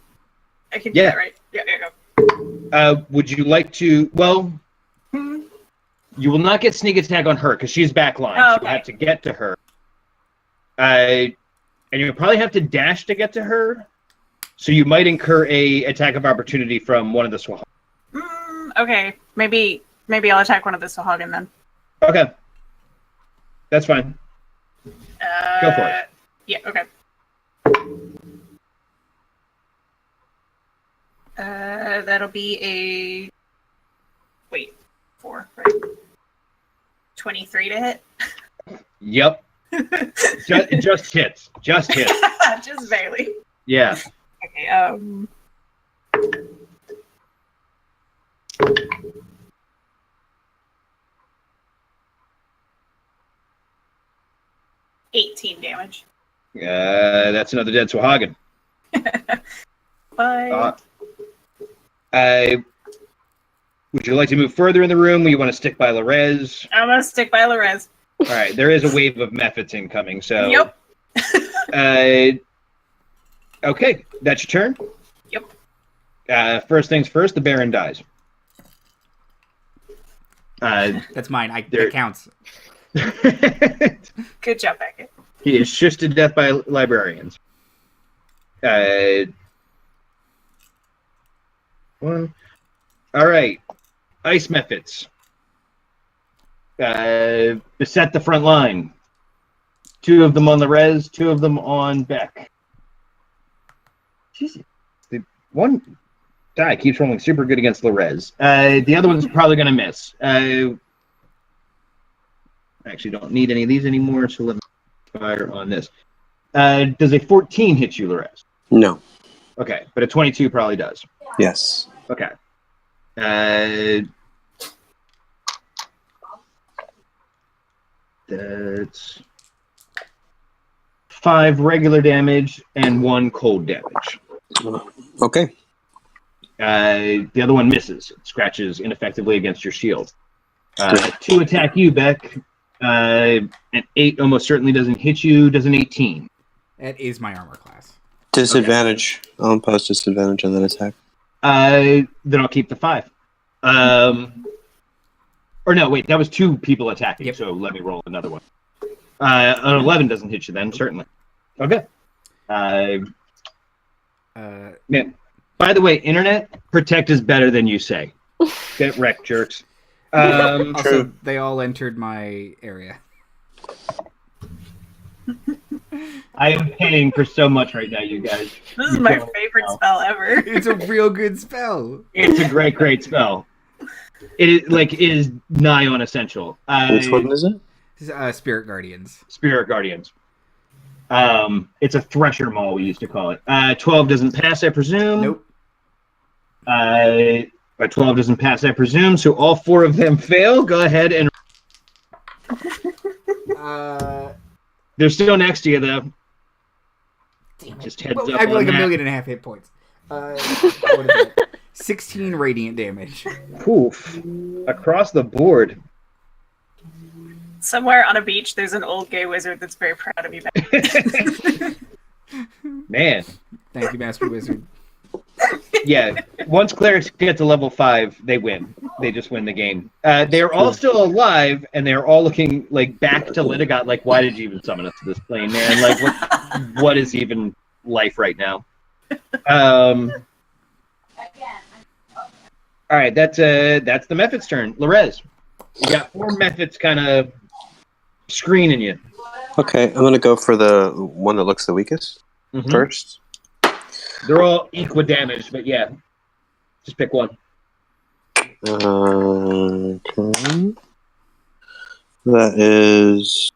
I can do that, right? Yeah, go. Would you like to? Well, you will not get sneak attack on her because she's backline. Oh, So you have to get to her. And you'll probably have to dash to get to her. So you might incur a attack of opportunity from one of the Swahagan. Okay, maybe I'll attack one of the Swahagan then. Okay. That's fine. Go for it. Yeah, okay. That'll be a... Wait, 4, right? 23 to hit? Yep. Just hits. Just hits. Just barely. Yeah. Okay, 18 damage. That's another dead Swahagan. Bye. Would you like to move further in the room, or you want to stick by Lorez? I'm gonna stick by Lorez. All right, there is a wave of Mephits incoming, so... Yep. Okay, that's your turn? Yep. First things first, the Baron dies. That's mine. That counts. Good job, Beckett. He is shushed to death by librarians. All right. Ice Mephits. Beset the front line. 2 of them on the res, 2 of them on Beck. Jesus. The one die keeps rolling super good against the res. The other one's probably going to miss. I actually don't need any of these anymore, so let me fire on this. Does a 14 hit you, Lorez? No. Okay, but a 22 probably does. Yes. Okay. That's 5 regular damage and 1 cold damage. Okay. The other one misses. It scratches ineffectively against your shield. 2 attack you, Beck. An 8 almost certainly doesn't hit you. Does an 18? That is my armor class. Disadvantage. I'll impose disadvantage on that attack. Then I'll keep the 5. Or no, wait, that was 2 people attacking, Yep. so let me roll another one. An 11 doesn't hit you then, certainly. Okay. Man, by the way, internet, protect is better than you say. Get wrecked, jerks. Also, they all entered my area. I am paying for so much right now, you guys. This is my favorite spell ever. It's a real good spell. It's a great spell. It is nigh on essential. Which one is it? Spirit Guardians. Spirit Guardians. It's a Thresher Maul, we used to call it. 12 doesn't pass, I presume. Nope. But 12 doesn't pass, I presume, so all 4 of them fail. Go ahead and... They're still next to you, though. Damn it. Just heads Well, up I have on like that. 1.5 million hit points. What is it? 16 radiant damage. Poof. Across the board. Somewhere on a beach, there's an old gay wizard that's very proud of you. Man. Thank you, Master Wizard. Yeah, once clerics get to level 5, they win. They just win the game. They're all still alive, and they're all looking like back to Litigot. Like, why did you even summon us to this plane, man? Like, what is even life right now? All right, that's the Mephit's turn. Lorez, you got 4 Mephits kind of screening you. Okay, I'm gonna go for the one that looks the weakest first. They're all equal damage, but yeah, just pick one. Okay. That is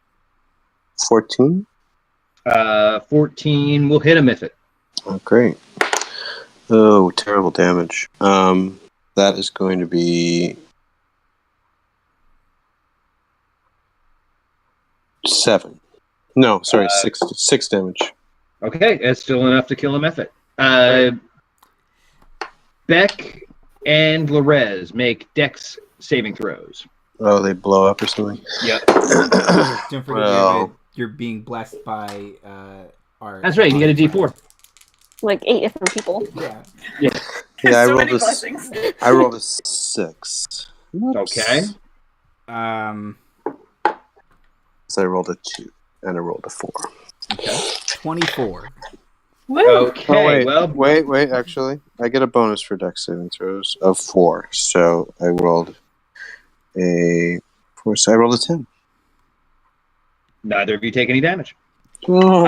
14. 14 will hit a Mephit. Oh, great. Oh, terrible damage. That is going to be 7. No, sorry, 6 damage. Okay, that's still enough to kill a Mephit. Beck and Lorez make Dex saving throws. Oh, they blow up or something? Yep. Don't forget Well- you're being blessed by our... That's right, you get a D4. Like 8 different people. Yeah. Yeah, I So rolled many a blessings. I rolled a 6. Whoops. Okay. So I rolled a 2 and I rolled a 4. Okay. 24. Woo! Okay, wait, actually, I get a bonus for Dex saving throws of 4. So I rolled a 4. So I rolled a 10. neither of you take any damage. Oh,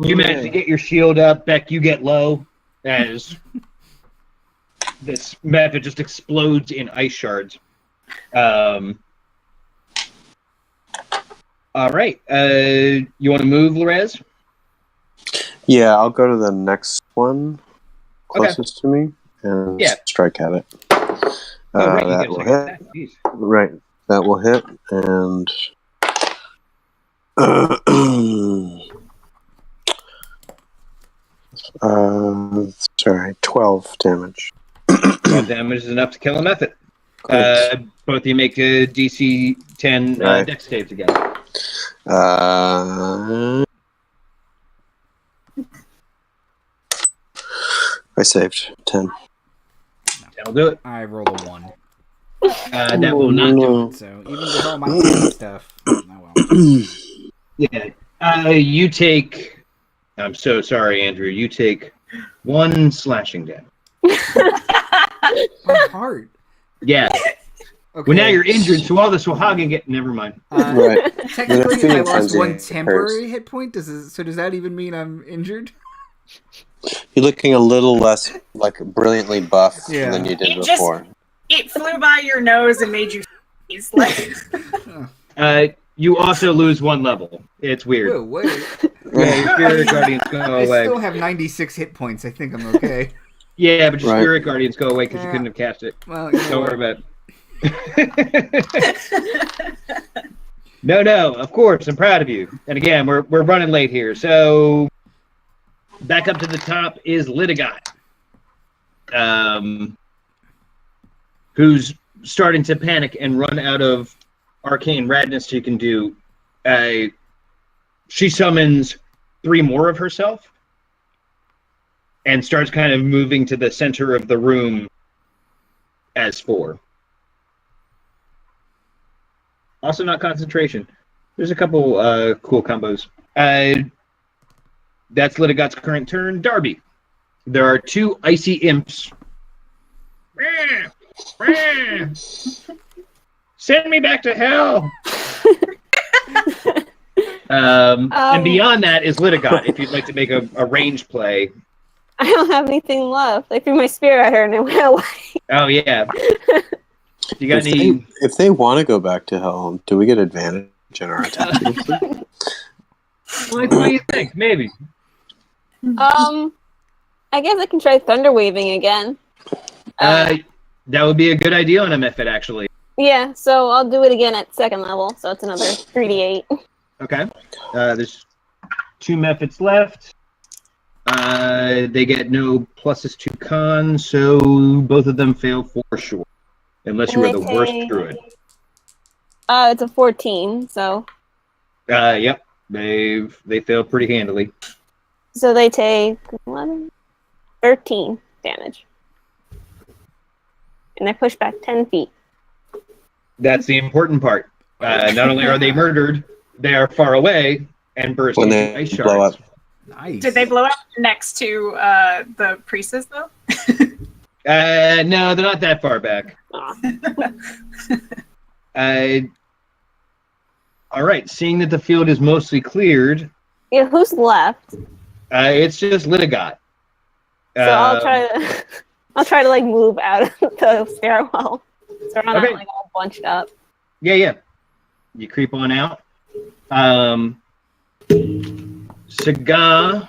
You manage to get your shield up. Beck, you get low as this method just explodes in ice shards. All right. You want to move, Lorez? yeah, I'll go to the next one closest to me and Yeah. strike at it. Right, you That get a will second hit. attack. Jeez. Right, that will hit, and sorry, 12 damage. 12 damage is enough to kill a method. Great. Both of you make a DC 10 Right. dex save together. I saved 10. That'll do it. I rolled a 1. That will not do it. So even with all my good stuff, oh well. Yeah. You take. I'm so sorry, Andrew. You take 1 slashing damage. My heart. Yeah. Okay. Well, now you're injured, so all this will hog and get. Never mind. Right. Technically, feeling I lost frenzy 1 temporary occurs. hit point. So does that even mean I'm injured? You're looking a little less like brilliantly buff Yeah. than you did It just- before. It flew by your nose and made you sneeze. Like, You also lose 1 level. It's weird. Whoa, wait. Yeah, your spirit guardians go I away. still have 96 hit points. I think I'm okay. Yeah, but your Right. spirit guardians go away because you Yeah. couldn't have cast it. Well, you know Don't what? worry about it. No, of course, I'm proud of you. And again, we're running late here. So back up to the top is Litigot. Who's starting to panic and run out of arcane radness she can do. She summons 3 more of herself and starts kind of moving to the center of the room as 4. Also not concentration. There's a couple cool combos. That's Litigot's current turn. Darby. There are 2 icy imps. Send me back to hell. And beyond that is Litigot, if you'd like to make a range play. I don't have anything left. I threw my spear at her and it went away. Oh, yeah. You got If any... if they want to go back to hell, do we get advantage in our attack? What do you think? Maybe. I guess I can try thunder waving again. That would be a good idea on a method, actually. Yeah, so I'll do it again at 2nd level, so it's another 3d8. Okay. There's 2 methods left. They get no pluses to con, so both of them fail for sure. Unless you are the worst druid. It's a 14, so Yep. They fail pretty handily. so they take 11, 13 damage. And they're pushed back 10 feet. That's the important part. Not only are they murdered, they are far away and burst When into they ice blow shards. up. Nice. Did they blow up next to the priestess though? No, they're not that far back. Aw. All right, seeing that the field is mostly cleared, Yeah, who's left? it's just Litigot. So I'll try to like move out of the stairwell. So I'm not Okay. like all bunched up. Yeah. You creep on out. Saga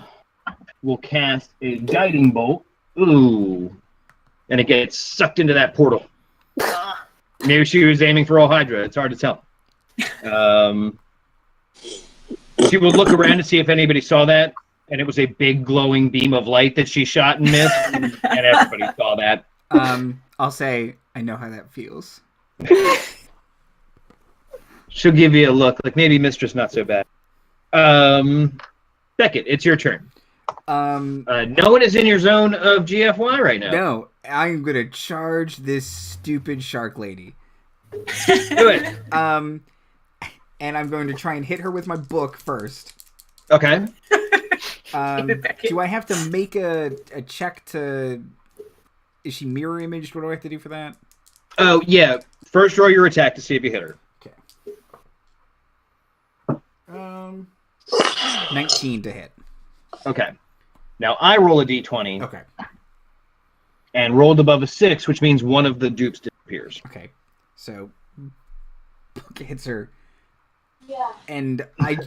will cast a guiding bolt. Ooh. And it gets sucked into that portal. Maybe she was aiming for all Hydra. It's hard to tell. She would look around to see if anybody saw that, and it was a big glowing beam of light that she shot and missed, and everybody saw that. I'll say I know how that feels. She'll give you a look, like maybe Mistress not so bad. Beckett, it's your turn. No one is in your zone of GFY right now. No, I'm gonna charge this stupid shark lady. Do it. And I'm going to try and hit her with my book first. Okay. Do I have to make a check to... Is she mirror imaged? What do I have to do for that? Oh, yeah. First roll your attack to see if you hit her. Okay. 19 to hit. Okay. Now I roll a d20 Okay. and rolled above a 6, which means one of the dupes disappears. Okay. So, book hits her. Yeah. And I'm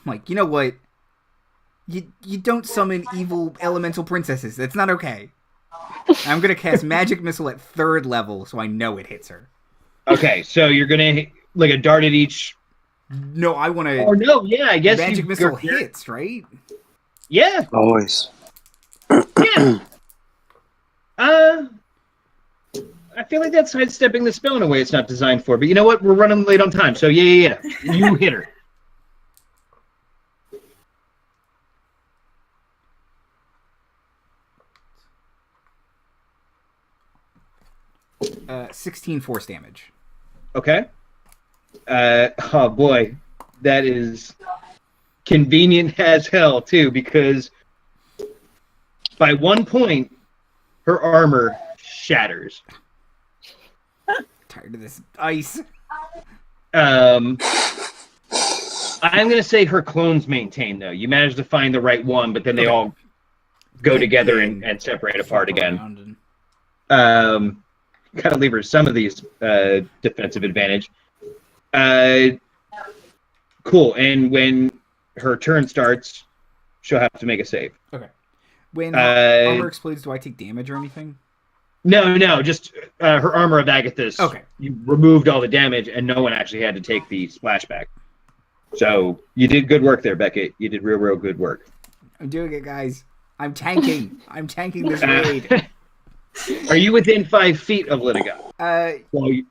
like, you know what? You don't summon evil elemental princesses. That's not okay. I'm going to cast Magic Missile at 3rd level, so I know it hits her. Okay, so you're going to, like, a dart at each... No, I want to... Oh, no, yeah, I guess Magic Missile hits, right? Yeah. Always. Yeah. I feel like that's sidestepping the spell in a way it's not designed for. But you know what? We're running late on time, so yeah. You hit her. 16 force damage. Okay. Oh boy, that is convenient as hell too, because by 1 point, her armor shatters. Tired of this ice. I'm gonna say her clones maintain though. You managed to find the right one, but then they all go together and separate apart again. Gotta leave her some of these defensive advantage. Cool. And when her turn starts, she'll have to make a save. Okay. When armor explodes, do I take damage or anything? No, just her armor of Agathis. Okay. You removed all the damage, and no one actually had to take the splashback. So you did good work there, Beckett. You did real good work. I'm doing it, guys. I'm tanking. I'm tanking this raid. Are you within 5 feet of Litiga?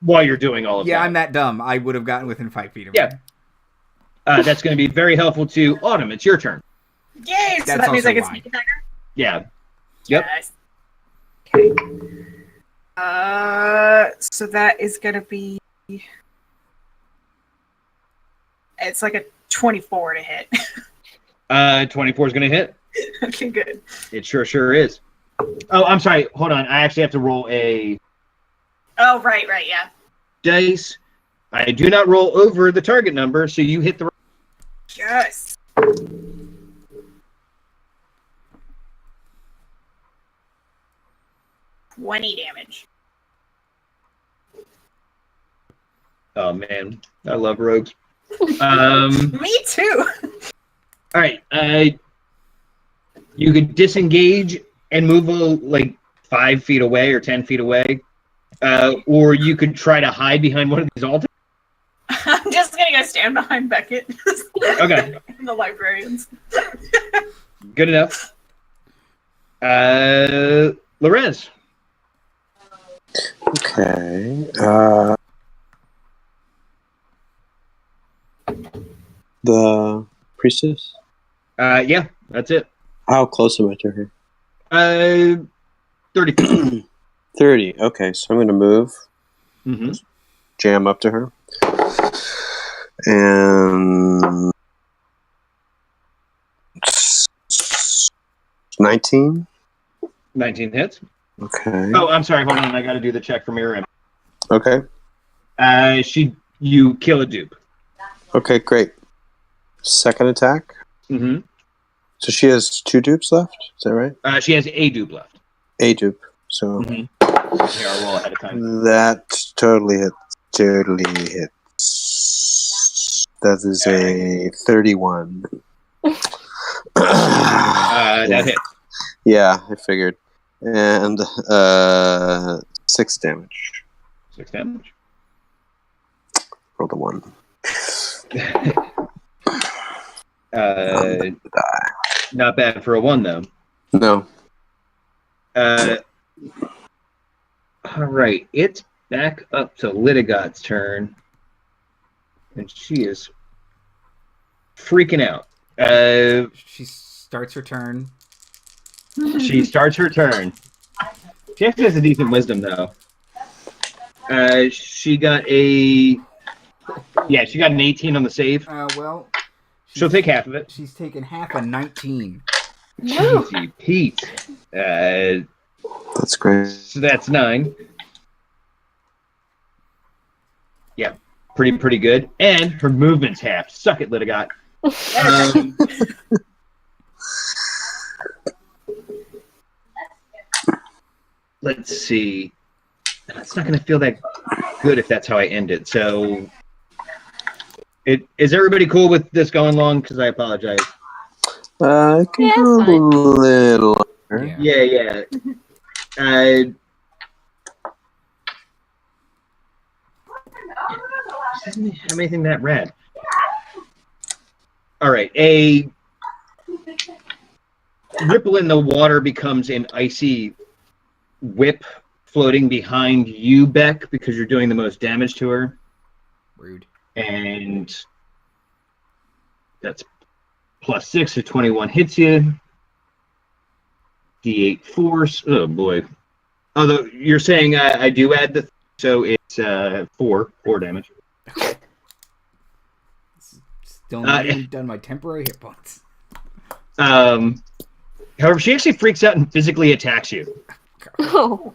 While you're doing all of that? Yeah, I'm that dumb. I would have gotten within 5 feet of her. Yeah. That's going to be very helpful to Autumn. It's your turn. Yay! So that means I get sneak attacker? Yeah. Yep. Yes. Okay. So that is going to be... It's like a 24 to hit. 24 is going to hit. Okay, good. It sure is. Oh, I'm sorry. Hold on. I actually have to roll a... Oh, right, yeah. Dice. I do not roll over the target number, so you hit the... Yes. $20 damage. Oh, man. I love rogues. Me too. All right. You could disengage and move like 5 feet away or 10 feet away, or you could try to hide behind one of these altars. I'm just gonna go stand behind Beckett. Okay. The librarians. Good enough. Lorez. Okay. the priestess? Yeah, that's it. How close am I to her? 30 feet. 30. Okay, so I'm going to move, Mm-hmm. jam up to her. And 19. 19 hits. Okay. Oh, I'm sorry. Hold on. I got to do the check for mirror image. Okay. You kill a dupe. Okay, great. Second attack. Mm-hmm. So she has 2 dupes left. Is that right? She has a dupe left. A dupe. So Mm-hmm. Here, I'll roll ahead of time. that totally hits. Totally hits. That is a 31. That hit. Yeah, I figured. And 6 damage. 6 damage. Roll the 1. Not bad for a 1, though. No. All right. It's back up to Litigot's turn. And she is freaking out. She starts her turn. She starts her turn. She actually has a decent wisdom, though. She got an 18 on the save. Well, She'll take half of it. she's taken half a 19. Jeezy Pete. That's great. So that's 9. Yeah, pretty good. And her movement's half. Suck it, Litigot. Let's see. It's not going to feel that good if that's how I end it. So, is everybody cool with this going long? Because I apologize. I can Yeah, go it's a fine. little. Yeah. Yeah. Doesn't have anything that rad. All right, a ripple in the water becomes an icy whip floating behind you, Beck, because you're doing the most damage to her. Rude. And that's +6, so 21 hits you. D8 force. Oh boy. Although you're saying I do add so it's 4 damage. Still not even done my temporary hit points. However, she actually freaks out and physically attacks you. Oh.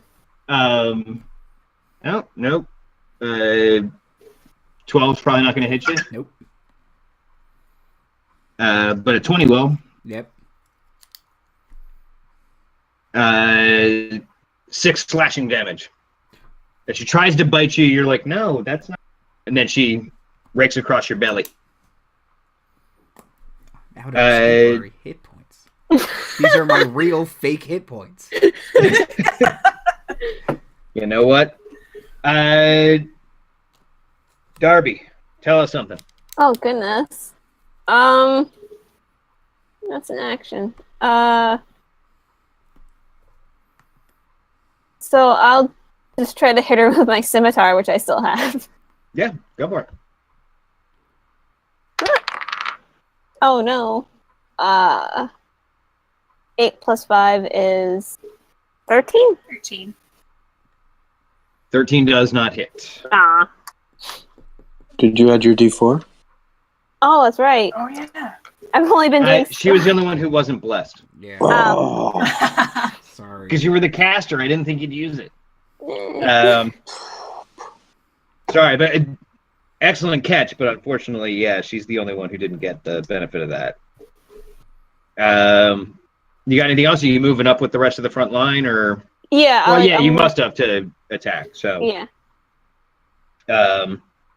Nope. 12's probably not going to hit you. Nope. But a 20 will. Yep. 6 slashing damage. As she tries to bite you, you're like, no, that's not. And then she rakes across your belly. Now to temporary hit points. These are my real fake hit points. You know what? Darby, tell us something. Oh goodness. That's an action. So I'll just try to hit her with my scimitar, which I still have. Yeah, go for it. Oh no. 8 + 5 is 13? 13. 13 does not hit. Ah. Did you add your D4? Oh, that's right. Oh, yeah. I've only been doing. She was the only one who wasn't blessed. Yeah. Oh. Sorry. Because you were the caster, I didn't think you'd use it. Eh. Sorry, but excellent catch, but unfortunately, yeah, she's the only one who didn't get the benefit of that. You got anything else? Are you moving up with the rest of the front line, or? Yeah. Well, yeah, I'm you must have to attack. So, Yeah.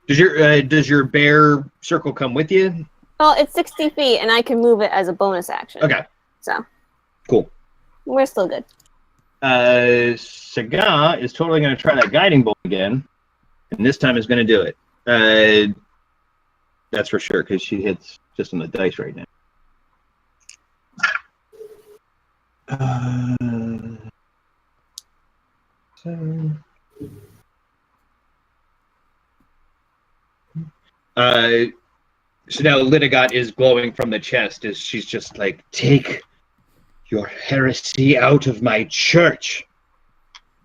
does your bear circle come with you? Well, it's 60 feet, and I can move it as a bonus action. Okay, So cool. we're still good. Saga is totally going to try that guiding bolt again, and this time is going to do it. That's for sure, because she hits just on the dice right now. So now Lidigot is glowing from the chest as she's just like, take your heresy out of my church.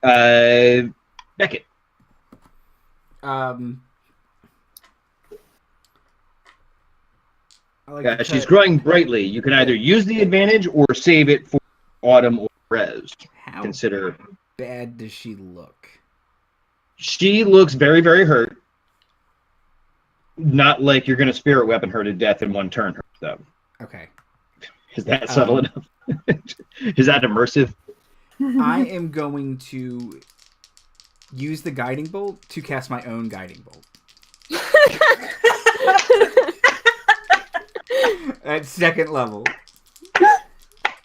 Beckett. She's growing brightly. You can either use the advantage or save it for Autumn or Res. How Consider. bad does she look? She looks very, very hurt. Not like you're going to spirit weapon her to death in one turn, though. Okay. Is that subtle enough? Is that immersive? I am going to use the guiding bolt to cast my own guiding bolt. At second level.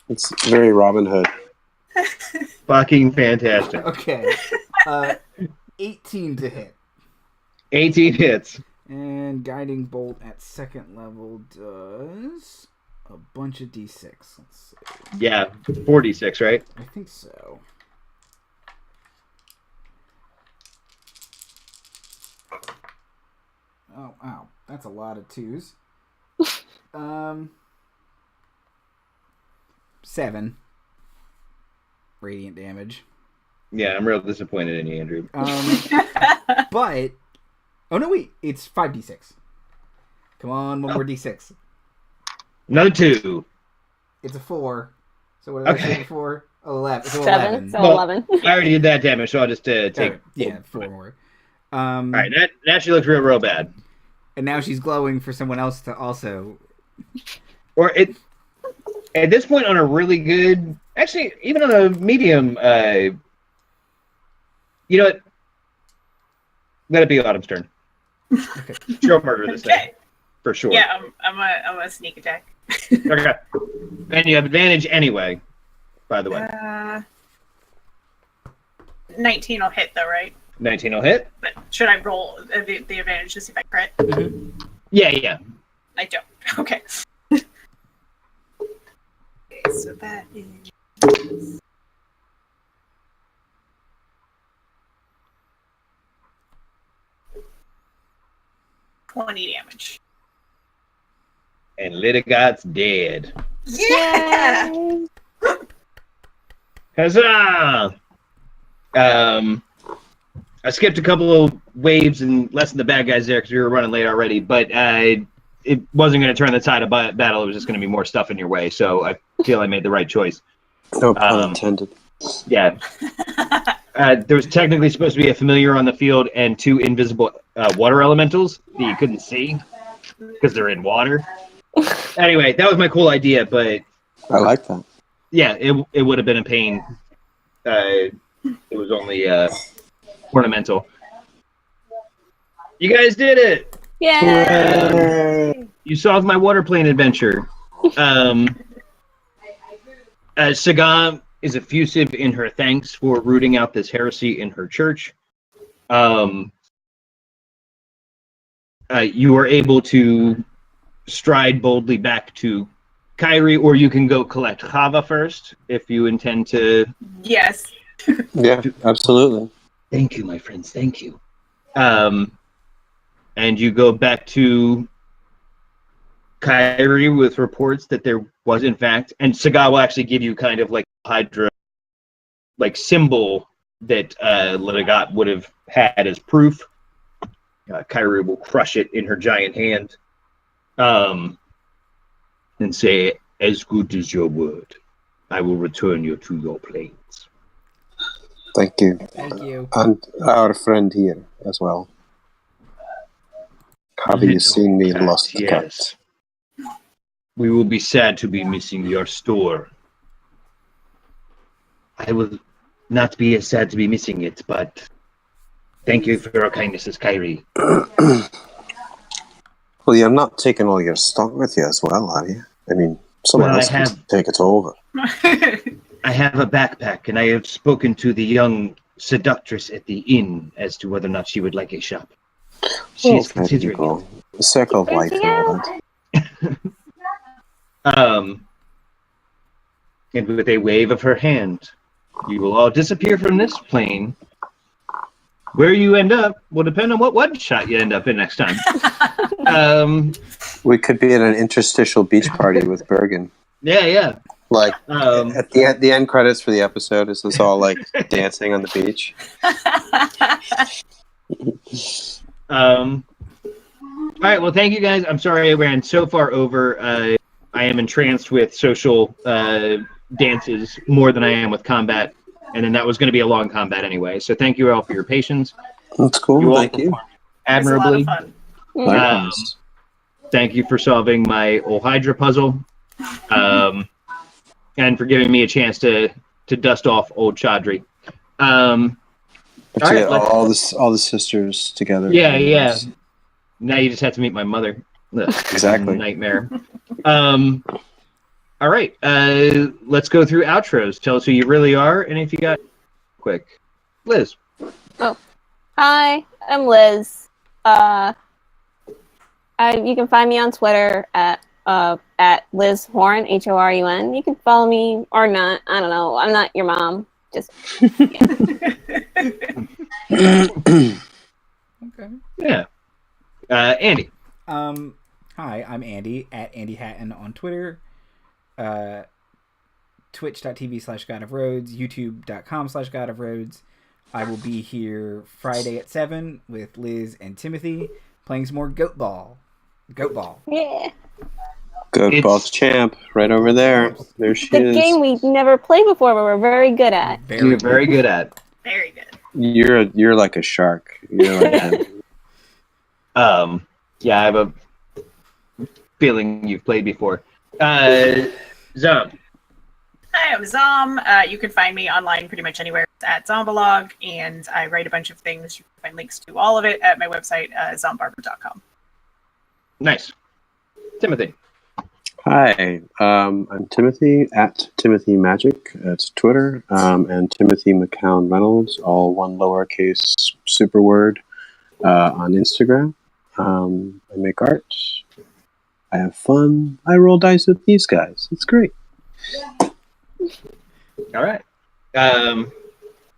It's very Robin Hood. Fucking fantastic. Okay. 18 to hit. 18 hits. And guiding bolt at second level does a bunch of d6. Let's see. Yeah, 46, right? I think so. Oh, wow. That's a lot of twos. 7 radiant damage. Yeah, I'm real disappointed in you, Andrew. But oh no, wait! It's 5d6. Come on, one more d6. Another 2. It's a 4. So what did I say before? 11. So 7. 11. So Well, 11. I already did that damage, so I'll just take. Yeah, 4 more. All right, now she looks real bad. And now she's glowing for someone else to also. Or it. At this point, on a really good, actually, even on a medium, you know what? Let it be Autumn's turn. Okay. She'll murder this thing for sure. Yeah, I'm a sneak attack. Okay. And you have advantage anyway. By the way, 19 will hit though, right? 19 will hit. But should I roll the advantage to see if I crit? Yeah. I don't. Okay. So that is 20 damage. And Lidigot's dead. Yeah. Huzzah! I skipped a couple of waves and lessened the bad guys there because we were running late already, but it wasn't going to turn the tide of battle. It was just going to be more stuff in your way, so I feel I made the right choice. No pun intended. Yeah. There was technically supposed to be a familiar on the field and 2 invisible water elementals that you couldn't see because they're in water. Anyway, that was my cool idea, but I like that. yeah, it would have been a pain. It was only ornamental. You guys did it! Yay! You solved my water plane adventure. Saga is effusive in her thanks for rooting out this heresy in her church. You are able to stride boldly back to Kyrie, or you can go collect Chava first if you intend to. Yes. Yeah, absolutely. Thank you, my friends. Thank you. And you go back to Kyrie with reports that there was, in fact, and Saga will actually give you kind of like Hydra, like symbol that Lidigot would have had as proof. Kyrie will crush it in her giant hand, and say, "As good as your word, I will return you to your planes." Thank you. Thank you. And our friend here as well. Have you seen me lost the cat? We will be sad to be missing your store. I will not be as sad to be missing it, but thank you for your kindnesses, Kyrie. Well, you're not taking all your stock with you as well, are you? I mean, someone else can take it over. I have a backpack, and I have spoken to the young seductress at the inn as to whether or not she would like a shop. She is considering it. The circle of life and all that. And with a wave of her hand, you will all disappear from this plane. Where you end up will depend on what one shot you end up in next time. We could be at an interstitial beach party with Bergen. Yeah. Like Um, at the end credits for the episode, is this all like dancing on the beach? All right. Well, thank you guys. I'm sorry I ran so far over. I am entranced with social dances more than I am with combat, and then that was going to be a long combat anyway. So thank you all for your patience. That's cool. You all Thank you. performed admirably. It's a lot of fun. Likewise. Thank you for solving my old Hydra puzzle, and for giving me a chance to dust off old Chaudhry. All right, all the sisters together. Yeah. Now you just have to meet my mother. Ugh, Exactly. nightmare. All right. Let's go through outros. Tell us who you really are, and if you got quick, Liz. Hi, I'm Liz. You can find me on Twitter at Liz Horn, Horun. You can follow me or not. I don't know. I'm not your mom. Just Okay. Yeah. Andy. Hi, I'm Andy at Andy Hatton on Twitter. Twitch.tv/God of Roads, YouTube.com/God of Roads. I will be here Friday at 7 with Liz and Timothy playing some more Goat Ball. yeah. Good boss champ, right over there. There she The is. game we've never played before, but we're very good at. You're very good at. Very good. You're like a shark. You're like Yeah, I have a feeling you've played before. Zom. Hi, I'm Zom. You can find me online pretty much anywhere at Zombalog, and I write a bunch of things. You can find links to all of it at my website, zombarber.com. Nice. Timothy. Hi, I'm Timothy at Timothy Magic. That's Twitter, and Timothy McCown Reynolds, all one lowercase super word, on Instagram. I make art. I have fun. I roll dice with these guys. It's great. All right. And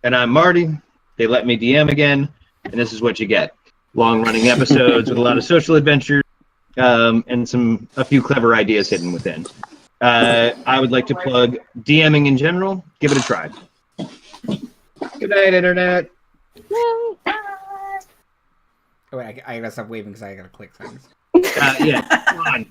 I'm Marty. They let me DM again, and this is what you get. Long-running episodes with a lot of social adventures, and a few clever ideas hidden within. I would like to plug DMing in general. Give it a try. Good night, Internet. Oh, wait, I gotta stop waving because I gotta click things. Yeah, come on.